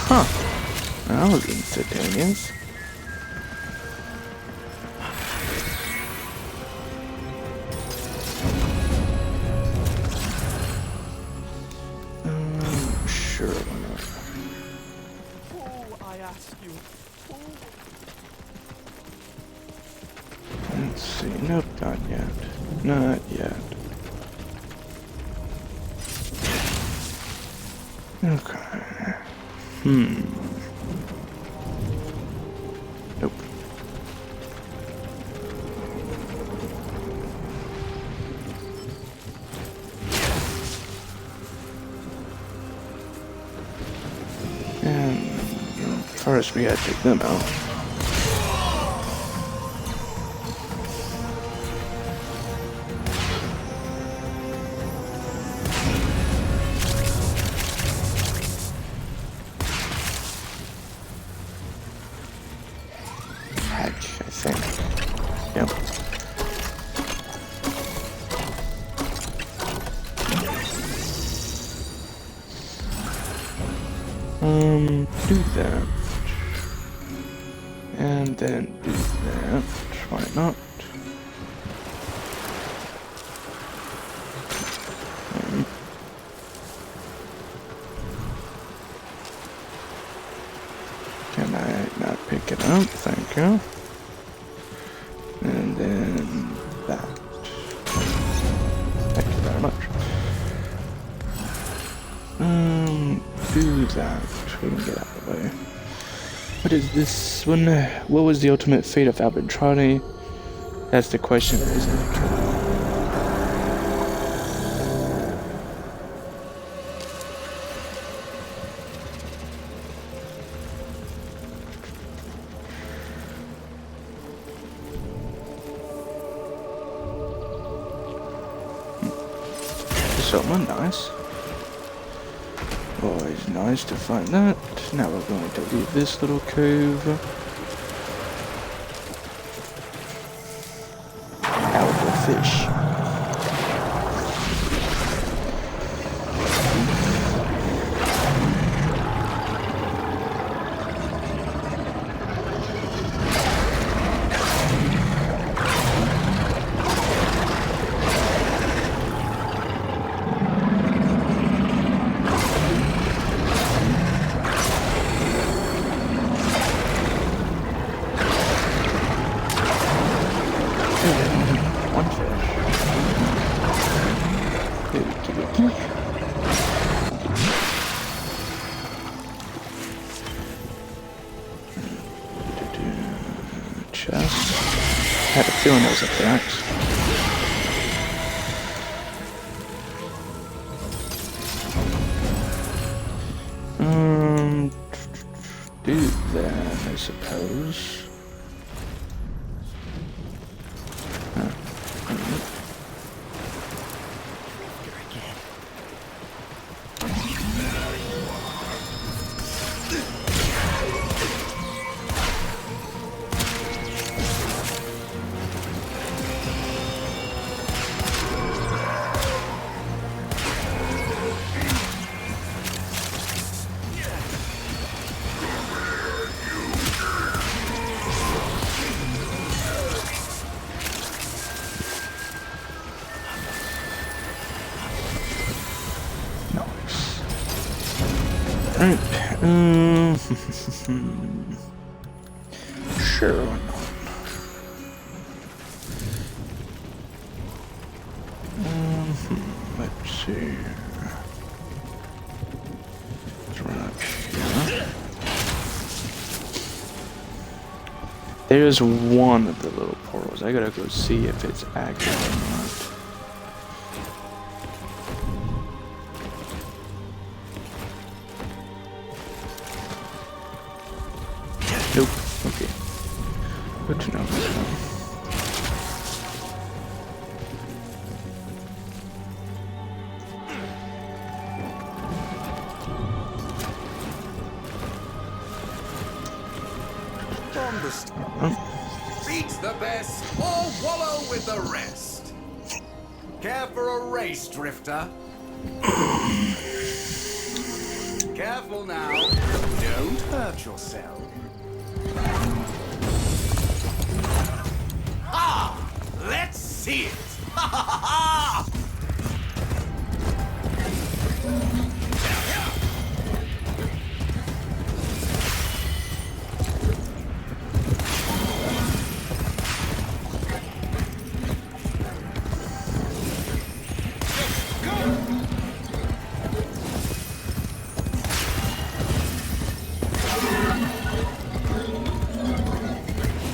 Huh. That was instantaneous. Sure, why not? Oh, I ask you. Let's see. Nope, not yet. Not yet. Okay. Nope. And first we gotta take them out. I think. Yep. Do that. And then do that. Why not? Can I not pick it up? Thank you. And then that. Thank you very much. Do that. We can get out of the way. What is this one? What was the ultimate fate of Albertrani? That's the question, isn't it? Someone nice. Always nice to find that. Now we're going to leave this little cove. Out of fish. One fish. Chest. I had a feeling there was a fact. Do that, I suppose. Sure, why not? Let's see. Let's run up here. There's one of the little portals. I gotta go see if it's active or not. Nope. Okay. Good to know. Good to know. Beat the best or wallow with the rest. Care for a race, Drifter? Careful now. Don't hurt yourself. Ah! Let's see it! Ha ha ha ha!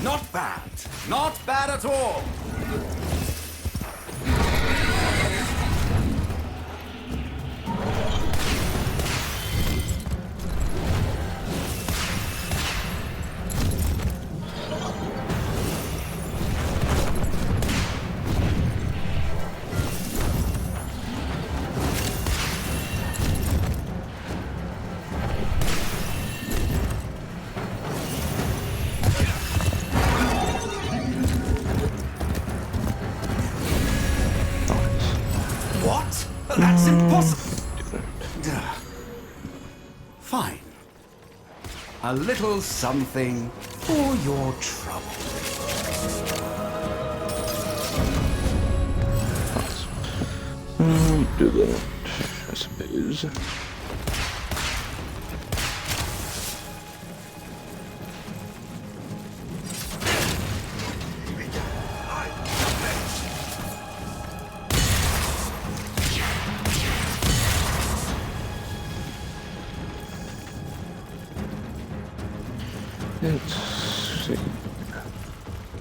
Not bad. Not bad at all. What? That's impossible. Fine. A little something for your trouble. Do that, I suppose. Let's see.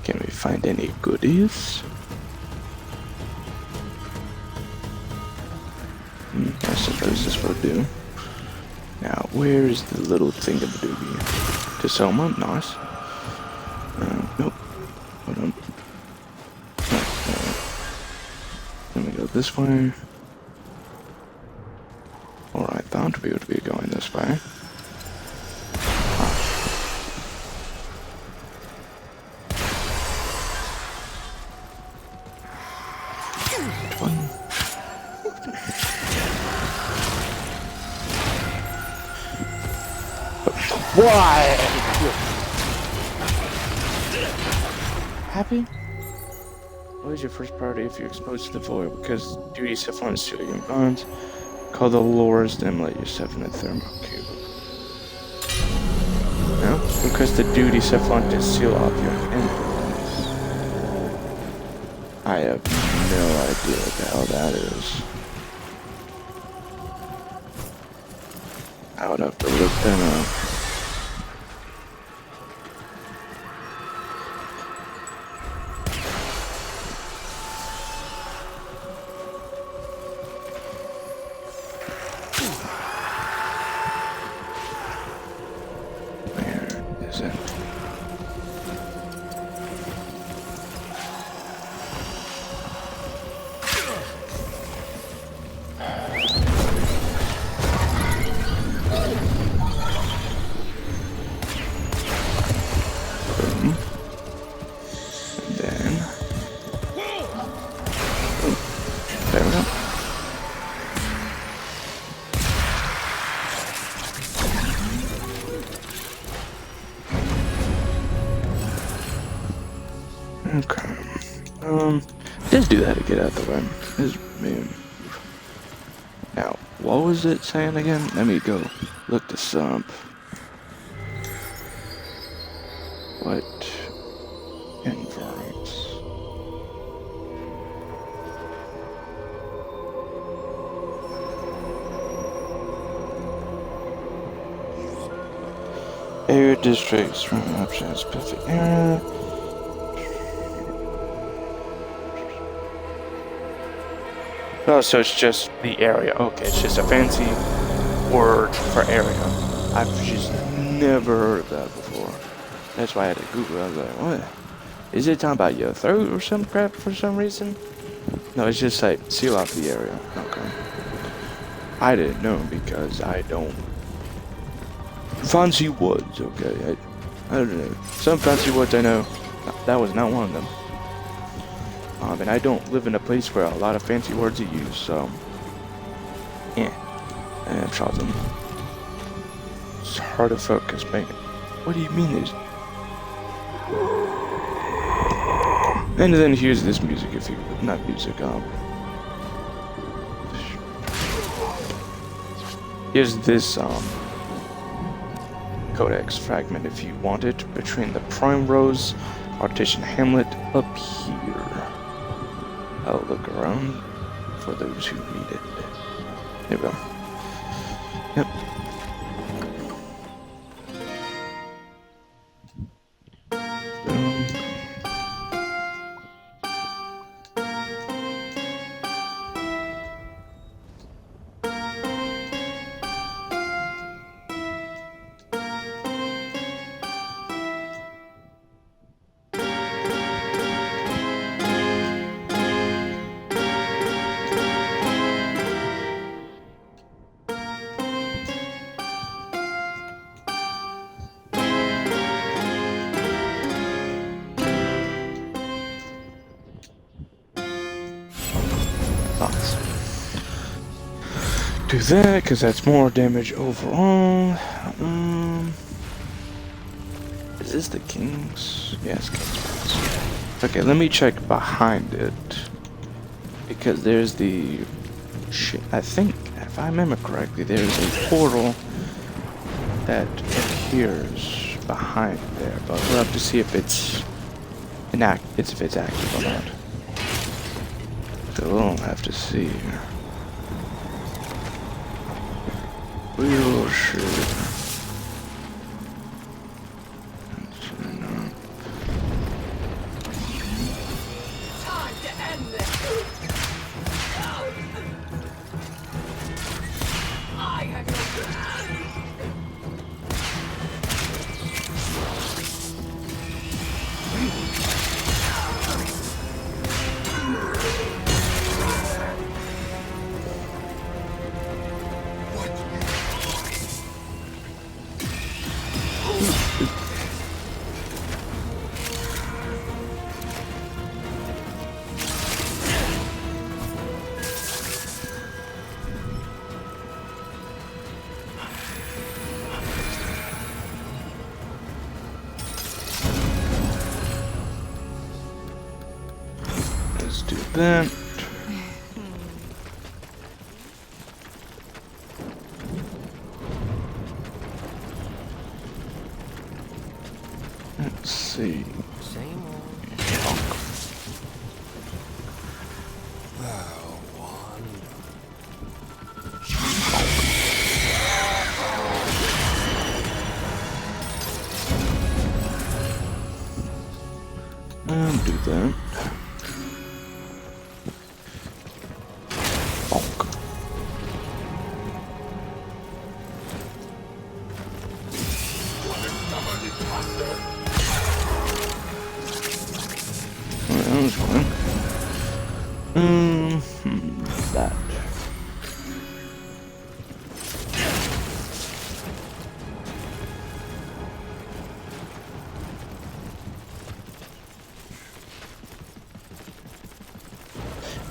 Can we find any goodies? I suppose this will do. Now, where is the little thingamadoogie? To Selma? Nice. Nope. Hold on. Let me go this way. Alright, thought we would be going this way. Why? Happy? What is your first priority if you're exposed to the void? Because duty Cephalon is steal your bonds. Call the lures, then let yourself in the thermal cube. No? Because the duty Cephalon to seal off your influence. I have no idea what the hell that is. I would have to look that up. There we go. Okay. Just do that to get out the way. Man. Now, What was it saying again? Let me go look this up. What inverts? Area districts from options specific area. Oh, so it's just the area. Okay, it's just a fancy word for area. I've just never heard of that before. That's why I had to Google it. I was like, what? Is it talking about your throat or some crap for some reason? No, it's just like seal off the area. Okay. I didn't know because I don't fancy words, okay? I don't know. Some fancy words I know. That was not one of them. And I don't live in a place where a lot of fancy words are used, so yeah. And I'm shouting. It's hard to focus, man. What do you mean there's... And then here's this music if you... Not music, here's this, codex fragment if you want it, between the Prime Rose, Artisan Hamlet, up here. I'll look around for those who need it. There we go. Yep. Do that, because that's more damage overall. Is this the King's? Yes, King's Pass. Okay, let me check behind it. Because there's the... I think, if I remember correctly, there's a portal that appears behind there. But we'll have to see if it's if it's active or not. So we'll have to see. We'll see. Let's do that. Let's see. Same old. And do that. That.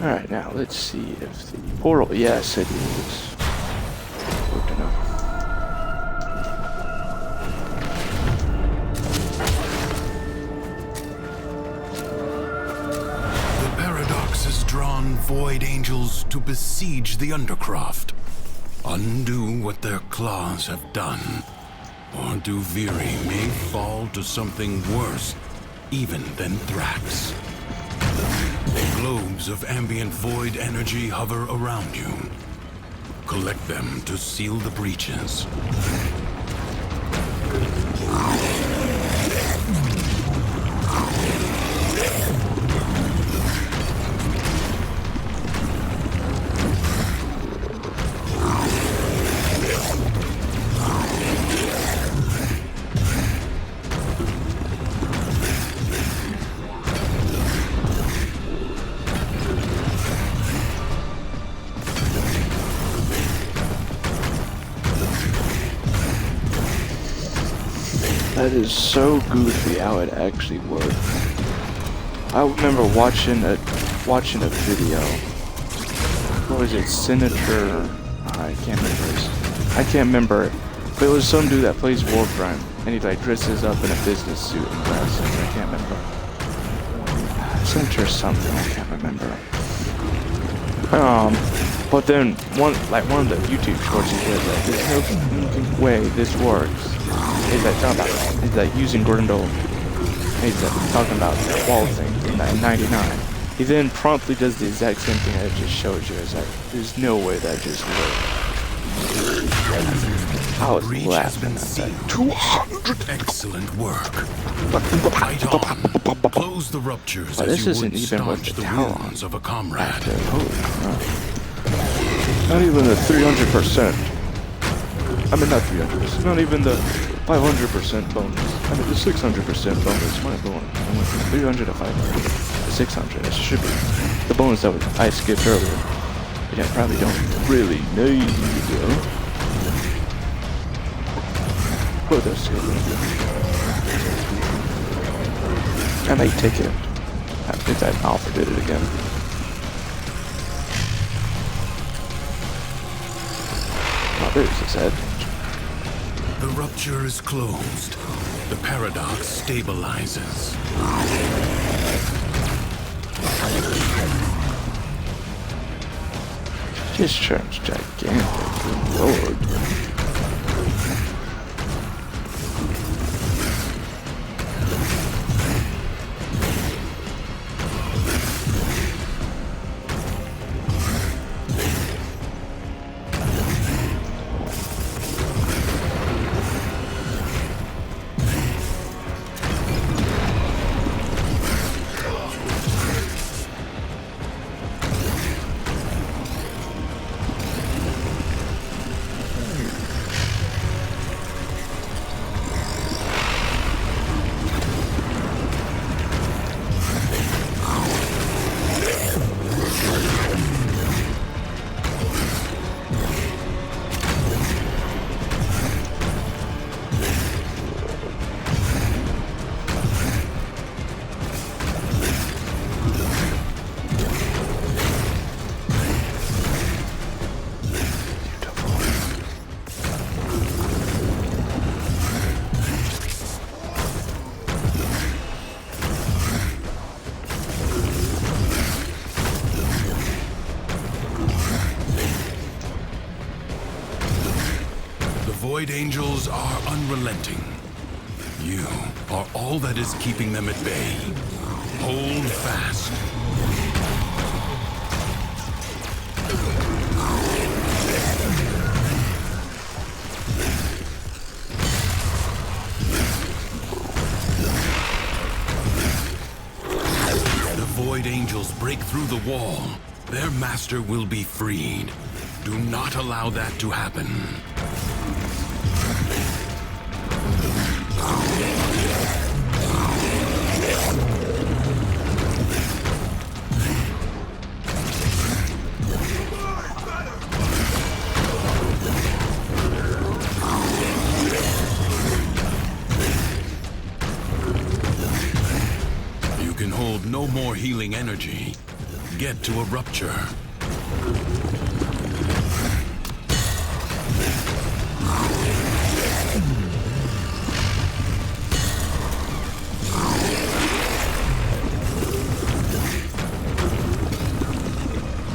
Alright, now let's see if the portal, yes it is. Good to know. Drawn void angels to besiege the Undercroft. Undo what their claws have done, or Duviri may fall to something worse even than Thrax. Globes of ambient void energy hover around you. Collect them to seal the breaches. That is so goofy how it actually works. I remember watching a video. What was it? Senator? I can't remember. But it was some dude that plays Warframe, and he like dresses up in a business suit and glasses. I can't remember. Senator something. I can't remember. But then one of the YouTube shorts he did like, there's no way this works. He's like talking about using Grundle. He's like talking about the wall thing in 99. He then promptly does the exact same thing that it just showed you. It's like there's no way that just works. I was laughing at that. 200! Excellent work. Fight on. Close the ruptures as you would staunch the wounds of a comrade. Not even the 300%. I mean, not 300%. Not even the 500% bonus. I mean, the 600% bonus. My bonus. I went from 300 to 500 to 600. That should be the bonus that I skipped earlier. Which I probably don't really need. But that's good. I might take it. I think that Alpha did it again. Oh, there's his head. The rupture is closed. The paradox stabilizes. This turns gigantic. Good lord. Void Angels are unrelenting. You are all that is keeping them at bay. Hold fast. The Void Angels break through the wall. Their master will be freed. Do not allow that to happen. You can hold no more healing energy. Get to a rupture.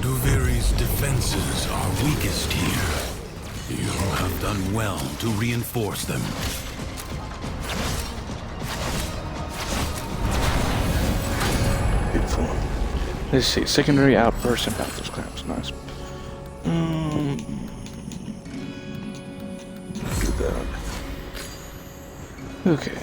Duviri's defenses are weakest here. done well to reinforce them. Beautiful. Let's see. Secondary outbursts and battle scraps. Nice. Do that. Okay.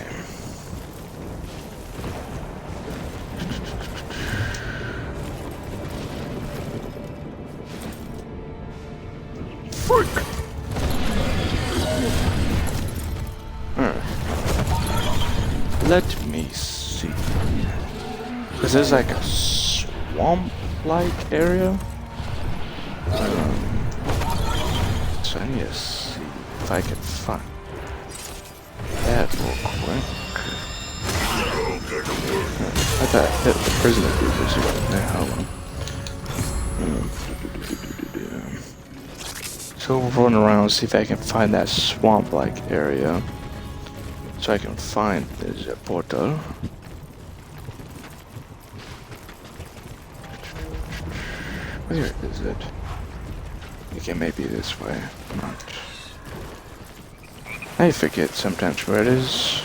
Frick! Alright. Let me see. This is like a swamp-like area. So I need to see if I can find that real quick. I thought I hit the prisoner group or something. So we'll run around and see if I can find that swamp-like area. So I can find the portal. Where is it? Okay, maybe this way. Not. I forget sometimes where it is.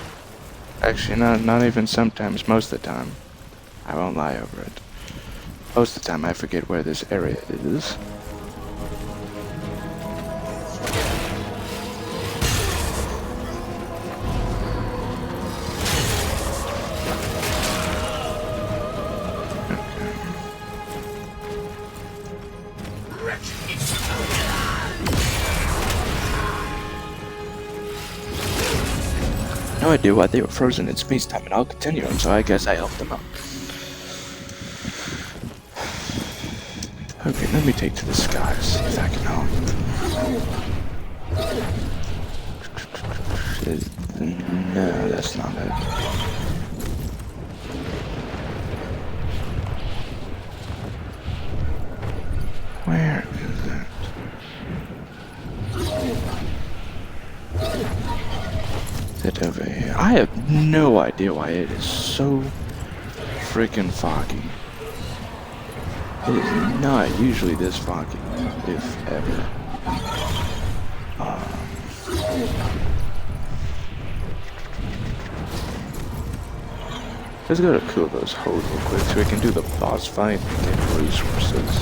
Actually, not even sometimes. Most of the time. I won't lie over it. Most of the time I forget where this area is. No idea why they were frozen in space-time and I'll continue them, so I guess I helped them out. Okay, let me take to the sky, see if I can help. No, that's not it. Where is it? Is it over here? I have no idea why it is so freaking foggy. It is not usually this foggy, if ever. Let's go to cool those holes real quick so we can do the boss fight and get resources.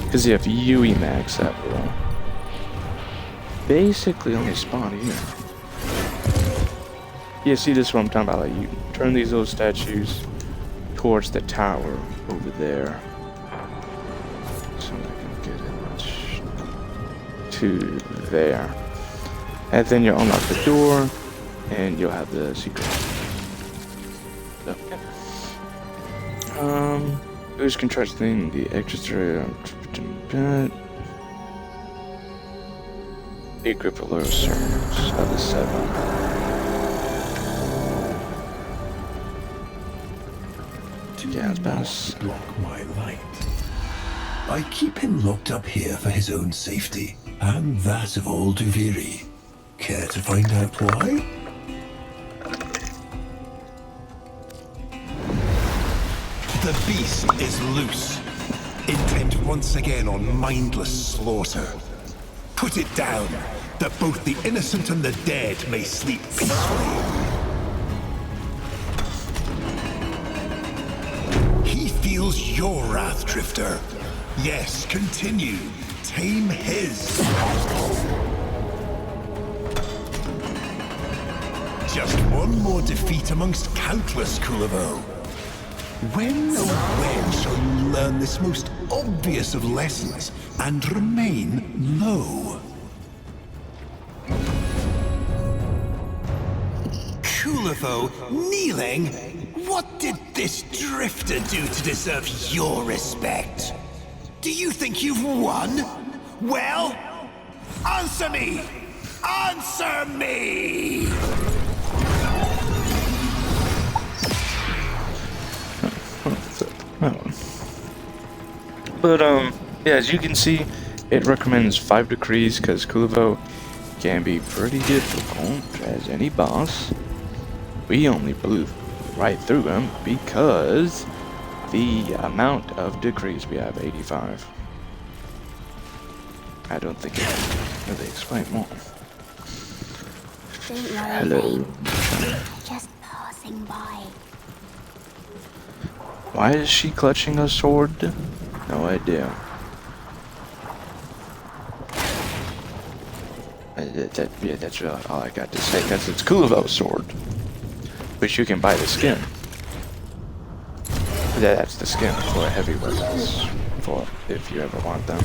Because you have UE max that will basically only spawn here. Yeah, see, this is what I'm talking about. Like, you turn these little statues towards the tower over there. So I can get it to there. And then you'll unlock the door, and you'll have the secret. So, yeah. Who's contrasting the extra the equip of loyal servants of the 7. Block my light. I keep him locked up here for his own safety, and that of all Duviri. Care to find out why? The beast is loose, intent once again on mindless slaughter. Put it down, that both the innocent and the dead may sleep peacefully. He feels your wrath, Drifter. Yes, continue. Tame his. Just one more defeat amongst countless, Kulivo. When oh when shall you learn this most obvious of lessons and remain low? Kulivo, kneeling? What did this Drifter do to deserve your respect? Do you think you've won? Well, answer me! Answer me! But yeah, as you can see, it recommends 5 decrees because Kulivo can be pretty difficult as any boss. We only blew right through him because the amount of decrees we have, 85. I don't think it can really explain more. Hello. Just passing by. Why is she clutching a sword? No idea. Yeah, that's really all I got to say. That's its Kulovo's sword, which you can buy the skin. Yeah, that's the skin for heavy weapons, for if you ever want them.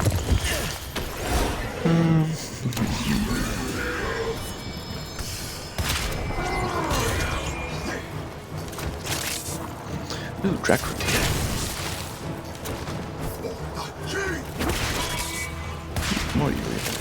Ooh, Dracula. What are you reading?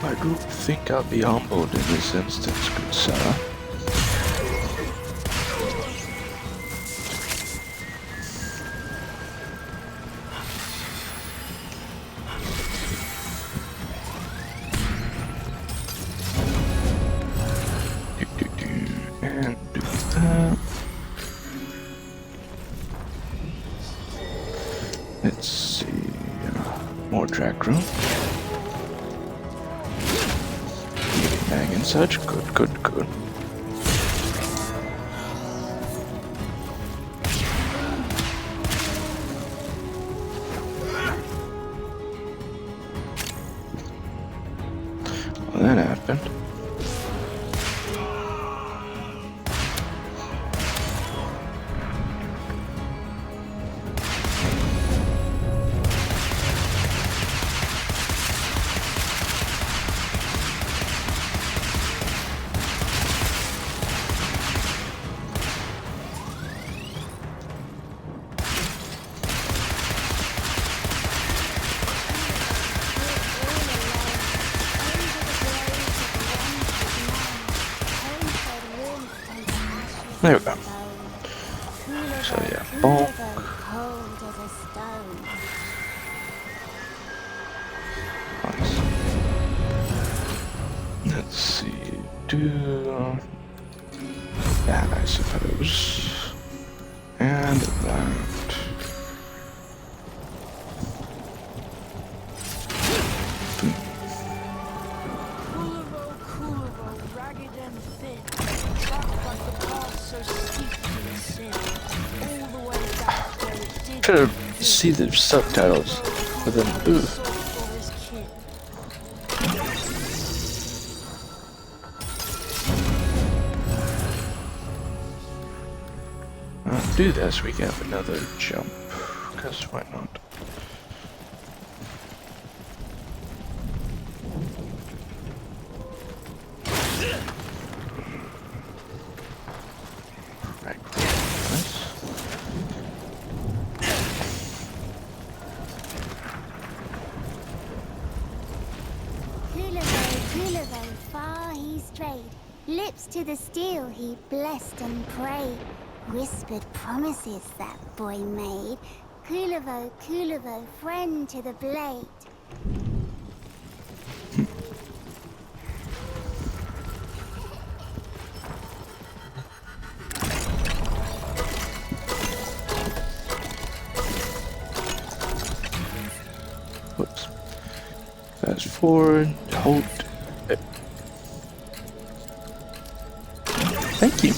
I do think I'll be humbled in this instance, good sir. And do that. Let's see. More track room. Bag and such. Good, good, good. Well, that happened. There we go. So yeah, bonk. Nice. Let's see. Do that, I suppose. And that. Try to see the subtitles with an ooh. Do this, we can have another jump, because why not? Right, nice. Kulovo, far he strayed. Lips to the steel he blessed and prayed. Whispered promises that boy made. Kulovo, friend to the blade. Whoops. Fast forward, hold it. Thank you.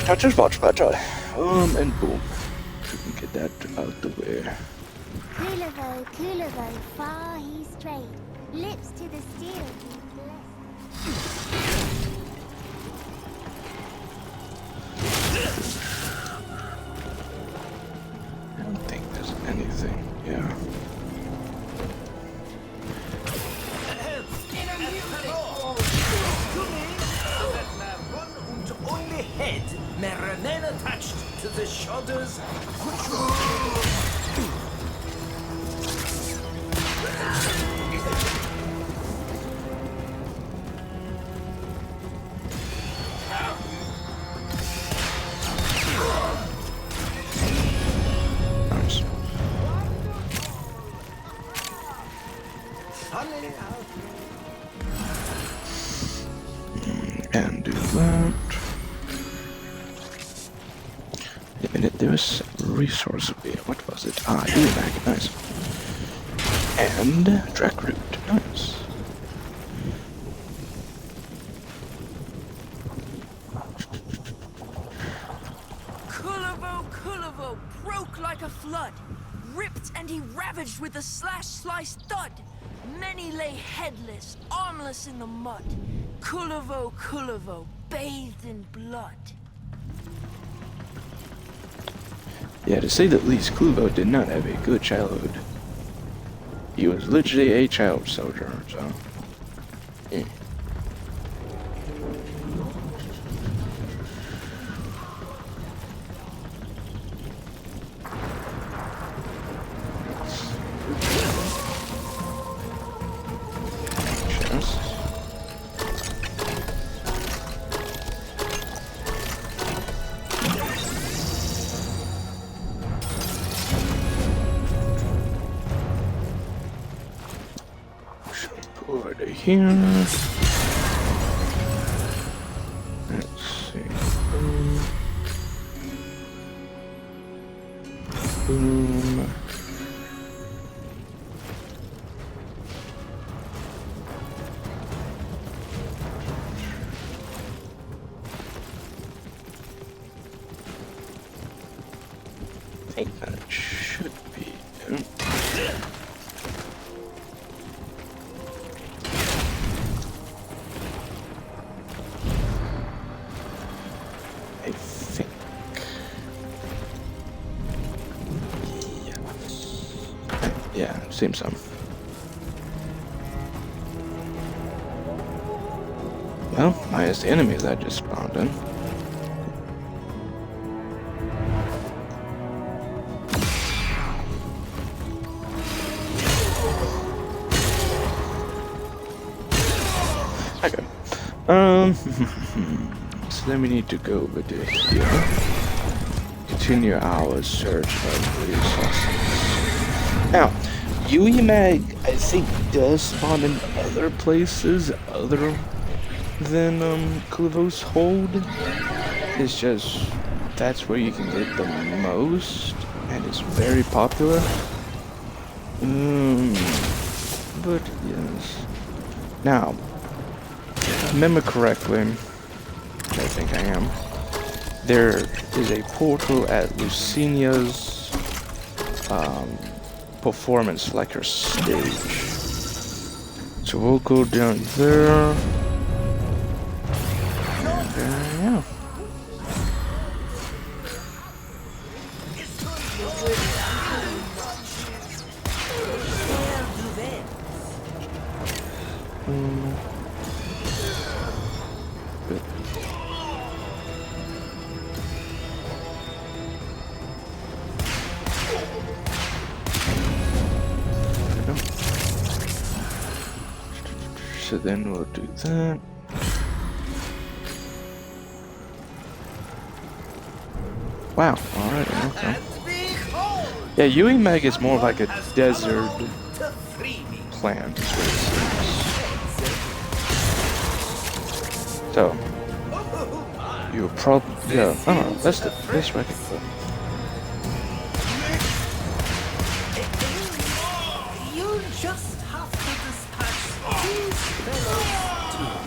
Now just watch my try. And boom. We can get that out the way. Kulovo, far he strayed. Lips to the steel he blessed. I don't think there's anything, yeah. Only head may remain attached to the shoulders. Nice. And do that. A minute, there was a resource over here. What was it? Ah, UMAG, nice. And track route, nice. Kulavo broke like a flood, ripped and he ravaged with a slash-slice thud. Many lay headless, armless in the mud. Kulavo, bathed in blood. Yeah, to say the least, Kluvo did not have a good childhood. He was literally a child soldier, so... Yeah. Over to here. Let's see. Boom. I think that should be it. Yeah, seems so. Well, minus the enemies that just spawned in. Okay. So then we need to go over to here. Continue our search of resources. Now, UEMAG, I think, does spawn in other places other than Kluvo's Hold. It's just, that's where you can get the most, and it's very popular. But, yes. Now, if I remember correctly, which I think I am, there is a portal at Lucinia's, performance, like her stage. So we'll go down there. And yeah. Good. So then we'll do that. Wow, alright, okay. Yeah, UEMAG is more like a desert plant. So, you'll probably, yeah, I don't know, that's the best way I can go. You just have to dispatch these fellows too.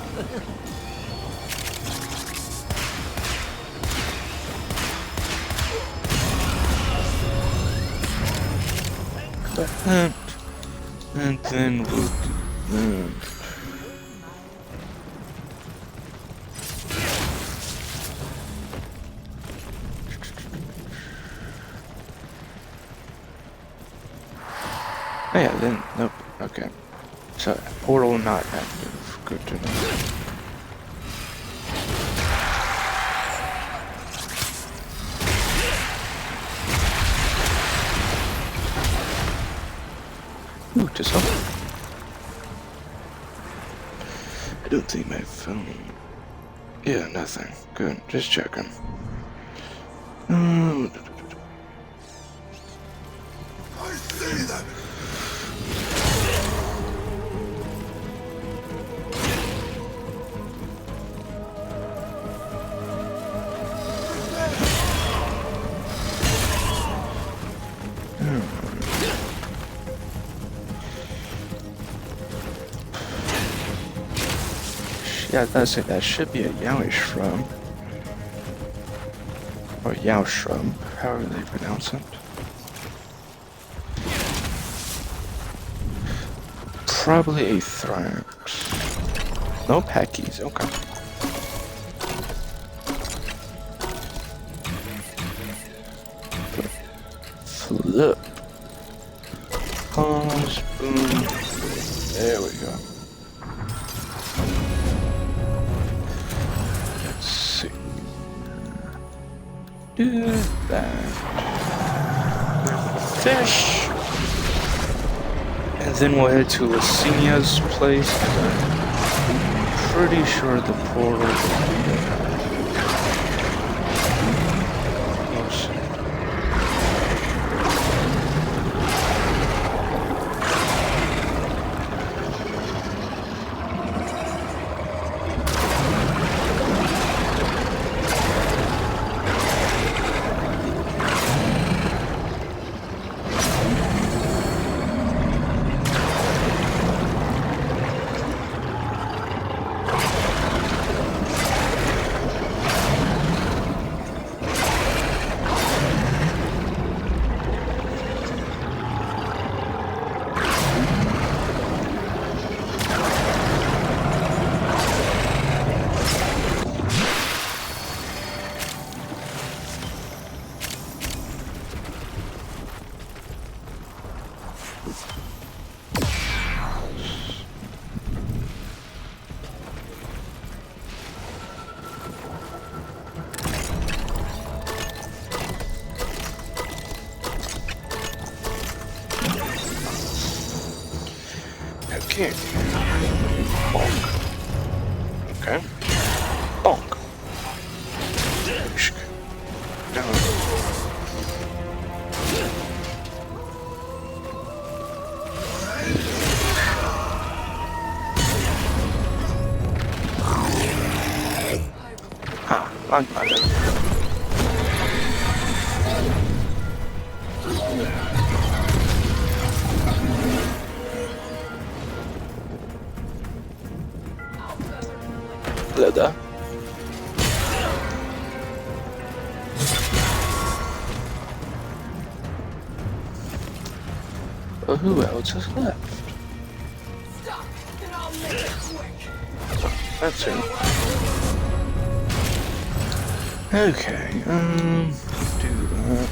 And then we'll do that. Oh yeah, then, nope, okay. So, portal not active, good to know. Ooh, just up. I don't think my phone... Yeah, nothing. Good, just checking. I see them! Yeah, that's it. That should be a Yowie shrub. Or Yao shrub, however they pronounce it. Probably a Thrax. No Packies, okay. Flip. Pause, boom. There we go. Let's see. Do that. Fish. And then we'll head to Lasinia's place. I'm pretty sure the portal will be there. We'll see. Okay. Bonk. Okay. Bonk. Down. Ha, lang button. Leather. Well, who else is left? That's it. Okay, do that.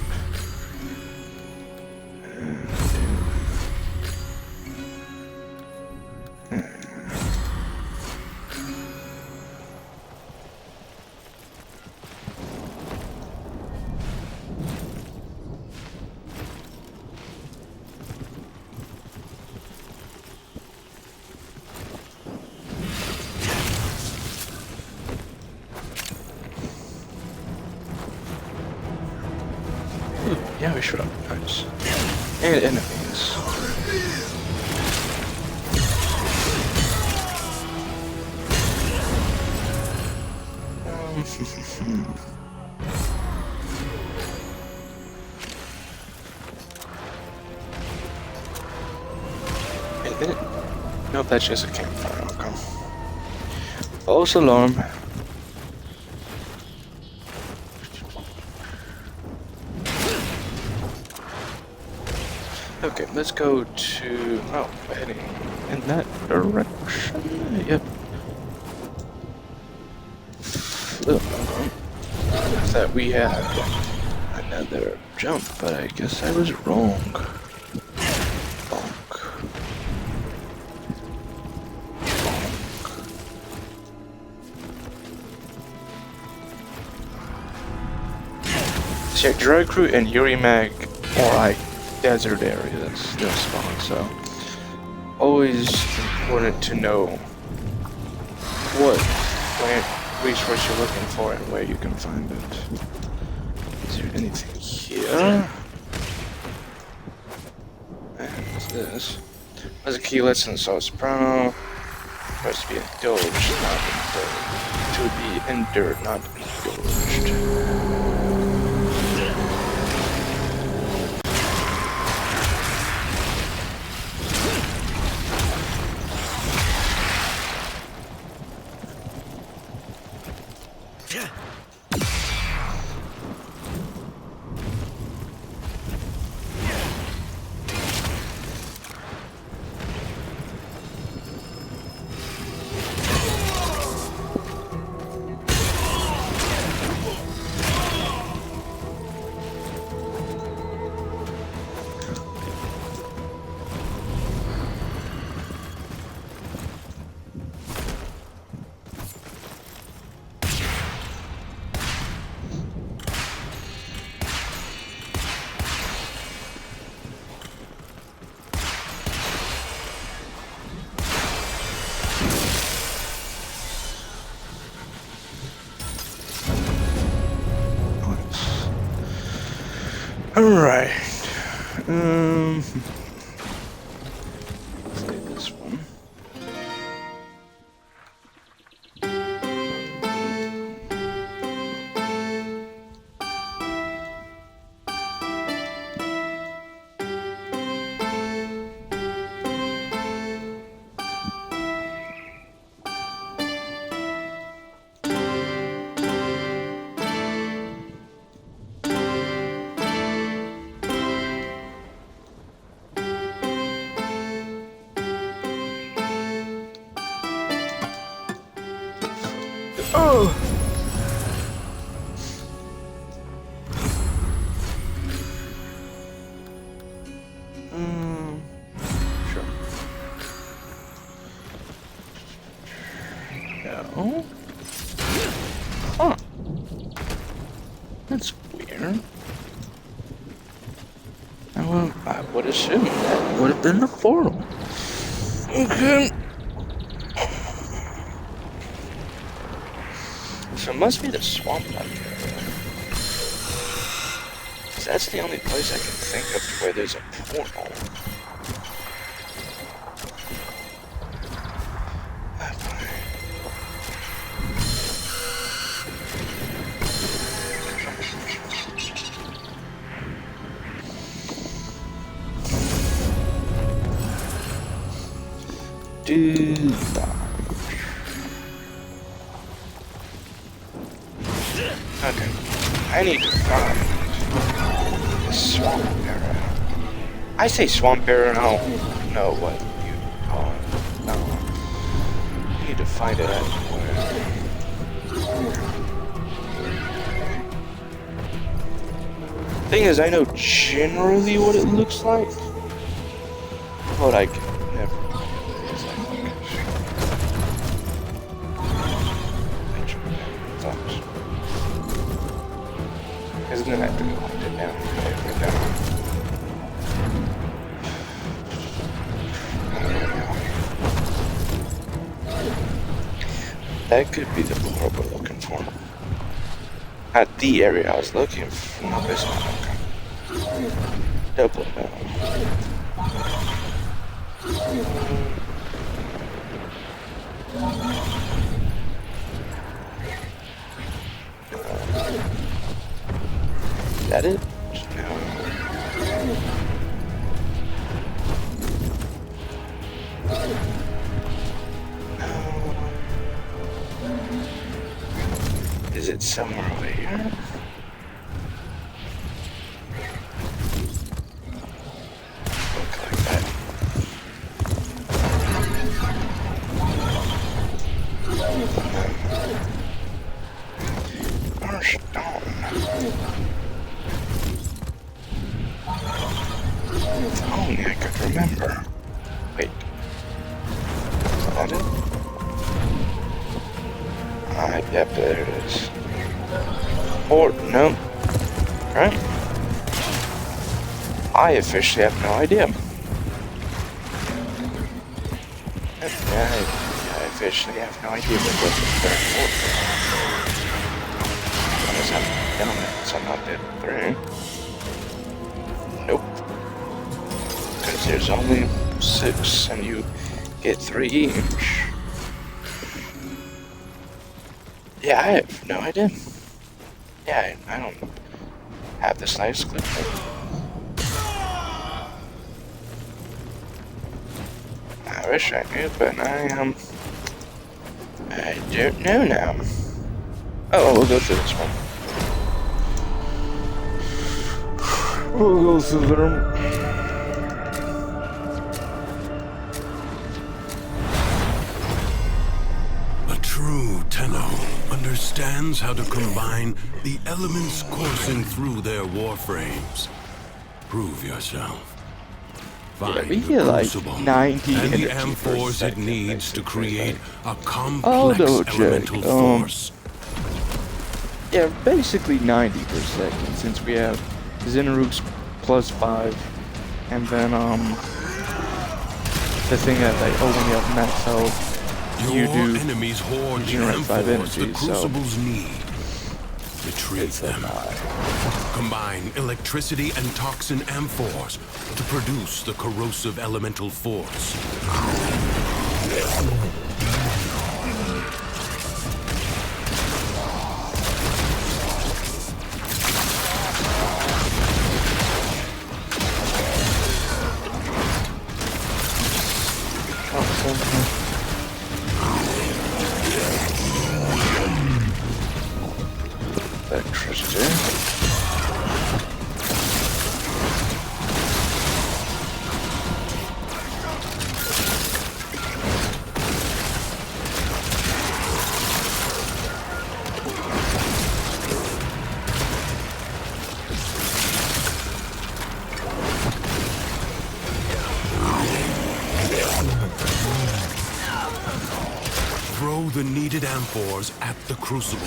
Yeah, we should have nice. And enemies. Nope, that's just a campfire. Okay. False alarm. Okay, let's go to... Oh, heading in that direction. Yep. Flip. I thought we had another jump, but I guess I was wrong. Bonk. So, Drug Crew and Yuri Mag are like desert areas they'll spawn, so always important to know what plant resource you're looking for and where you can find it. Is there anything here? And what's this? What's a key lesson? So Soprano. Supposed to be indulged, not indulged. To be endured, not indulged. Alright. Let's take this one. Oh! Sure. No. Huh. That's weird. I would assume that would have been the portal. Okay. So it must be the swamp like area. 'Cause that's the only place I can think of where there's a portal. Dude. Okay, I need to find the swamp area. I say swamp area, I don't know what you call it. No. I need to find it everywhere. Thing is, I know generally what it looks like, but I can never. Because then I have to go hunt it down. That could be the portal we're looking for. Not the area I was looking for. No, it's not. Okay. Double no. Is that it? No. Is it somewhere over here? Look like that. Or stone. If only I could remember. Wait. Is that it? Yep, there it is. Or, no. Right? I officially have no idea. I officially have no idea what was the third port. Unless I'm down it, so I'm not dead through. Nope. Because there's only 6 and you get 3 each. Yeah, I have no idea. Yeah, I don't have the slightest clue. I wish I knew, but I don't know now. Oh, we'll go through this one. We'll go through them. A true Tenno understands how to combine the elements coursing through their warframes. Prove yourself. Find we the get like crucible 90 and the energy per amphors it second, needs to create a I'll complex double check. elemental force. Yeah, basically 90 per second, since we have Zinrooks +5, and then the thing that like, oh, when you have max health, you do enemies hoard the generate 5 amphors the energy, so crucibles need. Retrieve them. Combine electricity and toxin amphors to produce the corrosive elemental force. electricity. Throw the needed amphors at the crucible.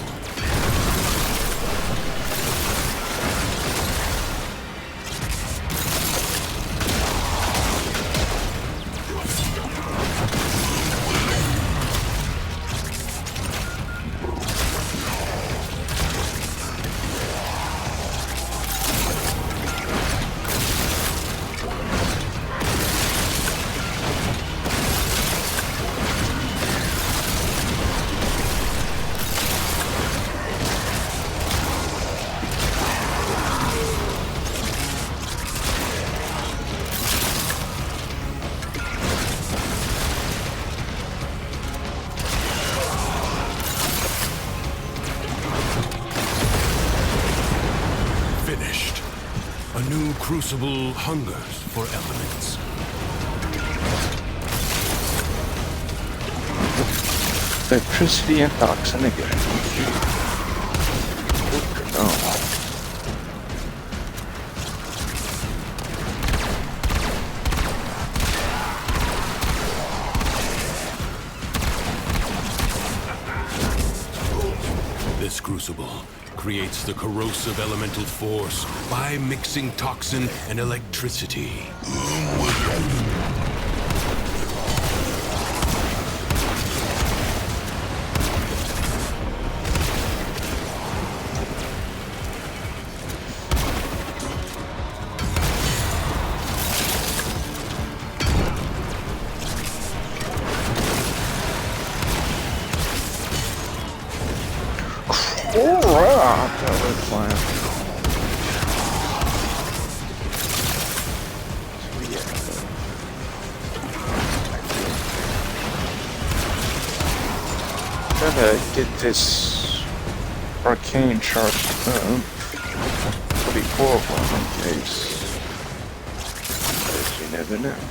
Finished. A new crucible hungers for elements. Electricity and toxin again. Oh. This crucible creates the corrosive elemental force by mixing toxin and electricity. Alright, that was fine. Gotta get this arcane charged up. It'll be horrible in case. But you never know.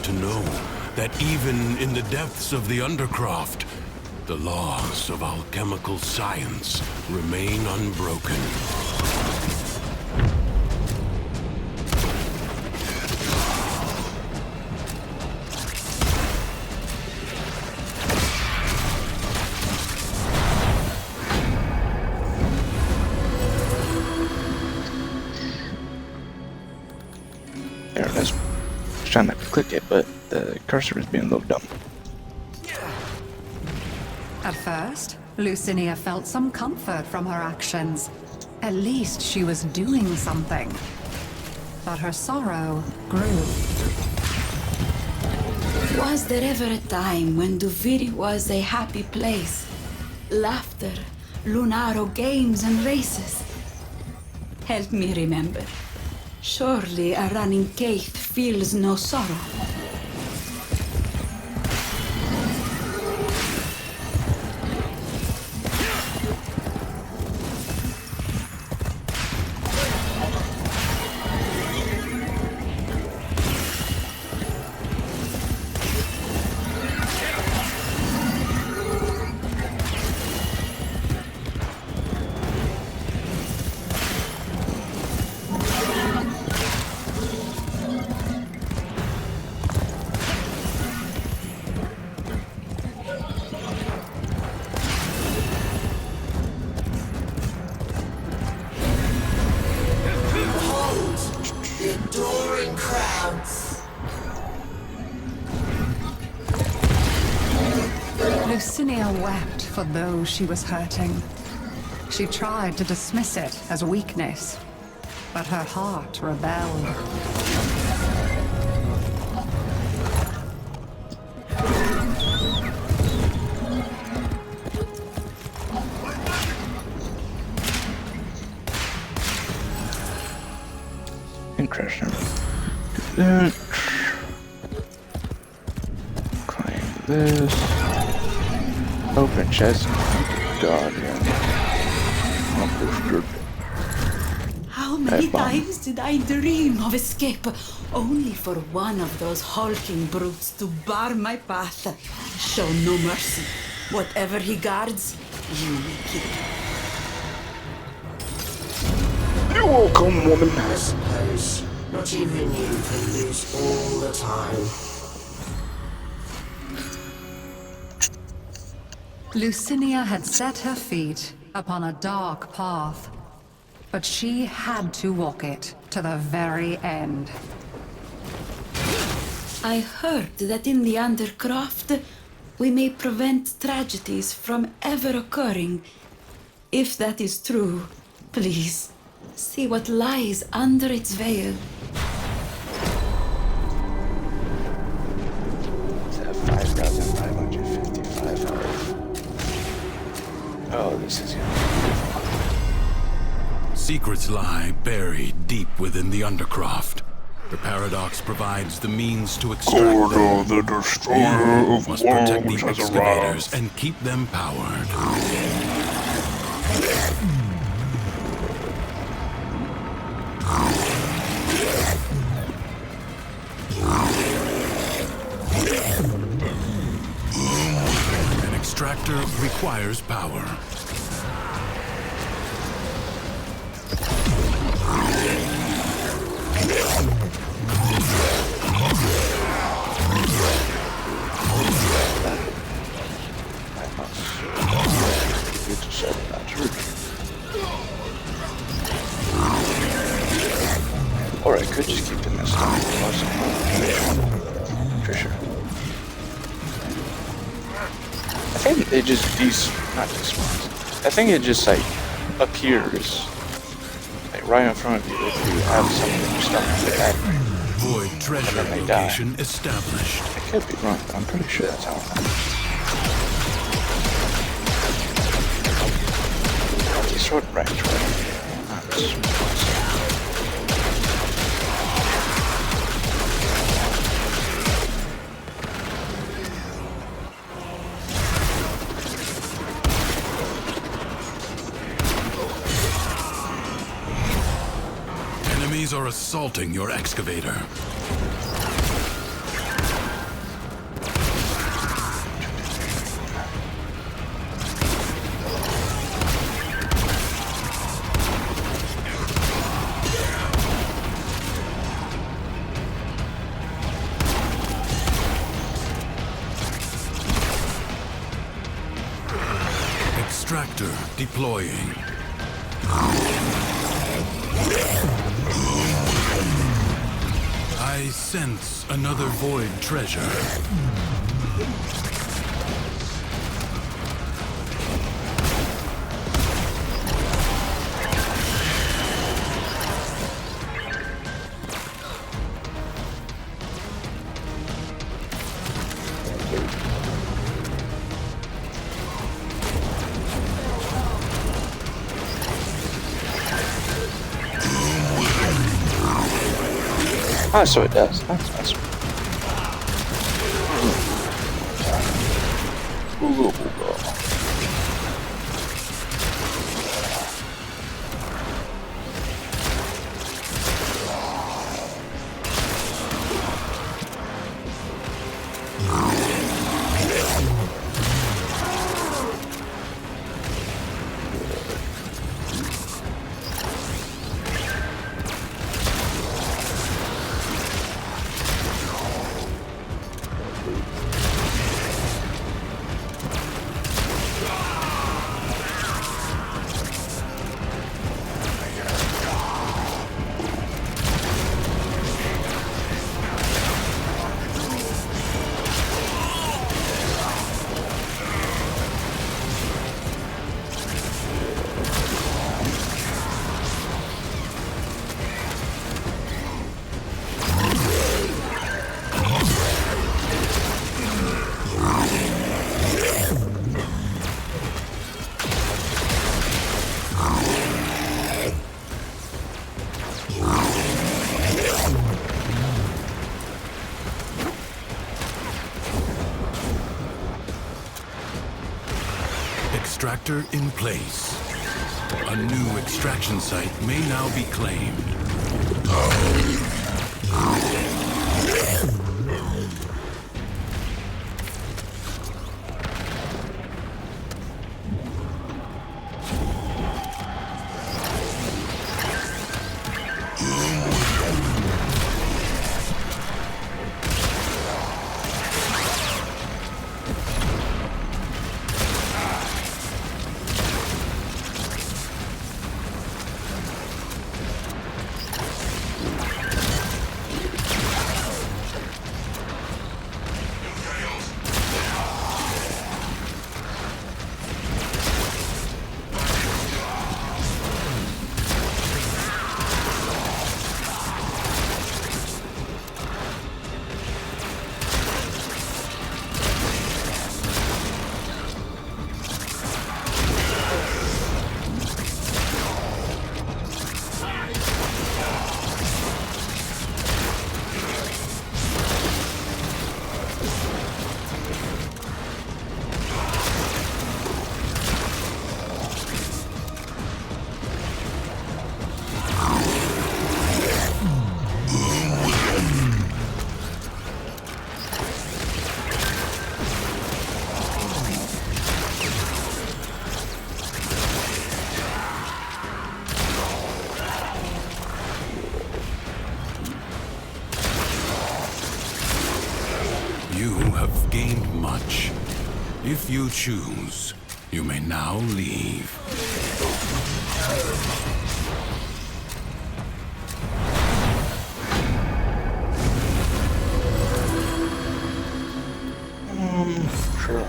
To know that even in the depths of the Undercroft, the laws of alchemical science remain unbroken. There it is. I was trying not to click it, but the cursor is being a little dumb. At first, Lucinia felt some comfort from her actions. At least she was doing something. But her sorrow grew. Was there ever a time when Duviri was a happy place? Laughter, Lunaro games and races. Help me remember. Surely a running Keith feels no sorrow. Adoring crowds. Lucinia wept for those she was hurting. She tried to dismiss it as weakness, but her heart rebelled. Crusher. Do that. Climb this. Open chest. Guardian. How many times did I dream of escape, only for one of those hulking brutes to bar my path? Show no mercy. Whatever he guards, you may keep. You're welcome, woman. I suppose not even you can lose all the time. Lucinia had set her feet upon a dark path, but she had to walk it to the very end. I heard that in the Undercroft, we may prevent tragedies from ever occurring. If that is true, please, see what lies under its veil. It's at 5,555 health. Oh, this is good. Secrets lie buried deep within the Undercroft. The Paradox provides the means to extract Gordo, them. the destroyer You of must protect worlds, the has excavators arrived. and keep them powered. An extractor requires power. Or I could just keep them as stone. For sure. I think it just not despawns. I think it just like appears like right in front of you if you have something starting to act. Void treasure location established. I could be wrong, but I'm pretty sure that's how it happens. Sword branch, right? Enemies are assaulting your excavator. Extractor deploying. I I sense another void treasure. Oh, so it does. That's nice. Extractor in place. A new extraction site may now be claimed. You have gained much. If you choose, you may now leave. Sure.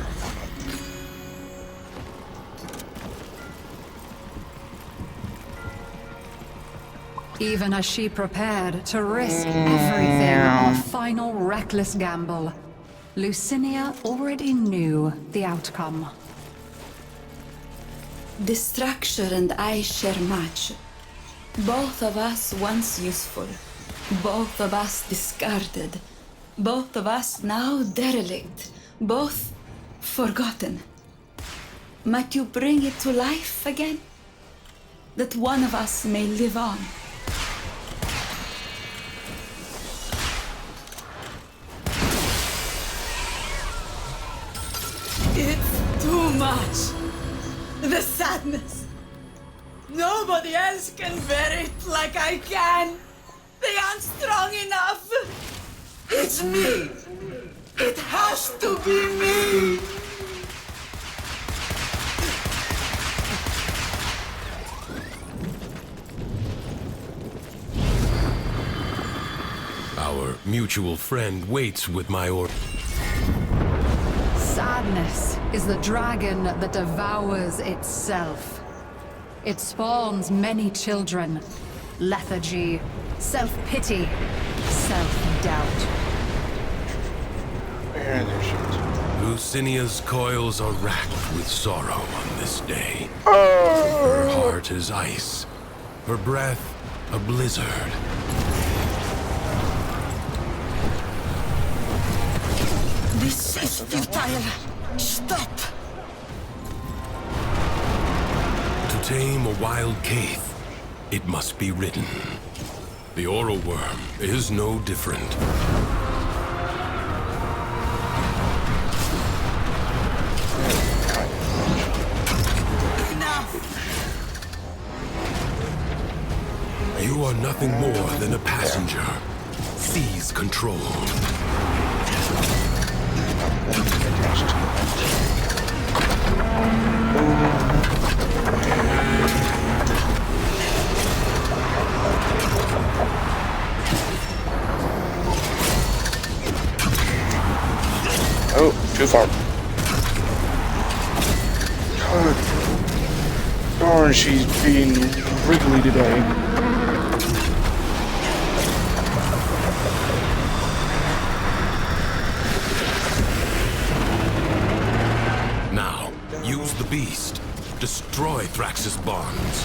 Even as she prepared to risk everything on a final reckless gamble, Lucinia already knew the outcome. The structure and I share much. Both of us once useful. Both of us discarded. Both of us now derelict. Both forgotten. Might you bring it to life again? That one of us may live on. It's too much. The sadness. Nobody else can bear it like I can. They aren't strong enough. It's me. It has to be me. Our mutual friend waits with my order. Sadness is the dragon that devours itself. It spawns many children. Lethargy, self-pity, self-doubt. Where are their shit? Lucinia's coils are racked with sorrow on this day. Her heart is ice, her breath a blizzard. This is futile. Stop! To tame a wild Caith, it must be ridden. The oral worm is no different. You are nothing more than a passenger. Seize control. Oh, too far. Darn, she's being wriggly today. Now, use the beast. Destroy Thrax's bonds.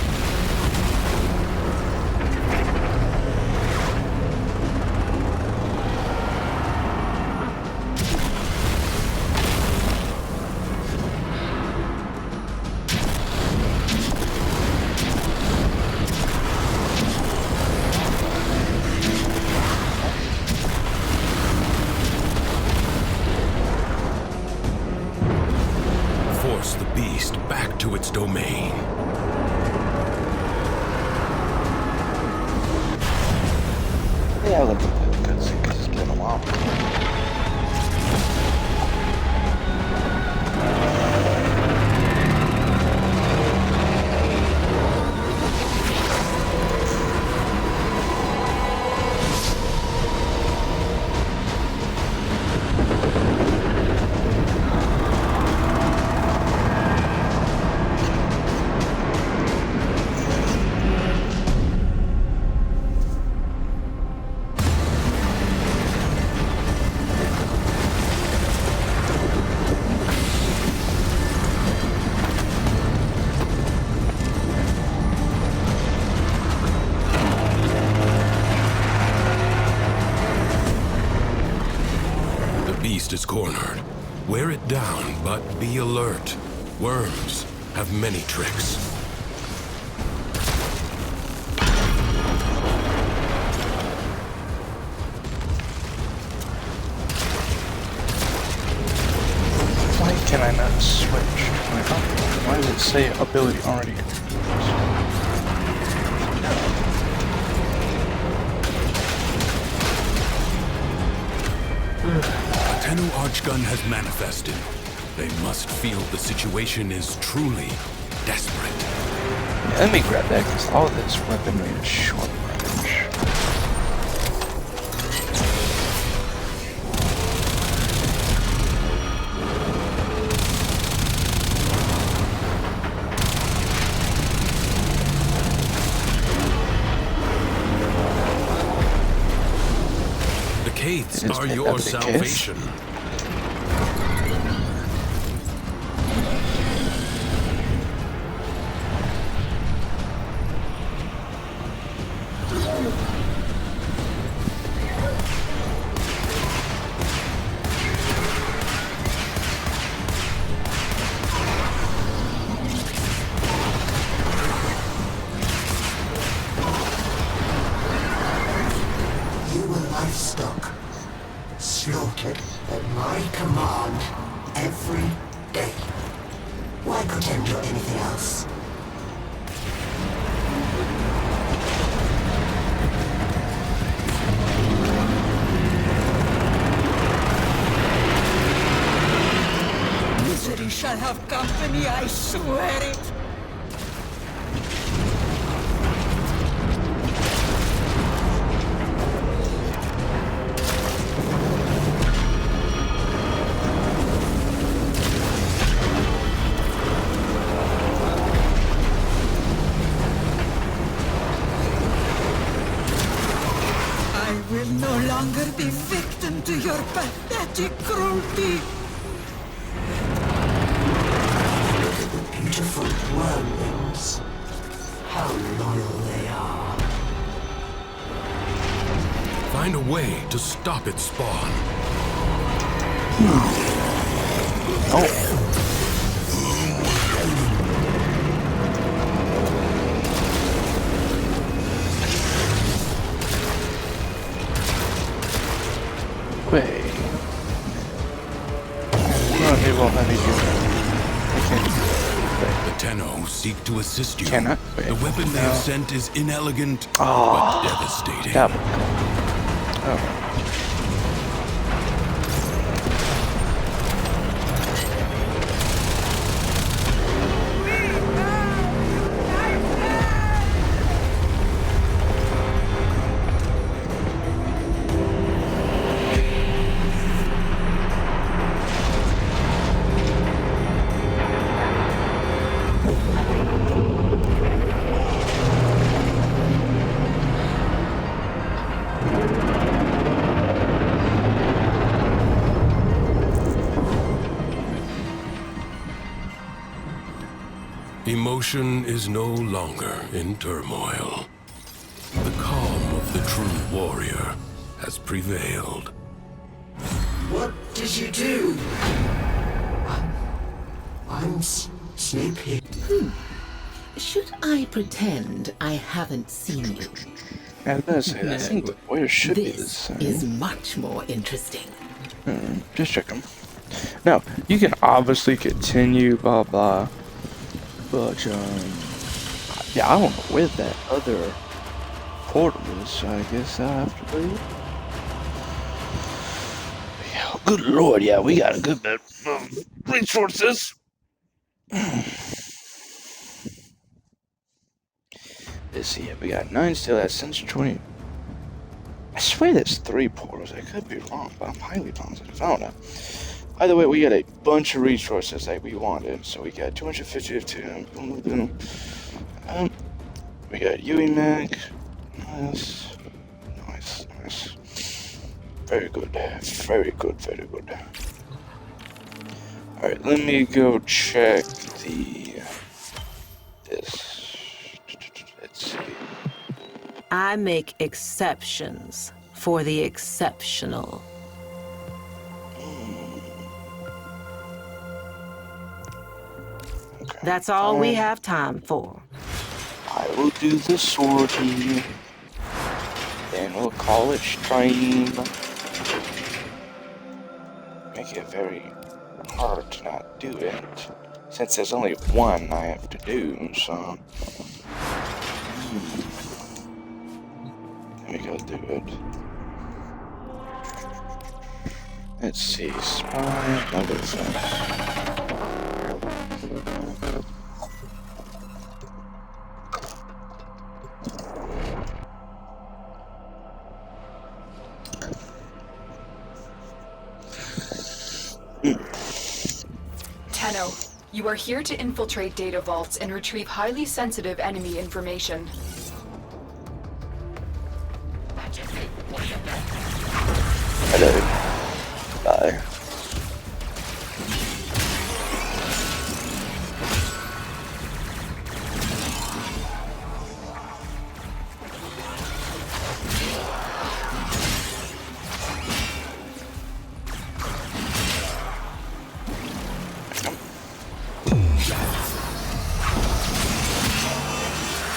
Force the beast back to its domain. Yeah, look at the cutscene because it's been a while. Is cornered. Wear it down, but be alert. Worms have many tricks. Why can I not switch to my ability? Why does it say ability already complete? Tenno Archgun has manifested. They must feel the situation is truly desperate. Yeah, let me grab that because all this weaponry is short range. The Caiths are your salvation. Human livestock slaughtered at my command every day. Why pretend you're anything else? Misery shall have company, I swear it. be victim to your pathetic cruelty. Look at the beautiful wormlings. How loyal they are. Find a way to stop its spawn. Wait. No, they won't let me do that. I can't. The Tenno seek to assist you. Cannot? Wait. The weapon they have sent is inelegant, Oh, but devastating. Oh. Emotion is no longer in turmoil. The calm of the true warrior has prevailed. What did you do? I'm sleepy. Should I pretend I haven't seen you? I was gonna say, I think the warrior should be the This same. is much more interesting. Just check them. Now, you can obviously continue, blah blah. But, yeah, I don't know where that other portal is, so I guess I'll have to leave. Yeah, good lord, yeah, we got a good bit of resources. Let's see, we got 9 still at since 20. I swear there's 3 portals, I could be wrong, but I'm highly positive, I don't know. Either way, we got a bunch of resources that we wanted. So we got 250 of 2. We got Yui Mag. Nice. Nice, nice. Very good. Very good, very good. Alright, let me go check this. Let's see. I make exceptions for the exceptional. That's all we have time for. I will do the sortie. Then we'll call it stream. Make it very hard to not do it. Since there's only one I have to do, so. Let me go do it. Let's see. Spy. Another thing. Tenno, you are here to infiltrate data vaults and retrieve highly sensitive enemy information. Hello. Bye.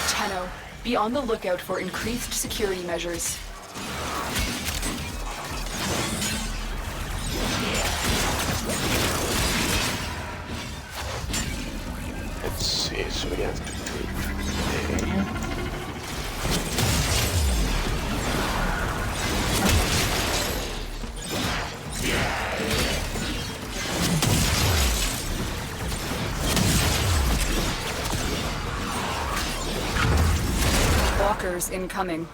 Tenno, be on the lookout for increased security measures. Let's see, so we have to do Walkers incoming.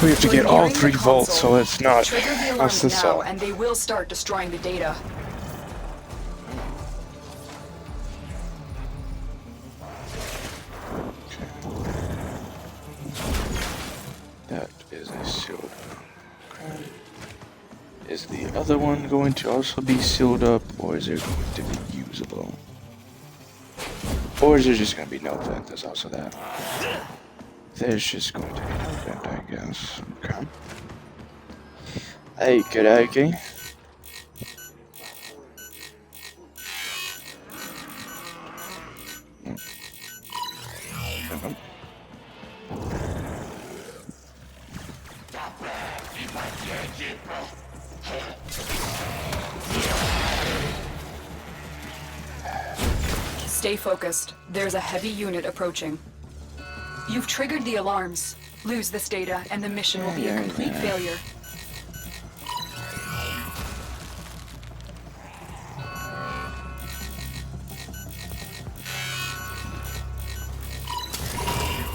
We have to You're get all nearing the 3 vaults, so console. it's not. Trigger the That's alarms this. now, and they will start destroying the data. That is a sealed up. Okay. Is the other one going to also be sealed up, or is it going to be usable? Or is there just going to be no vent? There's also that. There's just going to be no vent, I guess. Okay. Okey-dokey. Stay focused. There's a heavy unit approaching. You've triggered the alarms. Lose this data, and the mission will be a complete failure.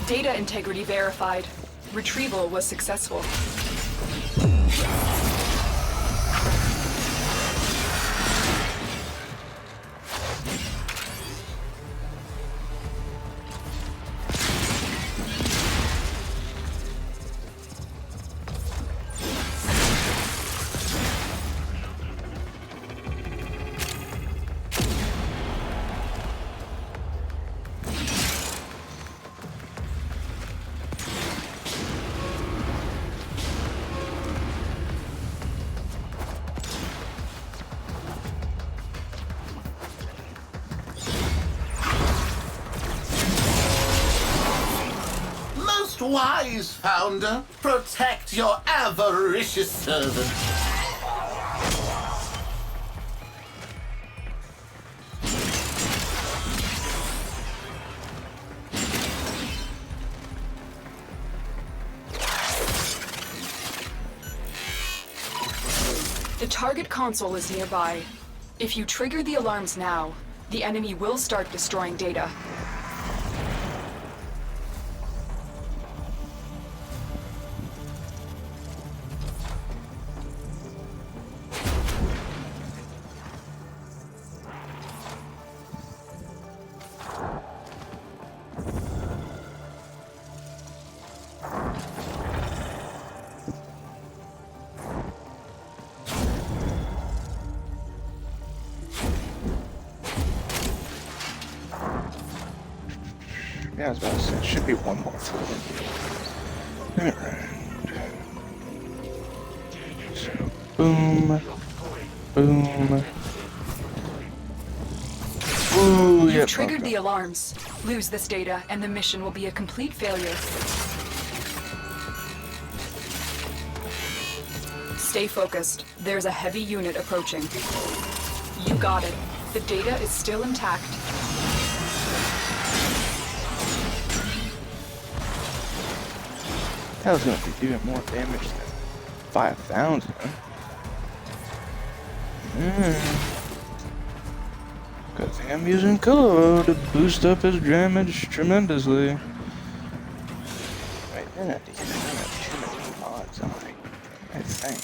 Data integrity verified. Retrieval was successful. Most wise founder, protect your avaricious servant. The target console is nearby. If you trigger the alarms now, the enemy will start destroying data. Yeah, I was about to say, it should be one more floor. Alright. So, boom. Boom. Ooh, You've yep, triggered okay. the alarms. Lose this data, and the mission will be a complete failure. Stay focused. There's a heavy unit approaching. You got it. The data is still intact. That was going to be doing more damage than 5,000. Good thing I'm using Color to boost up his damage tremendously. Wait, they're not these. I don't have too many mods on it, I think.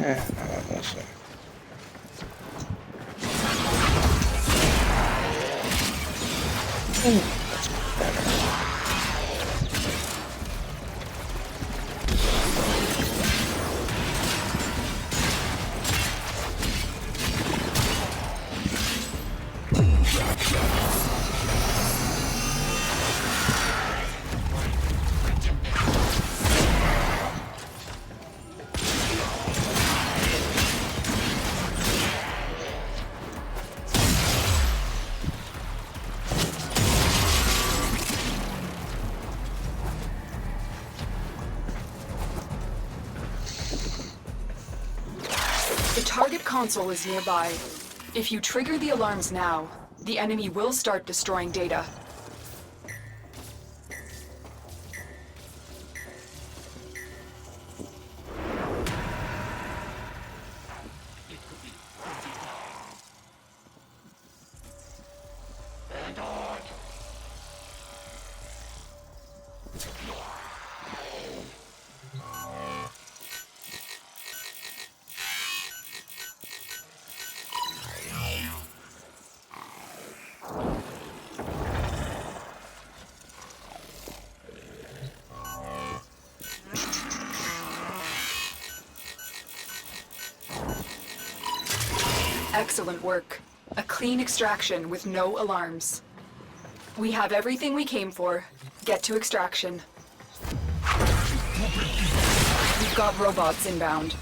Yeah, let's see. Ooh, that's better. The target console is nearby. If you trigger the alarms now, the enemy will start destroying data. Excellent work. A clean extraction with no alarms. We have everything we came for. Get to extraction. We've got robots inbound.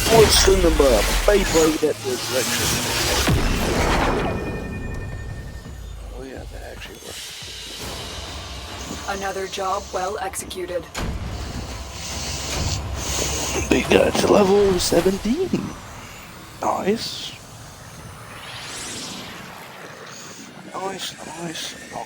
What's in the map? Beyblade at the direction. Oh yeah, that actually worked. Another job well executed. We got to level 17. Nice. Nice. Oh.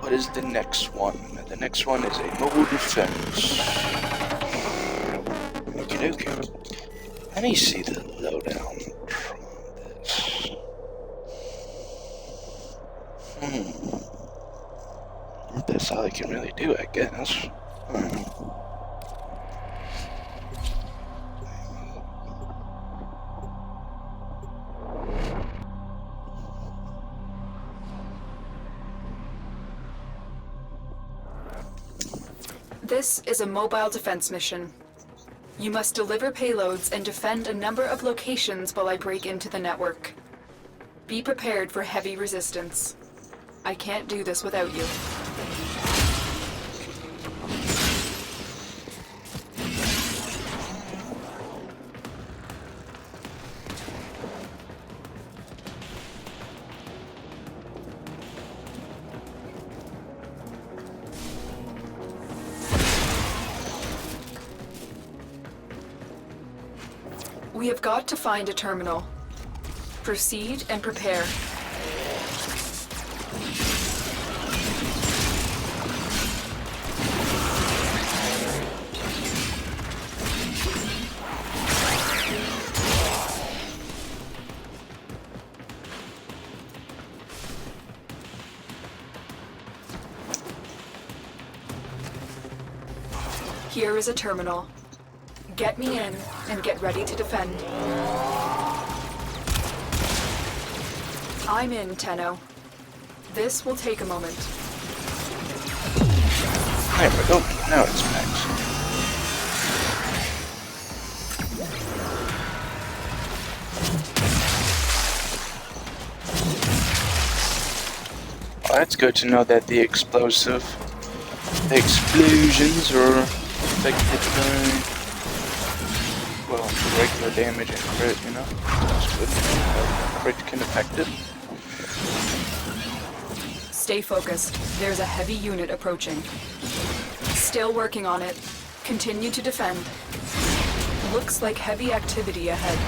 What is the next one? The next one is a mobile defense. Okay. Let me see the lowdown from this. That's all I can really do, I guess. This is a mobile defense mission. You must deliver payloads and defend a number of locations while I break into the network. Be prepared for heavy resistance. I can't do this without you. We have got to find a terminal. Proceed and prepare. Here is a terminal. Get me in and get ready to defend. I'm in, Tenno. This will take a moment. There we go. Now it's max. Well, that's good to know that the explosions are affected by, well, regular damage and crit, you know? That's good. Crit can affect it. Stay focused. There's a heavy unit approaching. Still working on it. Continue to defend. Looks like heavy activity ahead.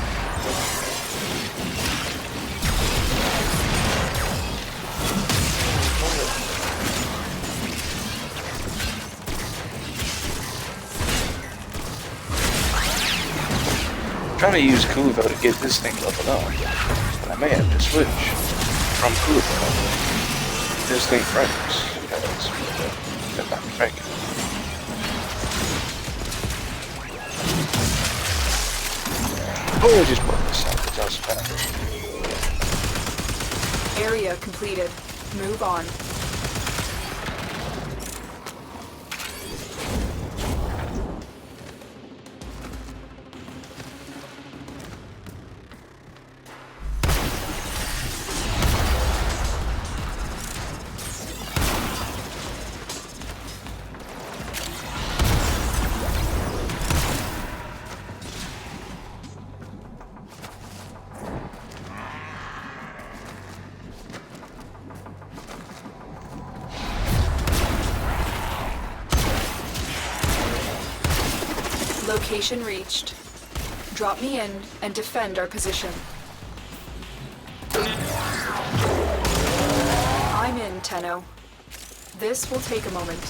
I'm trying to use Kulivo to get this thing leveled up, but I may have to switch from Kulivo to this thing first, because I'm breaking. Oh, I just broke this out, it's also better. Area completed. Move on. Location reached. Drop me in and defend our position. I'm in, Tenno. This will take a moment.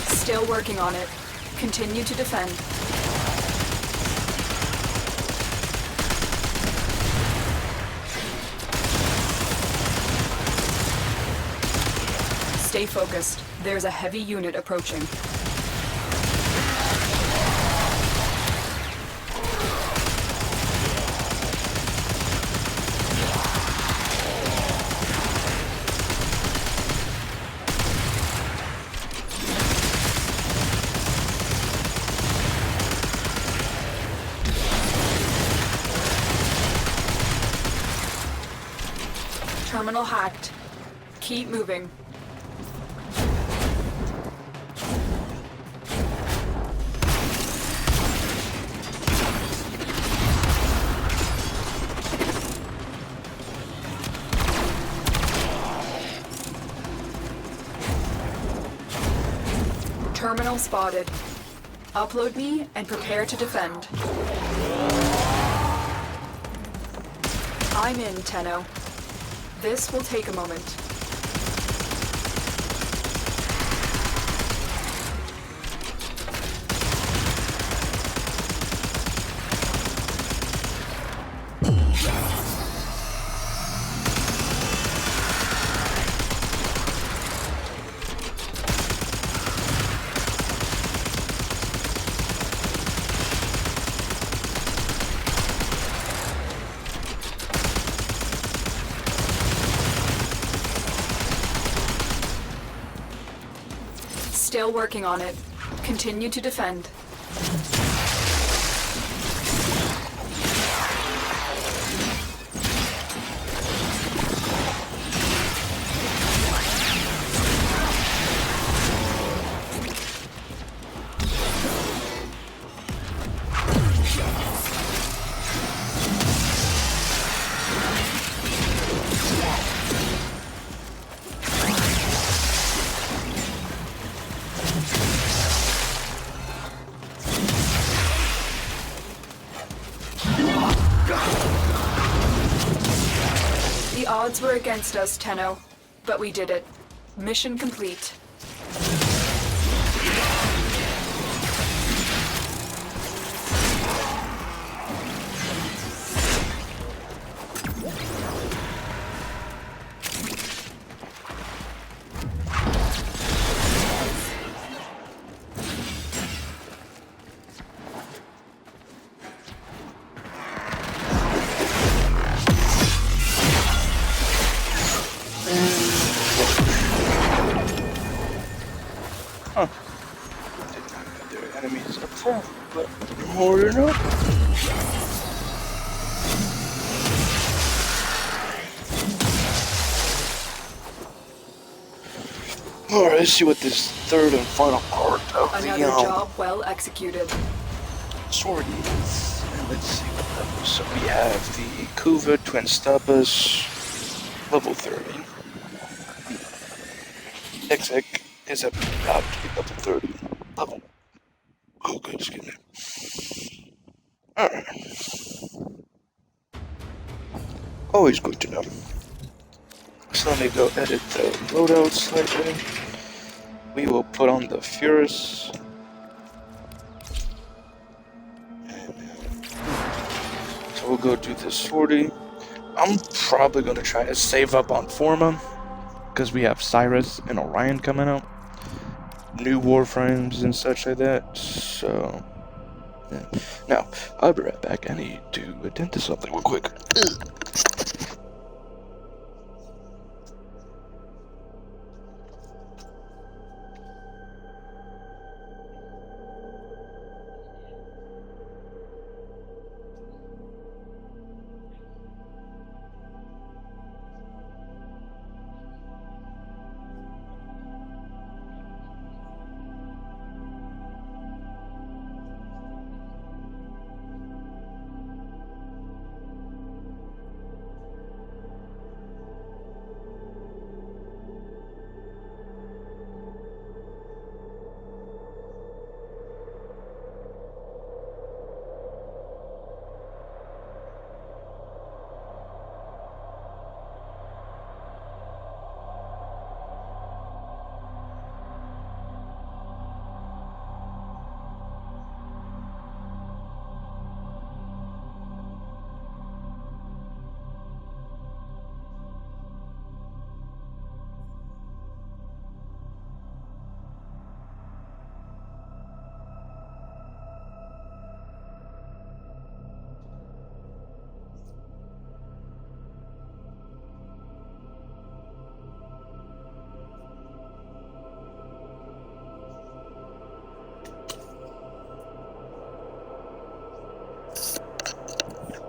Still working on it. Continue to defend. Stay focused. There's a heavy unit approaching. Terminal hacked. Keep moving. Terminal spotted. Upload me and prepare to defend. I'm in, Tenno. This will take a moment. Still working on it. Continue to defend. The odds were against us, Tenno, but we did it. Mission complete. Huh. Did not know there were enemies up front, but more than enough. Alright, let's see what this third and final part of Another the job well executed. sword is. And let's see what levels. So we have the Kuva Twin Stubas, level 30. Exec is about to be level 30. Level. Oh, good, excuse me. Alright. Always good to know. So let me go edit the loadout slightly. We will put on the Furus. So we'll go do the sortie. I'm probably going to try to save up on Forma, because we have Cyrus and Orion coming out. New Warframes and such like that. So, yeah. Now, I'll be right back. I need to attend to something real quick.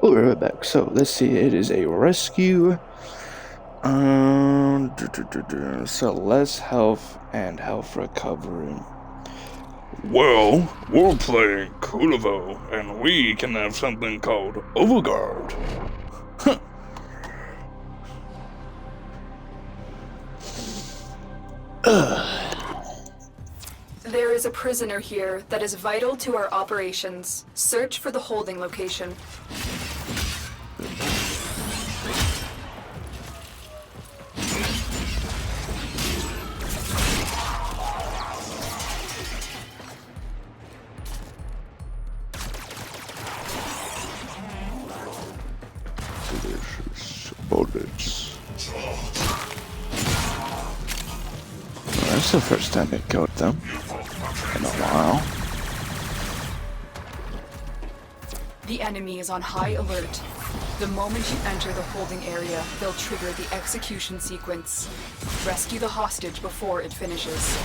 Oh, we're right back. So let's see. It is a rescue. So less health and health recovery. Well, we're playing Kulivo, and we can have something called Overguard. Huh. There is a prisoner here that is vital to our operations. Search for the holding location. Delicious bullets. That's the first time I killed them in a while. The enemy is on high alert. The moment you enter the holding area, they'll trigger the execution sequence. Rescue the hostage before it finishes.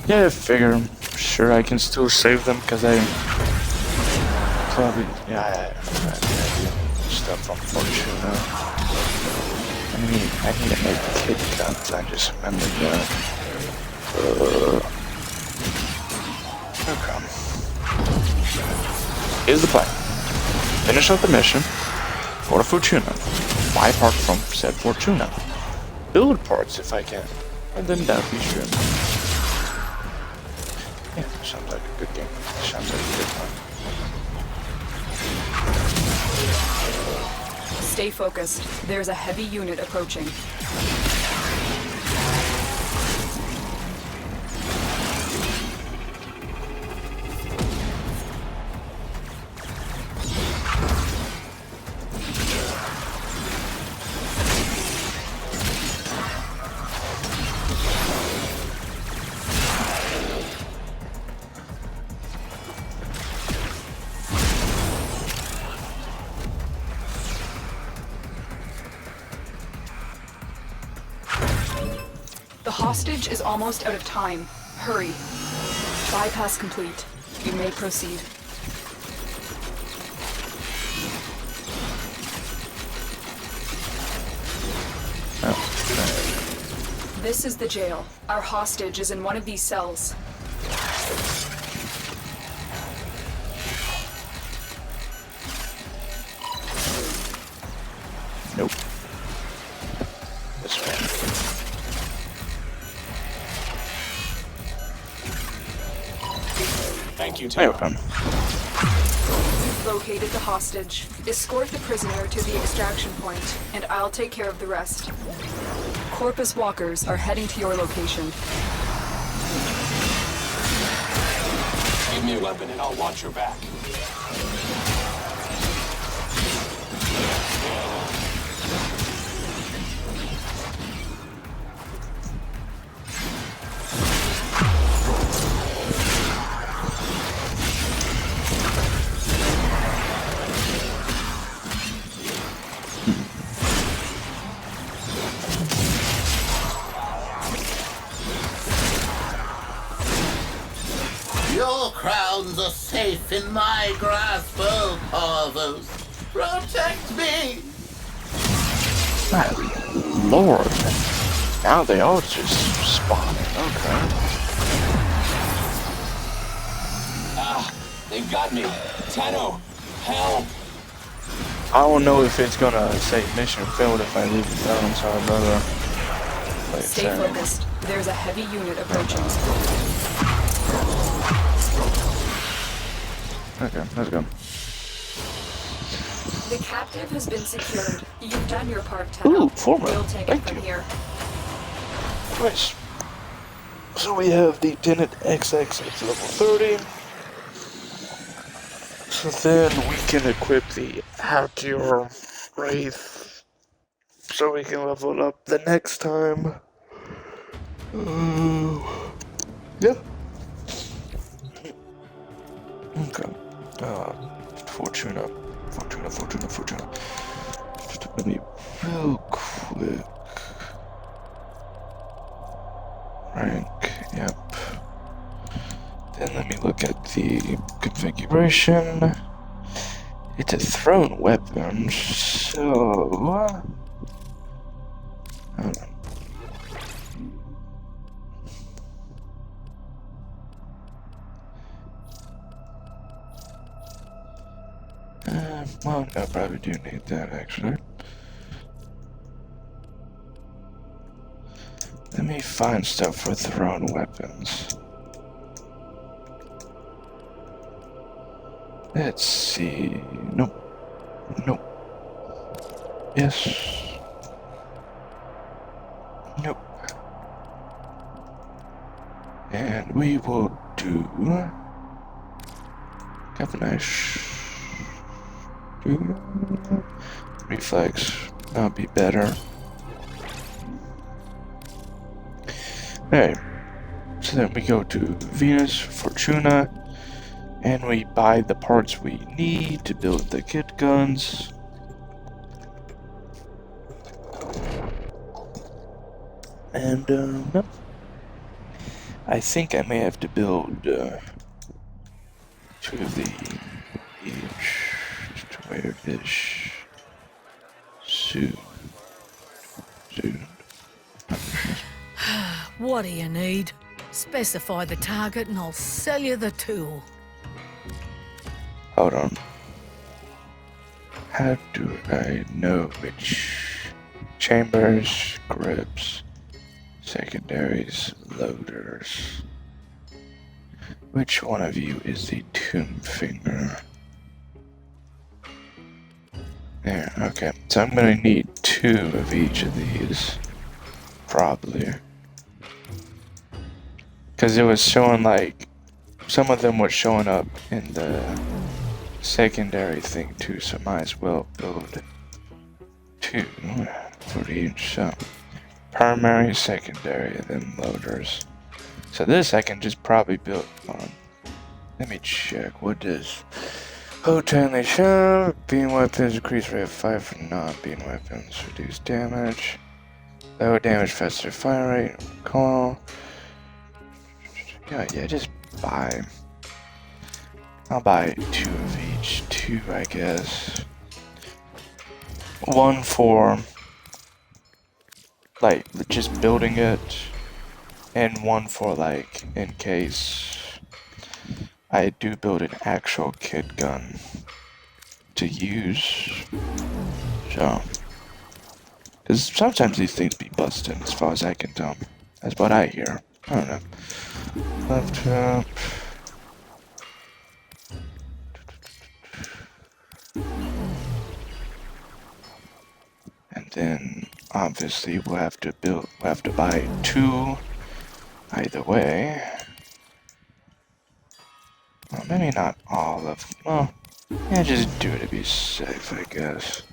Yeah, I figure. Sure, I can still save them because I probably I do stuff from Fortuna. I need to make Kit Cuts. I just remembered that. Okay. Here's the plan. Finish up the mission for Fortuna. Buy parts from said Fortuna. Build parts if I can. And then that'll be sure. Yeah, sounds like a good game. Sounds like a good one. Stay focused. There's a heavy unit approaching. The hostage is almost out of time. Hurry. Bypass complete. You may proceed. This is the jail. Our hostage is in one of these cells. Nope. This way. Thank you, Tim. You've located the hostage. Escort the prisoner to the extraction point, and I'll take care of the rest. Corpus walkers are heading to your location. Give me a weapon and I'll watch your back. Your crowns are safe in my grasp, oh Parvos. Protect me! My lord. Now they all just spawning. Okay. Ah, they've got me. Tenno, help! I don't know if it's gonna say mission failed if I leave it down, so I'd rather play it Stay fair. focused. There's a heavy unit approaching. Okay, let's go. The captive has been secured. You've done your part, Tenno. Ooh, former. We'll take it from here. Nice. So we have the Tenet XX at level 30. So then we can equip the Outdoor Wraith. So we can level up the next time. Yeah. Okay. Fortuna. Let me real quick. Rank, yep. Then let me look at the configuration. It's a thrown weapon, so... hold on. Well, I probably do need that, actually. Let me find stuff for thrown weapons. Let's see. Nope. Nope. Yes. Nope. And we will do... Galvanize. Reflex. That'll be better. Alright. So then we go to Venus, Fortuna, and we buy the parts we need to build the kit guns. And, no. I think I may have to build, 2 of the each. Where is soon? What do you need? Specify the target and I'll sell you the tool. Hold on. How do I know which chambers, grips, secondaries, loaders? Which one of you is the tomb finger? There, okay. So I'm gonna need 2 of each of these. Probably. Because it was showing like, some of them were showing up in the secondary thing too, so might as well build 2 for each. So, primary, secondary, then loaders. So this I can just probably build on. Let me check, what does... Hold timely shot, beam weapons, increase rate of 5 for non-beam weapons, reduce damage, lower damage, faster fire rate, call. Yeah, just buy. I'll buy 2 of each, 2 I guess. 1 for, like, just building it, and 1 for, like, in case I do build an actual kit gun to use. So, because sometimes these things be busting, as far as I can tell. That's what I hear. I don't know. Left up. And then obviously we'll have to buy 2 either way. Well, maybe not all of them. Well, yeah, just do it to be safe, I guess.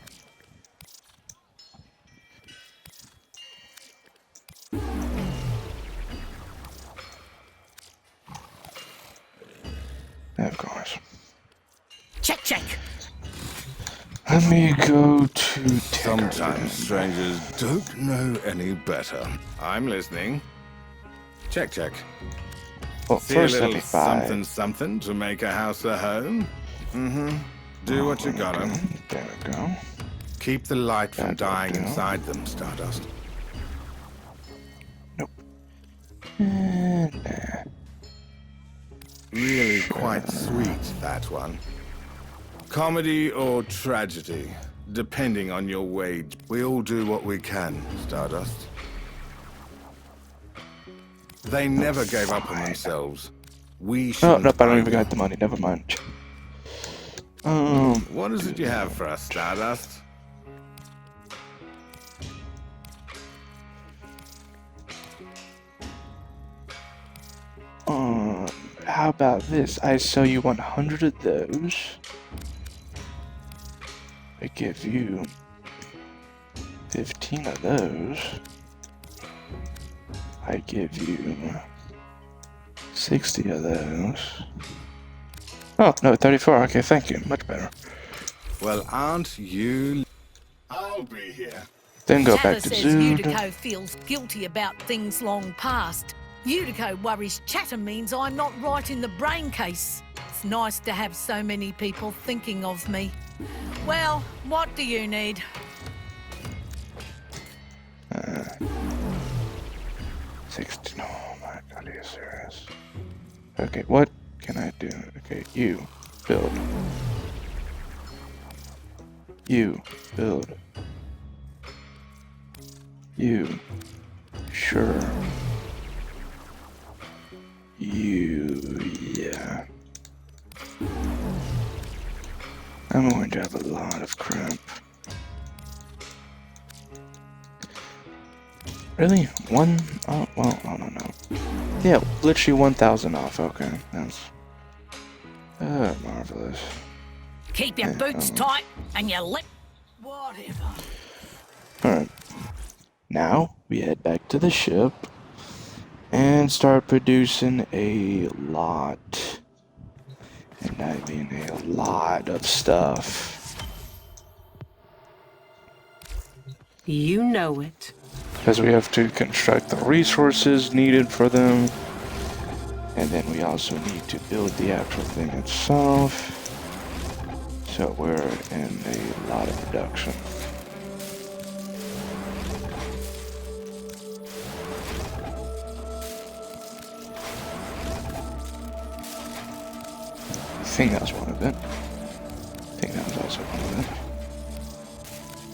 Of course. Check. Let me go to... Sometimes strangers don't know any better. I'm listening. Check. Well, See first a let little me buy... something to make a house a home? Do what you gotta. There we go. Keep the light from dying inside them, Stardust. Nope. Really quite sweet, that one. Comedy or tragedy, depending on your wage. We all do what we can, Stardust. They never gave up on themselves. We should. Oh, nope, I don't even got the money. Never mind. What is it you have for us, Stardust? How about this? I sell you 100 of those. I give you 15 of those. I give you 60 of those. Oh, no, 34. Okay, thank you. Much better. Well, aren't you... I'll be here. Then go Chatter back to says Zoom. Udico feels guilty about things long past. Udico worries Chatter means I'm not right in the brain case. It's nice to have so many people thinking of me. Well, what do you need? 16. Oh my god, are you serious? Okay, what can I do? Okay, you build. You build. You. Sure. You. Yeah. I'm going to have a lot of crap. Really? One? Oh, well, I don't know. Yeah, literally 1,000 off. Okay, that's marvelous. Keep your boots tight and your lip. Whatever. Alright. Now, we head back to the ship and start producing a lot. And I mean a lot of stuff. You know it. Because we have to construct the resources needed for them. And then we also need to build the actual thing itself. So we're in a lot of production. I think that was one of it. I think that was also one of it.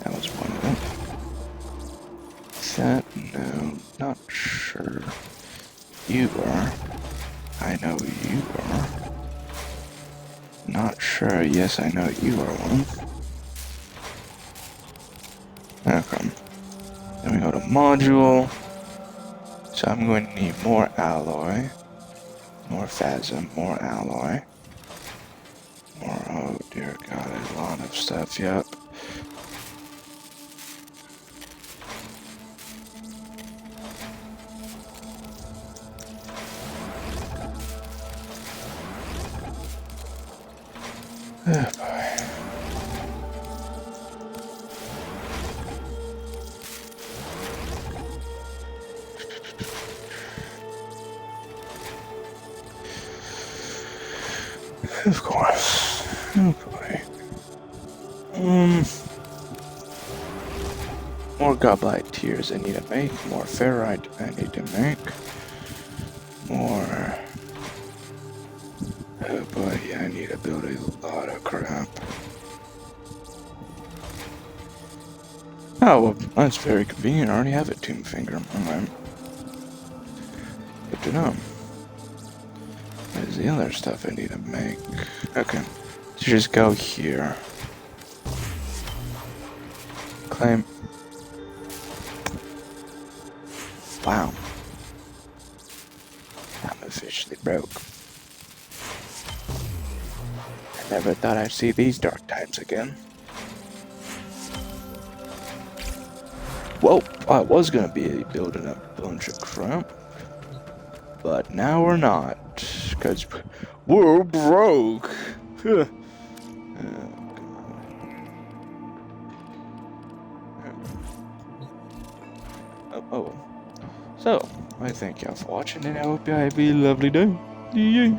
That was one of it. That, no, not sure. You are. I know you are. Not sure. Yes, I know you are one. Okay. Then we go to module. So I'm going to need more alloy. More phasm, more alloy. More, oh dear god, a lot of stuff, yep. Oh boy. Of course. Oh boy. More godlike tears I need to make. More ferrite I need to make. More. Oh boy, yeah, I need to build a lot of crap. Oh, well, that's very convenient. I already have a tomb finger. Alright. Good to know. Where's the other stuff I need to make? Okay. So just go here. Claim. Wow. I'm officially broke. I never thought I'd see these dark times again. Well, I was gonna be building a bunch of crap. But now we're not. Because we're broke. Oh. So, I thank y'all for watching, and I hope you have a lovely day. Yeah.